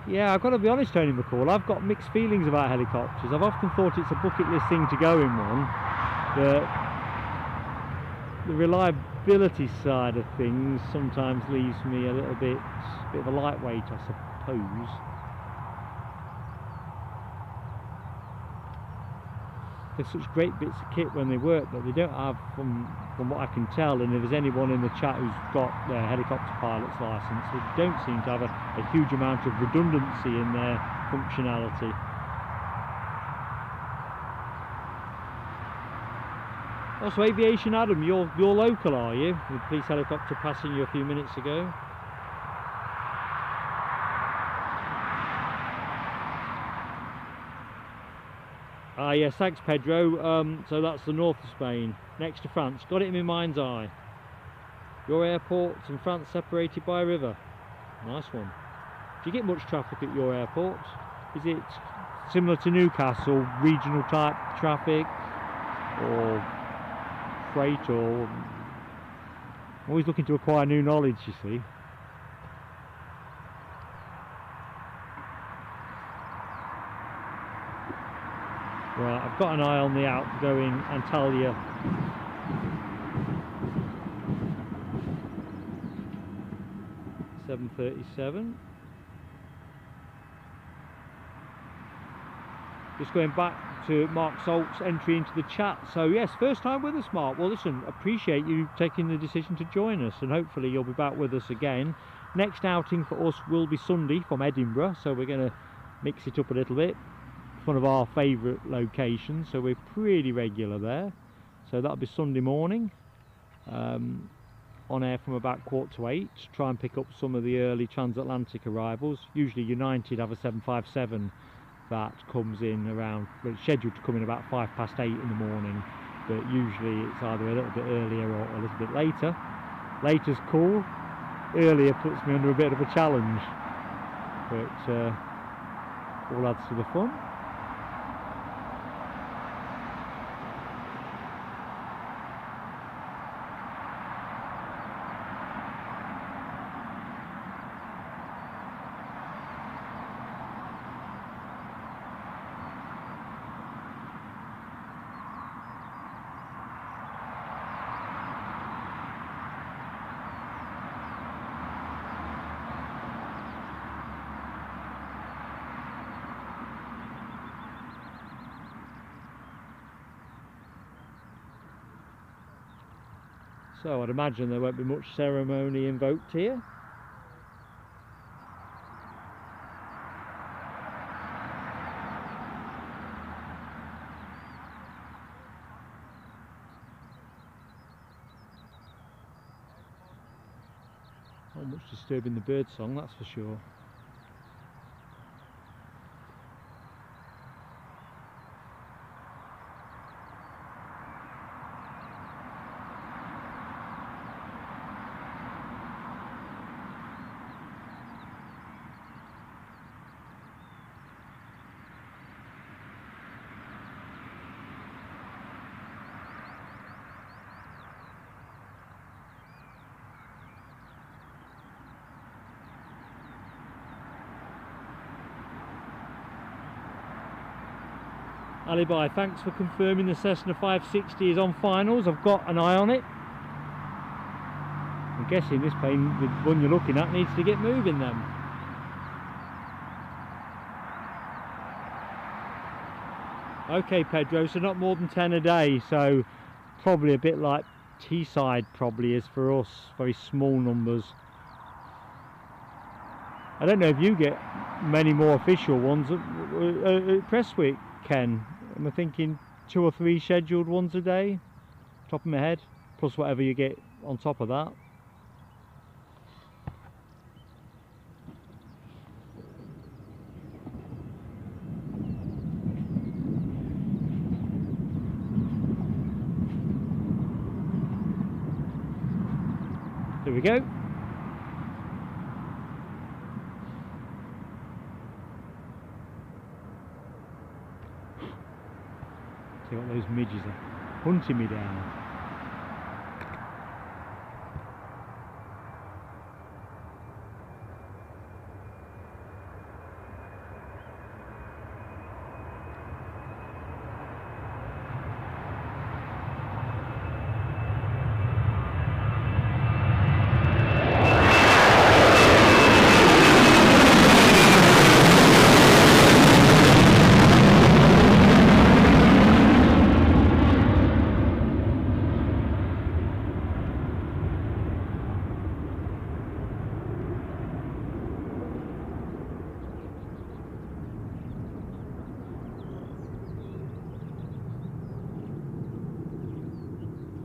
Yeah, I've got to be honest, Tony McCall, I've got mixed feelings about helicopters. I've often thought it's a bucket list thing to go in one, but the reliability side of things sometimes leaves me a little bit of a lightweight, I suppose. They're such great bits of kit when they work, but they don't have, from what I can tell, and if there's anyone in the chat who's got their helicopter pilot's licence, they don't seem to have a huge amount of redundancy in their functionality. Also, Aviation Adam, you're local, are you? With police helicopter passing you a few minutes ago. Ah yes, thanks Pedro. So that's the north of Spain, next to France. Got it in my mind's eye. Your airport and France separated by a river. Nice one. Do you get much traffic at your airport? Is it similar to Newcastle, regional type traffic, or freight, or... I'm always looking to acquire new knowledge, you see. Right, I've got an eye on the outgoing Antalya. .737. Just going back to Mark Salt's entry into the chat. So yes, first time with us, Mark. Well listen, appreciate you taking the decision to join us, and hopefully you'll be back with us again. Next outing for us will be Sunday from Edinburgh, so we're going to mix it up a little bit. It's one of our favourite locations, so we're pretty regular there. So that'll be Sunday morning, on air from about 7:45 to try and pick up some of the early transatlantic arrivals. Usually United have a 757 that comes in around, well, it's scheduled to come in about 8:05 in the morning, but usually it's either a little bit earlier or a little bit later. Later's cool, earlier puts me under a bit of a challenge, but all adds to the fun. So I'd imagine there won't be much ceremony invoked here. Not much disturbing the bird song, that's for sure. Alibi, thanks for confirming the Cessna 560 is on finals. I've got an eye on it. I'm guessing this plane, the one you're looking at, needs to get moving then. Okay Pedro, so not more than 10 a day, so probably a bit like Teesside probably is for us, very small numbers. I don't know if you get many more official ones at Press Week, Ken. Am I thinking 2 or 3 scheduled ones a day, top of my head, plus whatever you get on top of that? Here we go. See what those midges are hunting me down.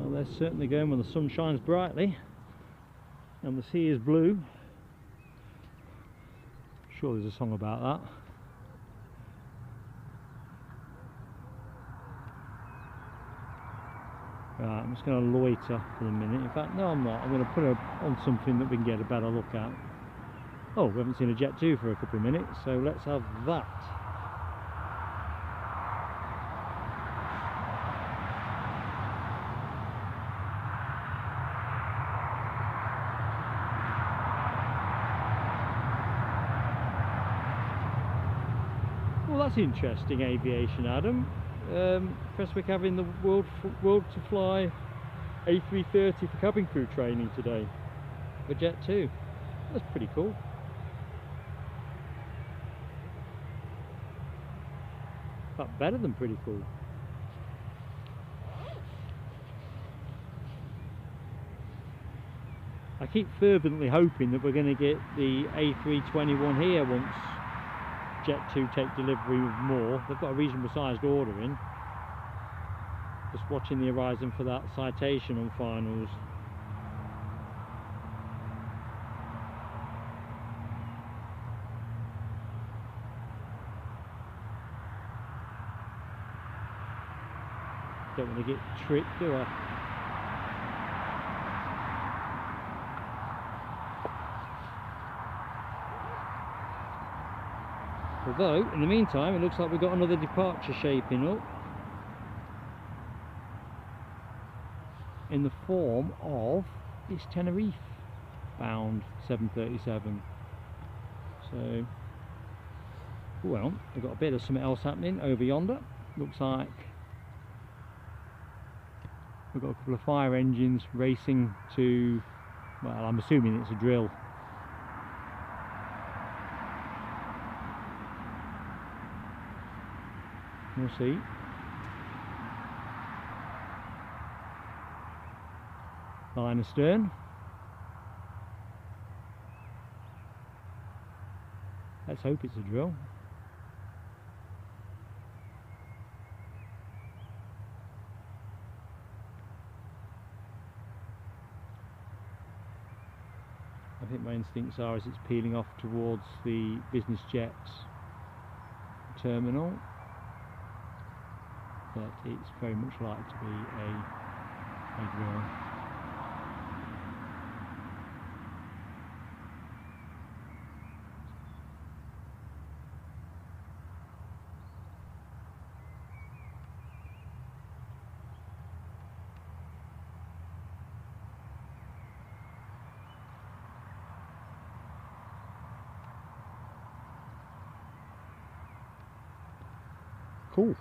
They're certainly going when the sun shines brightly and the sea is blue. Sure there's a song about that. Right, I'm just going to loiter for a minute. In fact, no I'm not. I'm going to put her on something that we can get a better look at. Oh, we haven't seen a Jet2 for a couple of minutes, so let's have that. Well, that's interesting, aviation, Adam. First week having the world to fly A330 for cabin crew training today for Jet2. That's pretty cool. In fact, better than pretty cool. I keep fervently hoping that we're going to get the A321 here once Jet2 take delivery of more. They've got a reasonable sized order in. Just watching the horizon for that citation on finals. Don't want to get tricked, do I? Although, in the meantime, it looks like we've got another departure shaping up in the form of this Tenerife bound 737. So, well, we've got a bit of something else happening over yonder. Looks like we've got a couple of fire engines racing to, well, I'm assuming it's a drill. We'll see. Line astern. Let's hope it's a drill. I think my instincts are as it's peeling off towards the business jet terminal, but it's very much likely to be a drill. Cool.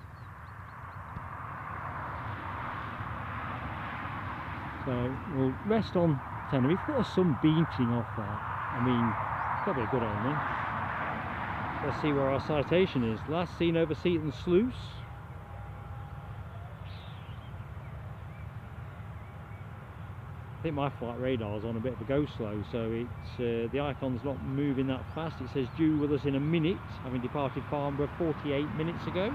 So we'll rest on Tenerife. What a sun beating off that. I mean, it's got to be a good omen. Let's see where our citation is. Last seen over Seaton Sluice. I think my flight radar's on a bit of a go slow, so it's the icon's not moving that fast. It says due with us in a minute, having departed Farnborough 48 minutes ago.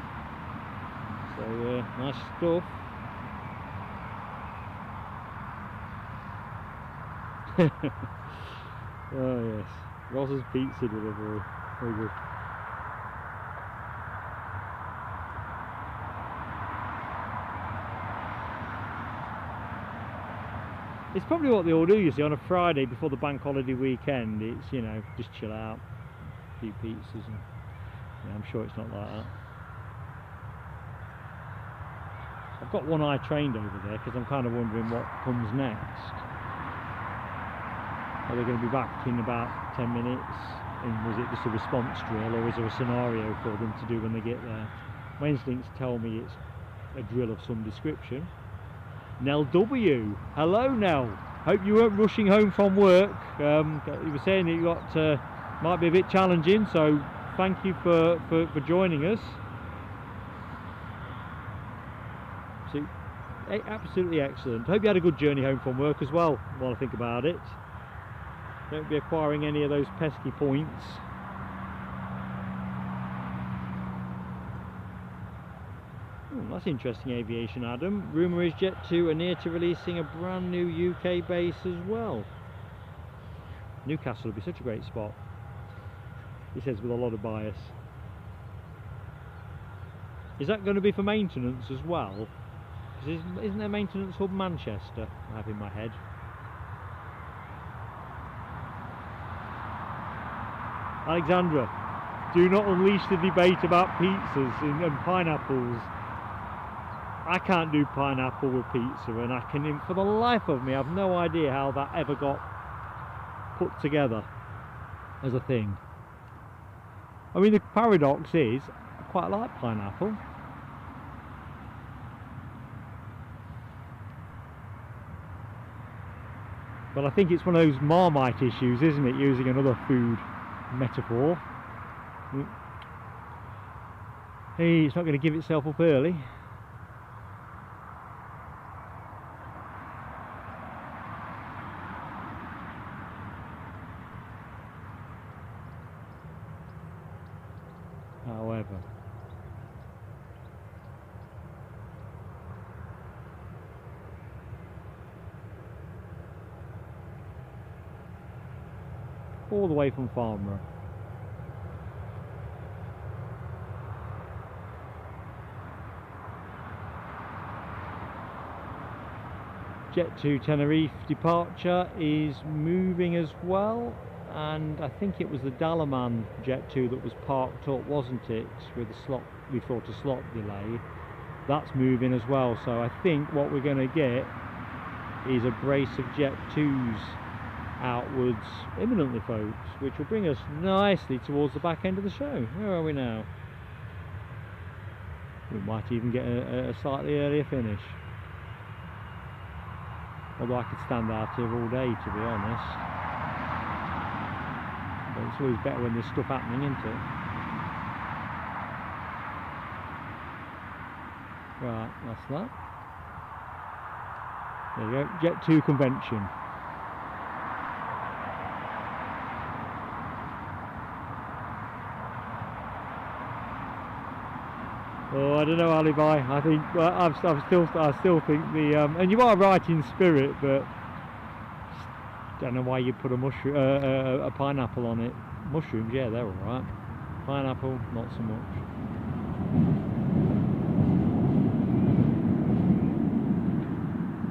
So nice stuff. Oh yes, Ross's pizza delivery, very good. It's probably what they all do, you see, on a Friday before the bank holiday weekend. It's, you know, just chill out, a few pizzas, and yeah, I'm sure it's not like that. I've got one eye trained over there because I'm kind of wondering what comes next. Are they going to be back in about 10 minutes? And was it just a response drill, or is there a scenario for them to do when they get there? My instincts tell me it's a drill of some description. Nell W. Hello, Nell. Hope you weren't rushing home from work. You were saying that you got might be a bit challenging, so thank you for joining us. So, absolutely excellent. Hope you had a good journey home from work as well, while I think about it. Don't be acquiring any of those pesky points. That's interesting, Aviation Adam. Rumour is Jet2 are near to releasing a brand new UK base as well. Newcastle would be such a great spot, he says with a lot of bias. Is that going to be for maintenance as well? Because isn't there maintenance hub Manchester I have in my head? Alexandra, do not unleash the debate about pizzas and pineapples. I can't do pineapple with pizza, and I can, for the life of me, I have no idea how that ever got put together as a thing. I mean, the paradox is, I quite like pineapple. But I think it's one of those Marmite issues, isn't it, using another food metaphor. Hey, it's not going to give itself up early. However, all the way from Farnborough. Jet2 Tenerife departure is moving as well, and I think it was the Dalaman Jet2 that was parked up, wasn't it, with the slot, we thought a slot delay. That's moving as well, so I think what we're going to get is a brace of Jet2s outwards imminently, folks, which will bring us nicely towards the back end of the show. Where are we now? We might even get a slightly earlier finish. Although I could stand out here all day, to be honest. But it's always better when there's stuff happening, isn't it? Right, that's that. There you go, Jet2 convention. Oh, I don't know, Alibi. I think I still think the and you are right in spirit, but don't know why you put a mushroom, a pineapple on it. Mushrooms, yeah, they're all right. Pineapple, not so much.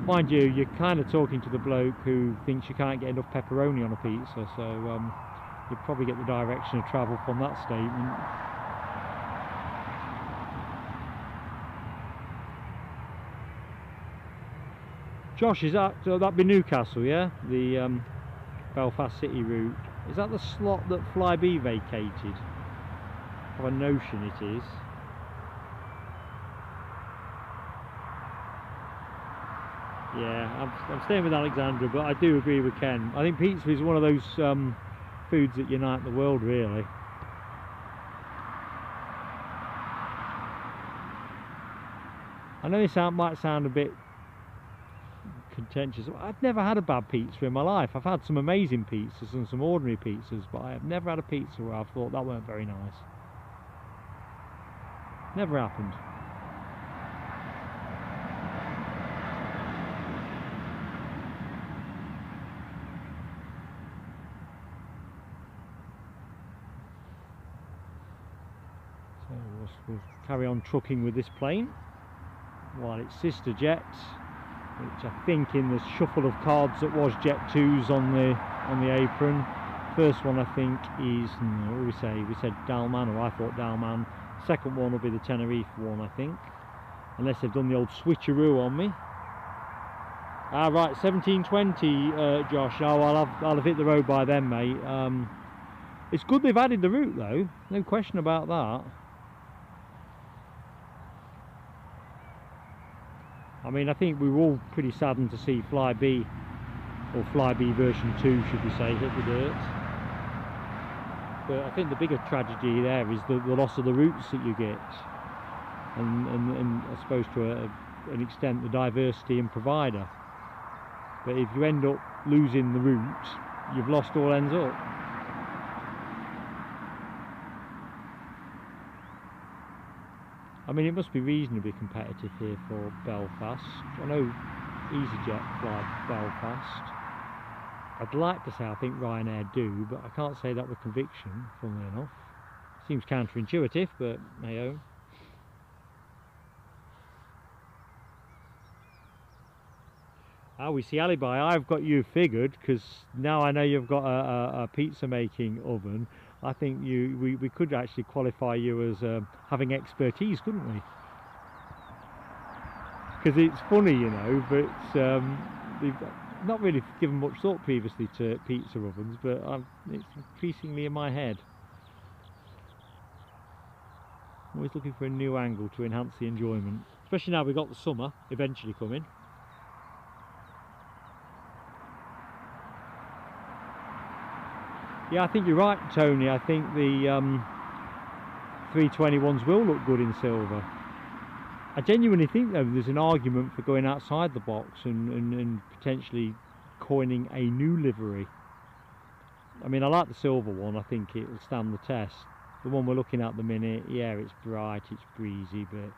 Mind you, you're kind of talking to the bloke who thinks you can't get enough pepperoni on a pizza, so you'll probably get the direction of travel from that statement. Josh, is that that'd be Newcastle, yeah? The Belfast City route. Is that the slot that Flybe vacated? I have a notion it is. Yeah, I'm staying with Alexandra, but I do agree with Ken. I think pizza is one of those foods that unite the world, really. I know this might sound a bit contentious. I've never had a bad pizza in my life. I've had some amazing pizzas and some ordinary pizzas, but I have never had a pizza where I've thought that weren't very nice. Never happened. So we'll carry on trucking with this plane while its sister jet which I think in the shuffle of cards that was Jet2's on the apron. First one I think is, what did we say? We said Dalman, or I thought Dalman. Second one will be the Tenerife one, I think, unless they've done the old switcheroo on me. Ah, right, 1720, Josh. Oh, I'll have hit the road by then, mate. It's good they've added the route, though. No question about that. I mean, I think we were all pretty saddened to see Flybe, or Flybe version 2, should we say, hit the dirt. But I think the bigger tragedy there is the loss of the routes that you get, and I suppose to an extent the diversity in provider. But if you end up losing the route, you've lost all ends up. I mean, it must be reasonably competitive here for Belfast. I know easyJet fly Belfast. I'd like to say I think Ryanair do, but I can't say that with conviction, funnily enough. Seems counterintuitive, but hey-oh. Ah, we see Alibi. I've got you figured, because now I know you've got a pizza making oven. I think we could actually qualify you as having expertise, couldn't we? Because it's funny, you know, but we've not really given much thought previously to pizza ovens, but it's increasingly in my head. I'm always looking for a new angle to enhance the enjoyment, especially now we've got the summer eventually coming. Yeah, I think you're right, Tony. I think the 321s will look good in silver. I genuinely think, though, there's an argument for going outside the box and potentially coining a new livery. I mean, I like the silver one. I think it will stand the test. The one we're looking at the minute, yeah, it's bright, it's breezy, but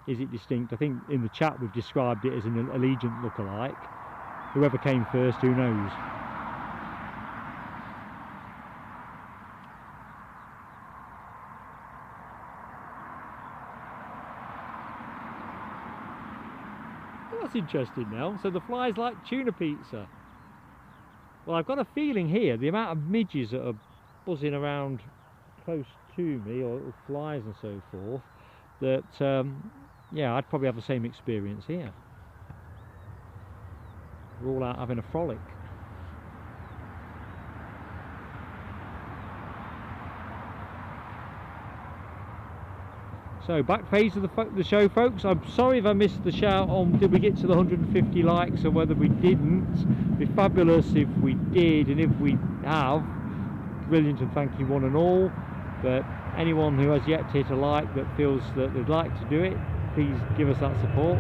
is it distinct? I think in the chat we've described it as an Allegiant look-alike. Whoever came first, who knows? That's interesting now. So the flies like tuna pizza. Well, I've got a feeling here, the amount of midges that are buzzing around close to me, or flies and so forth, that, yeah, I'd probably have the same experience here. We're all out having a frolic. So, back phase of the show, folks. I'm sorry if I missed the shout on did we get to the 150 likes or whether we didn't. It'd be fabulous if we did, and if we have, brilliant, and thank you one and all. But anyone who has yet to hit a like that feels that they'd like to do it, please give us that support.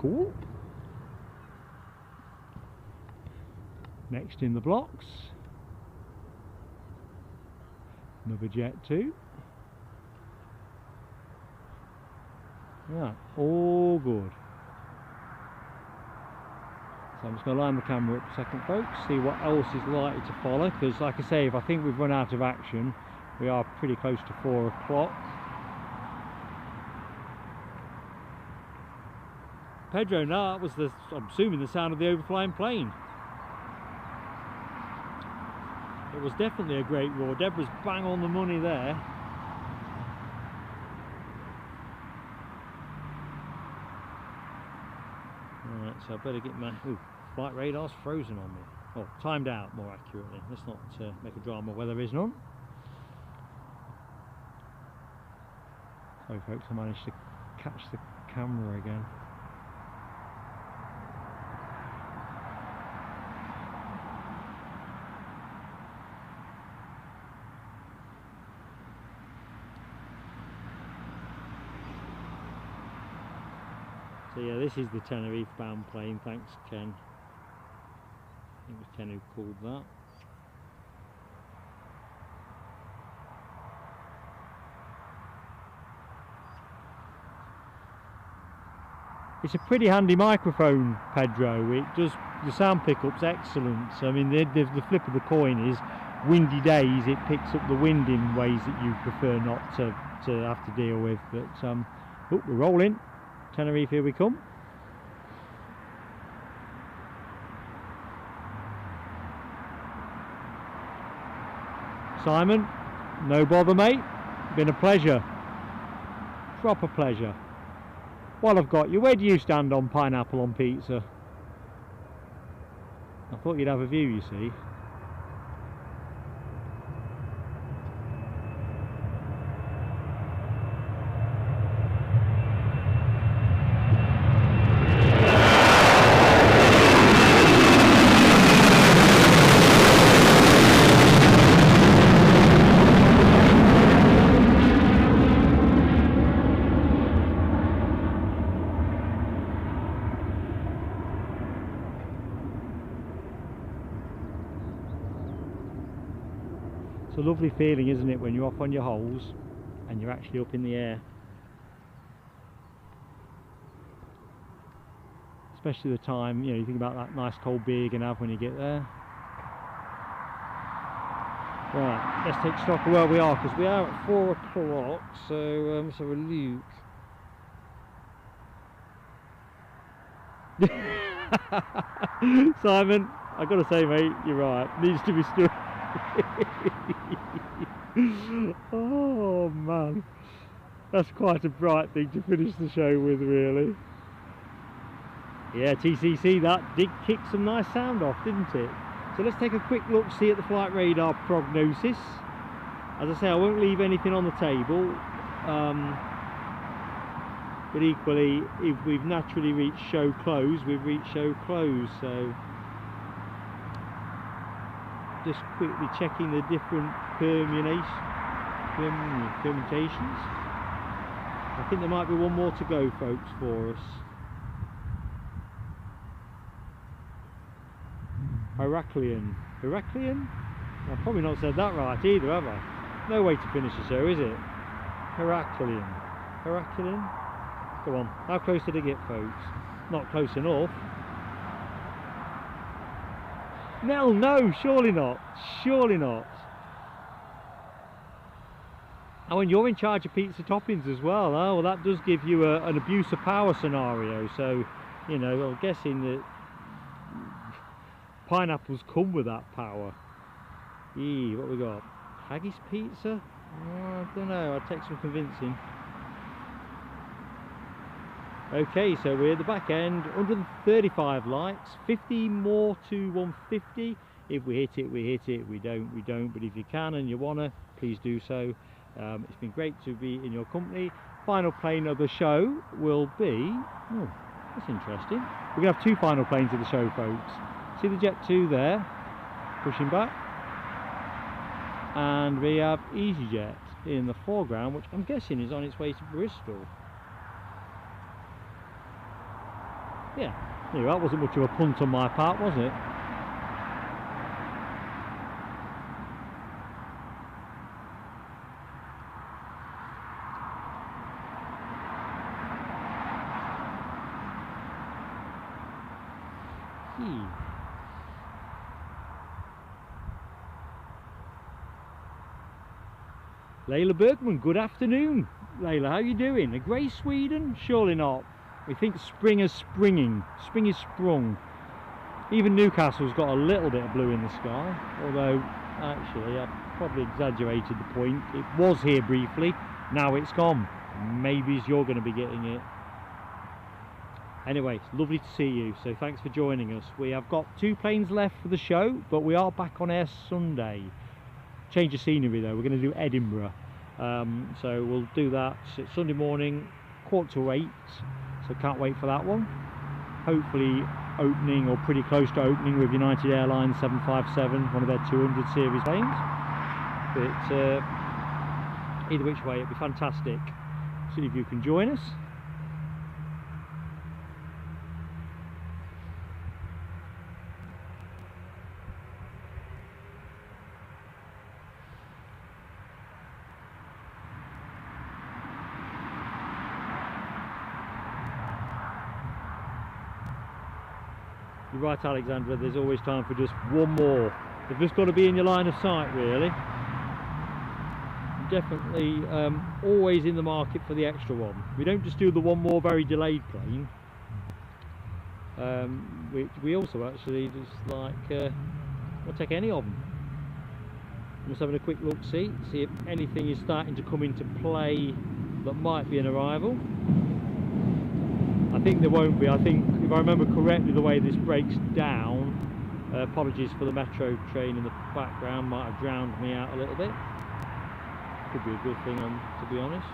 Cool. Next in the blocks, another Jet2. Yeah, all good. So I'm just going to line the camera up a second, folks, see what else is likely to follow, because like I say, if I think we've run out of action, we are pretty close to 4 o'clock. Pedro, no, that was I'm assuming the sound of the overflying plane. It was definitely a great roar. Deborah's bang on the money there. Alright, so I better get my... Ooh, flight radar's frozen on me. Well, timed out, more accurately. Let's not make a drama where there is none. Sorry folks, I managed to catch the camera again. So yeah, this is the Tenerife bound plane, thanks Ken. think it was 10 who called that. It's a pretty handy microphone, Pedro. It does, the sound pickup's excellent. I mean, the flip of the coin is, windy days it picks up the wind in ways that you prefer not to have to deal with. But oh, we're rolling. Tenerife, here we come. Simon, no bother, mate. Been a pleasure. Proper pleasure. While I've got you, where do you stand on pineapple on pizza? I thought you'd have a view, you see. It's a lovely feeling, isn't it, when you're off on your holes and you're actually up in the air. Especially the time, you know, you think about that nice cold beer you're going to have when you get there. Right, let's take stock of where we are, because we are at 4 o'clock, so let's have a look. Simon, I've got to say, mate, you're right, needs to be stood. Oh man, that's quite a bright thing to finish the show with, really. Yeah, TCC, that did kick some nice sound off, didn't it? So let's take a quick look, see at the flight radar prognosis. As I say, I won't leave anything on the table, but equally, if we've naturally reached show close, we've reached show close. So just quickly checking the different permutations. I think there might be one more to go, folks, for us. Heraklion. I've probably not said that right either, have I? No way to finish the show, is it? Heraklion. Come on, how close did I get, folks? Not close enough. No, surely not. Surely not. Oh, and you're in charge of pizza toppings as well. Oh, well, that does give you an abuse of power scenario. So, you know, I'm guessing that pineapples come with that power. Eee, what we got? Haggis pizza? Oh, I don't know. I'd take some convincing. Okay, so we're at the back end, 135 likes, 50 more to 150. If we hit it, we hit it. We don't, we don't. But if you can and you wanna, please do so. It's been great to be in your company. Final plane of the show will be, oh, that's interesting. We're gonna have 2 final planes of the show, folks. See the Jet2 there, pushing back. And we have easyJet in the foreground, which I'm guessing is on its way to Bristol. Yeah, that wasn't much of a punt on my part, was it? Layla Bergman, good afternoon. Layla, how are you doing? A grey Sweden? Surely not. We think spring is springing. Spring is sprung. Even Newcastle's got a little bit of blue in the sky. Although, actually, I probably exaggerated the point. It was here briefly. Now it's gone. Maybe you're going to be getting it. Anyway, it's lovely to see you. So thanks for joining us. We have got 2 planes left for the show, but we are back on air Sunday. Change of scenery though. We're going to do Edinburgh. So we'll do that. It's Sunday morning, 7:45. So can't wait for that one. Hopefully opening or pretty close to opening with United Airlines 757, one of their 200 series planes. But either which way, it'd be fantastic. See if you can join us. You're right, Alexandra, there's always time for just one more. They've just got to be in your line of sight, really. Definitely always in the market for the extra one. We don't just do the one more very delayed plane. We also actually just like, we'll take any of them. I'm just having a quick look, see if anything is starting to come into play that might be an arrival. I think there won't be. I think, if I remember correctly, the way this breaks down, apologies for the metro train in the background, might have drowned me out a little bit. Could be a good thing, to be honest.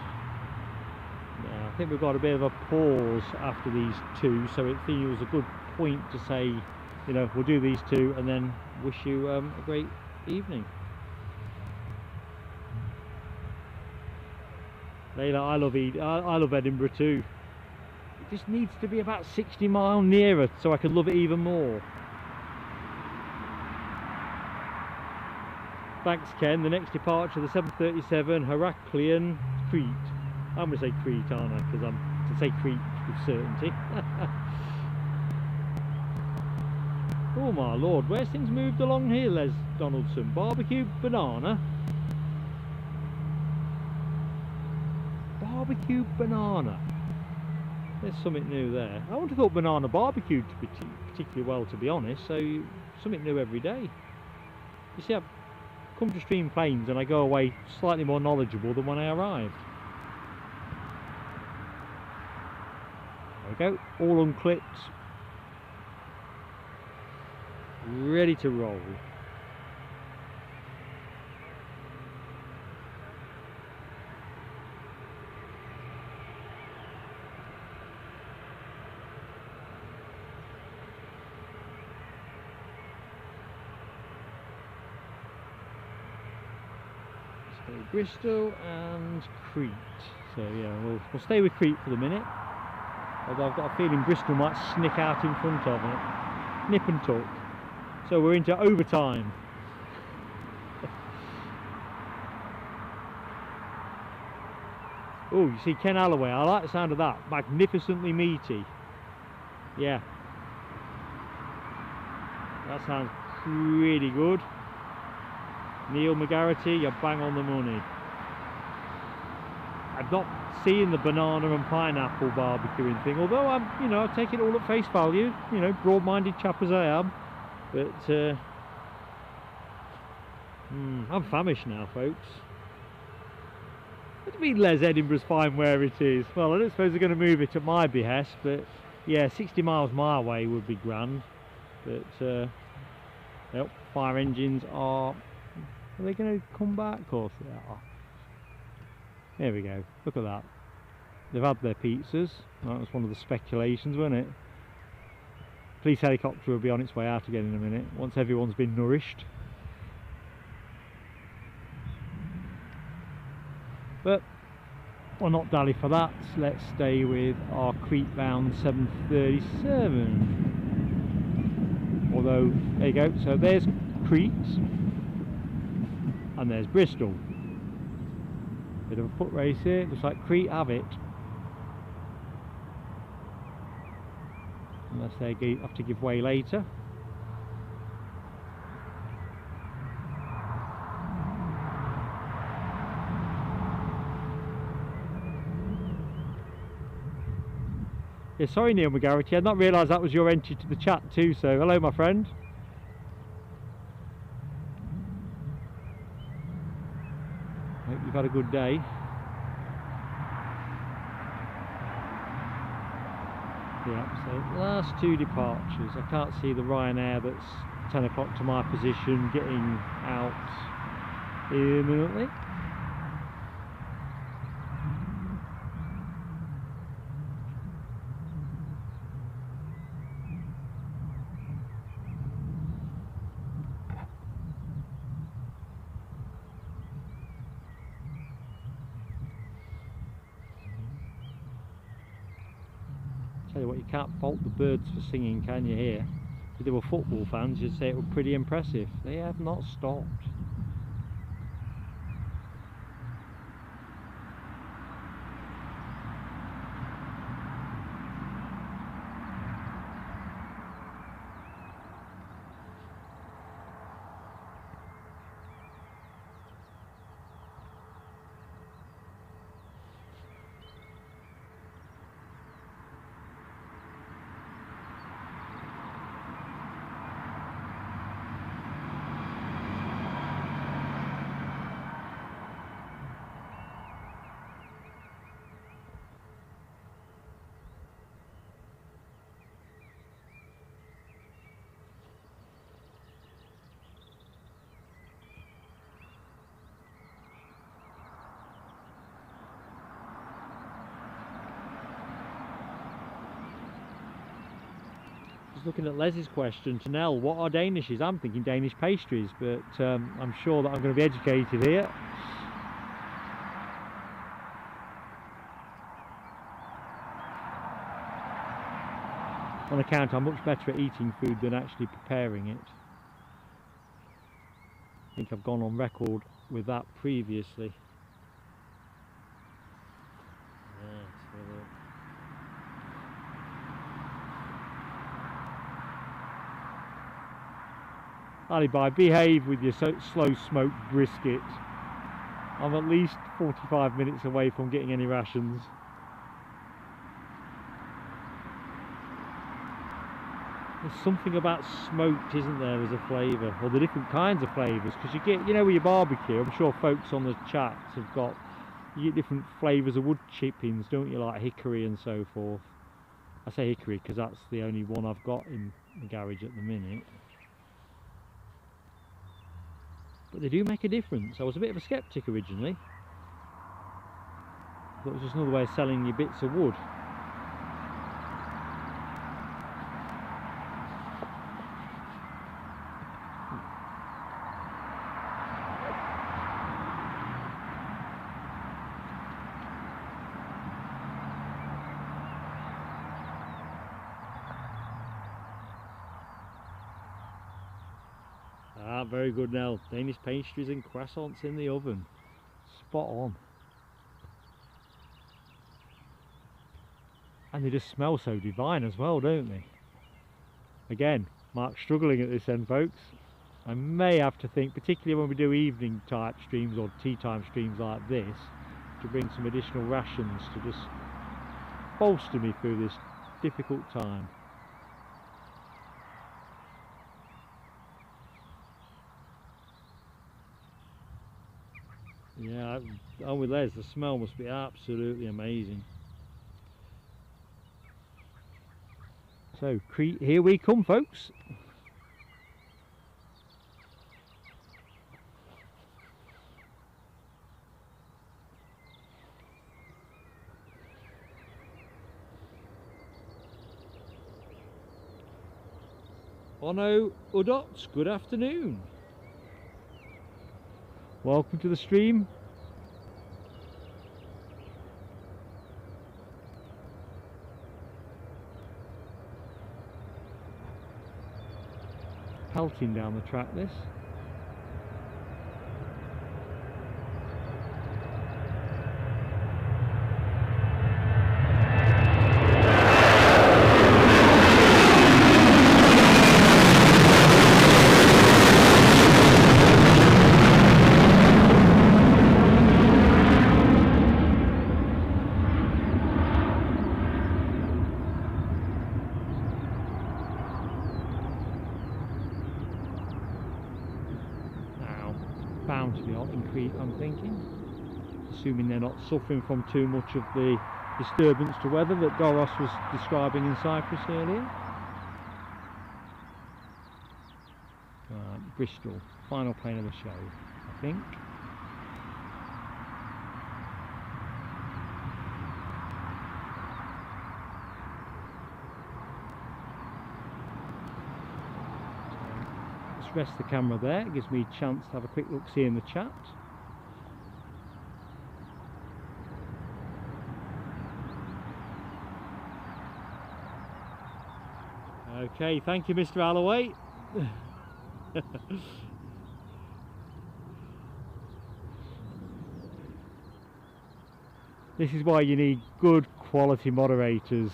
Yeah, I think we've got a bit of a pause after these two, so it feels a good point to say, you know, we'll do these two and then wish you a great evening. Layla, I love Edinburgh too. It just needs to be about 60 miles nearer so I can love it even more. Thanks, Ken. The next departure, the 737 Heraklion, Crete. I'm going to say Crete, aren't I? Because I'm to say Crete with certainty. Oh my lord, where's things moved along here, Les Donaldson? Barbecue banana. Barbecue banana. There's something new there. I wouldn't have thought banana barbecued particularly well, to be honest. So something new every day. You see, I've come to stream planes and I go away slightly more knowledgeable than when I arrived. There we go, all unclipped, ready to roll. Bristol and Crete. So yeah, we'll stay with Crete for the minute. Although I've got a feeling Bristol might snick out in front of it. Nip and tuck. So we're into overtime. Oh, you see Ken Alloway. I like the sound of that. Magnificently meaty. Yeah. That sounds pretty good. Neil McGarity, you're bang on the money. I've not seen the banana and pineapple barbecuing thing, although I'm, you know, I take it all at face value, you know, broad-minded chap as I am. But I'm famished now, folks. What do you mean, Les, Edinburgh's fine where it is? Well, I don't suppose they're going to move it at my behest, but yeah, 60 miles my way would be grand. But well, fire engines are they going to come back? Of course they are. There we go, look at that. They've had their pizzas. That was one of the speculations, wasn't it? Police helicopter will be on its way out again in a minute, once everyone's been nourished. But we'll not dally for that. Let's stay with our Crete bound 737. Although, there you go, so there's Crete and there's Bristol. Bit of a foot race here, looks like Crete have it. Unless they have to give way later. Yeah, sorry Neil McGarity, I had not realised that was your entry to the chat too, so hello my friend. Hope you've had a good day. Yeah, so last two departures. I can't see the Ryanair that's 10 o'clock to my position getting out imminently. Tell you what, you can't fault the birds for singing, can you, here? If they were football fans, you'd say it was pretty impressive. They have not stopped. looking at Les's question to Nell, what are Danishes? I'm thinking Danish pastries, but I'm sure that I'm going to be educated here. On account, I'm much better at eating food than actually preparing it. I think I've gone on record with that previously. Alibi, behave with your slow smoked brisket. I'm at least 45 minutes away from getting any rations. There's something about smoked, isn't there, as a flavour, or the different kinds of flavours, because you get, you know, with your barbecue, I'm sure folks on the chat have got, you get different flavours of wood chippings, don't you, like hickory and so forth. I say hickory because that's the only one I've got in the garage at the minute. But they do make a difference. I was a bit of a sceptic originally. But it was just another way of selling you bits of wood. Ah, very good, Nell. Danish pastries and croissants in the oven. Spot on. And they just smell so divine as well, don't they? Again, Mark's struggling at this end, folks. I may have to think, particularly when we do evening type streams or tea time streams like this, to bring some additional rations to just bolster me through this difficult time. Yeah, I'm with Les, the smell must be absolutely amazing. So, Crete, here we come, folks. Ono Udot, good afternoon. Welcome to the stream. Pelting down the track, this. Bound to be hot in Crete, I'm thinking, assuming they're not suffering from too much of the disturbance to weather that Doros was describing in Cyprus earlier. Bristol, final plane of the show, I think. Rest the camera there, it gives me a chance to have a quick look see in the chat. Okay, thank you, Mr. Alloway. This is why you need good quality moderators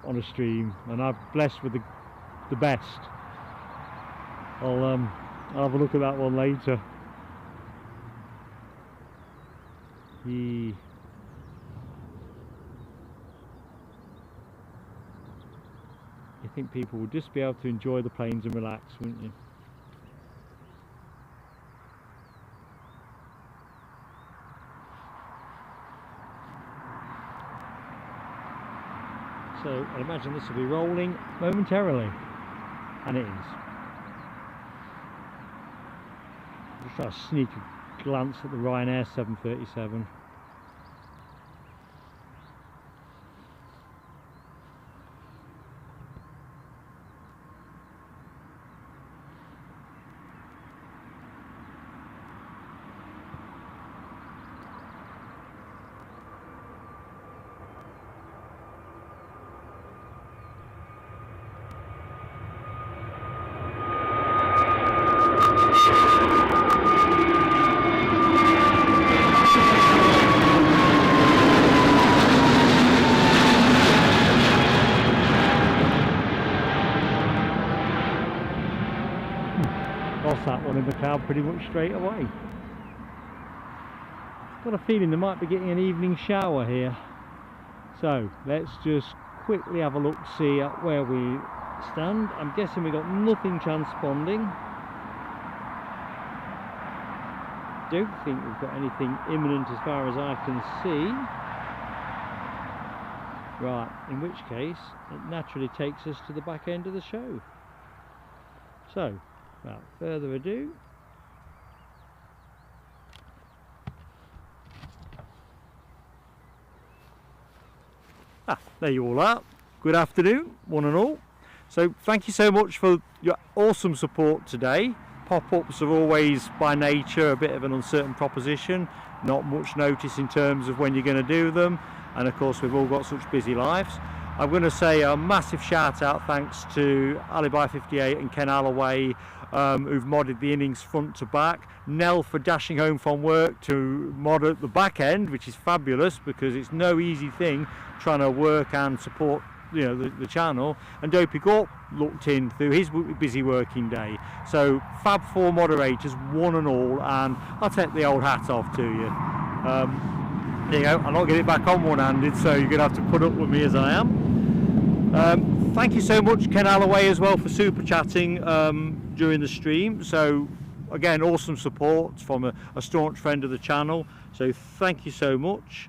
on a stream, and I'm blessed with the best. I'll have a look at that one later. You think people would just be able to enjoy the planes and relax, wouldn't you? So I imagine this will be rolling momentarily, and it is. Just try to sneak a glance at the Ryanair 737. lost that one in the cloud pretty much straight away. Got a feeling they might be getting an evening shower here. So let's just quickly have a look, see at where we stand. I'm guessing we got nothing transponding. Don't think we've got anything imminent as far as I can see. Right, in which case it naturally takes us to the back end of the show. So, without further ado, there you all are. Good afternoon, one and all. So thank you so much for your awesome support today. Pop-ups are always by nature a bit of an uncertain proposition, not much notice in terms of when you're going to do them, and of course we've all got such busy lives. I'm going to say a massive shout out thanks to Alibi58 and Ken Alloway, who've modded the innings front to back. Nell for dashing home from work to mod at the back end, which is fabulous because it's no easy thing trying to work and support, you know, the channel. And Dopey Gorp looked in through his busy working day. So Fab 4 moderators, one and all, and I'll take the old hat off to you. There you go, I'll not get it back on one-handed, so you're going to have to put up with me as I am. Thank you so much Ken Alloway as well for super chatting during the stream. So again, awesome support from a staunch friend of the channel, so thank you so much.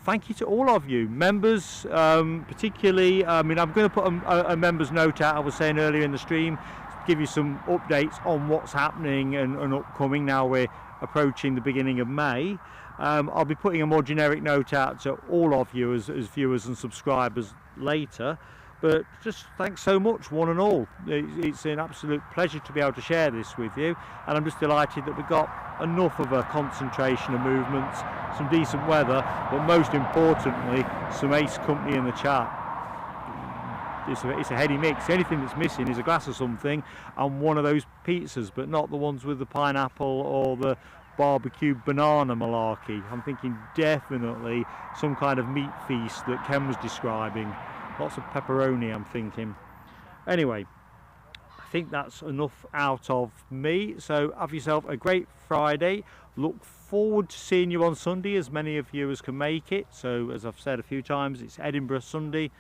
Thank you to all of you members, particularly. I mean, I'm going to put a members note out, I was saying earlier in the stream, to give you some updates on what's happening and upcoming. Now we're approaching the beginning of May. I'll be putting a more generic note out to all of you as viewers and subscribers later, but just thanks so much one and all. It's an absolute pleasure to be able to share this with you, and I'm just delighted that we've got enough of a concentration of movements, some decent weather, but most importantly some ace company in the chat. It's a heady mix. The only thing that's missing is a glass of something and one of those pizzas, but not the ones with the pineapple or the barbecue banana malarkey. I'm thinking definitely some kind of meat feast that Ken was describing. Lots of pepperoni, I'm thinking. Anyway, I think that's enough out of me. So have yourself a great Friday. Look forward to seeing you on Sunday, as many of you as can make it. So as I've said a few times, it's Edinburgh Sunday,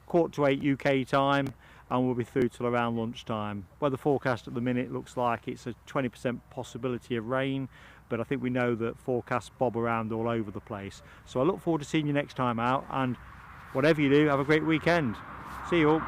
7:45 UK time, and we'll be through till around lunchtime. Weather forecast at the minute looks like it's a 20% possibility of rain, but I think we know that forecasts bob around all over the place. So I look forward to seeing you next time out, and whatever you do, have a great weekend. See you all.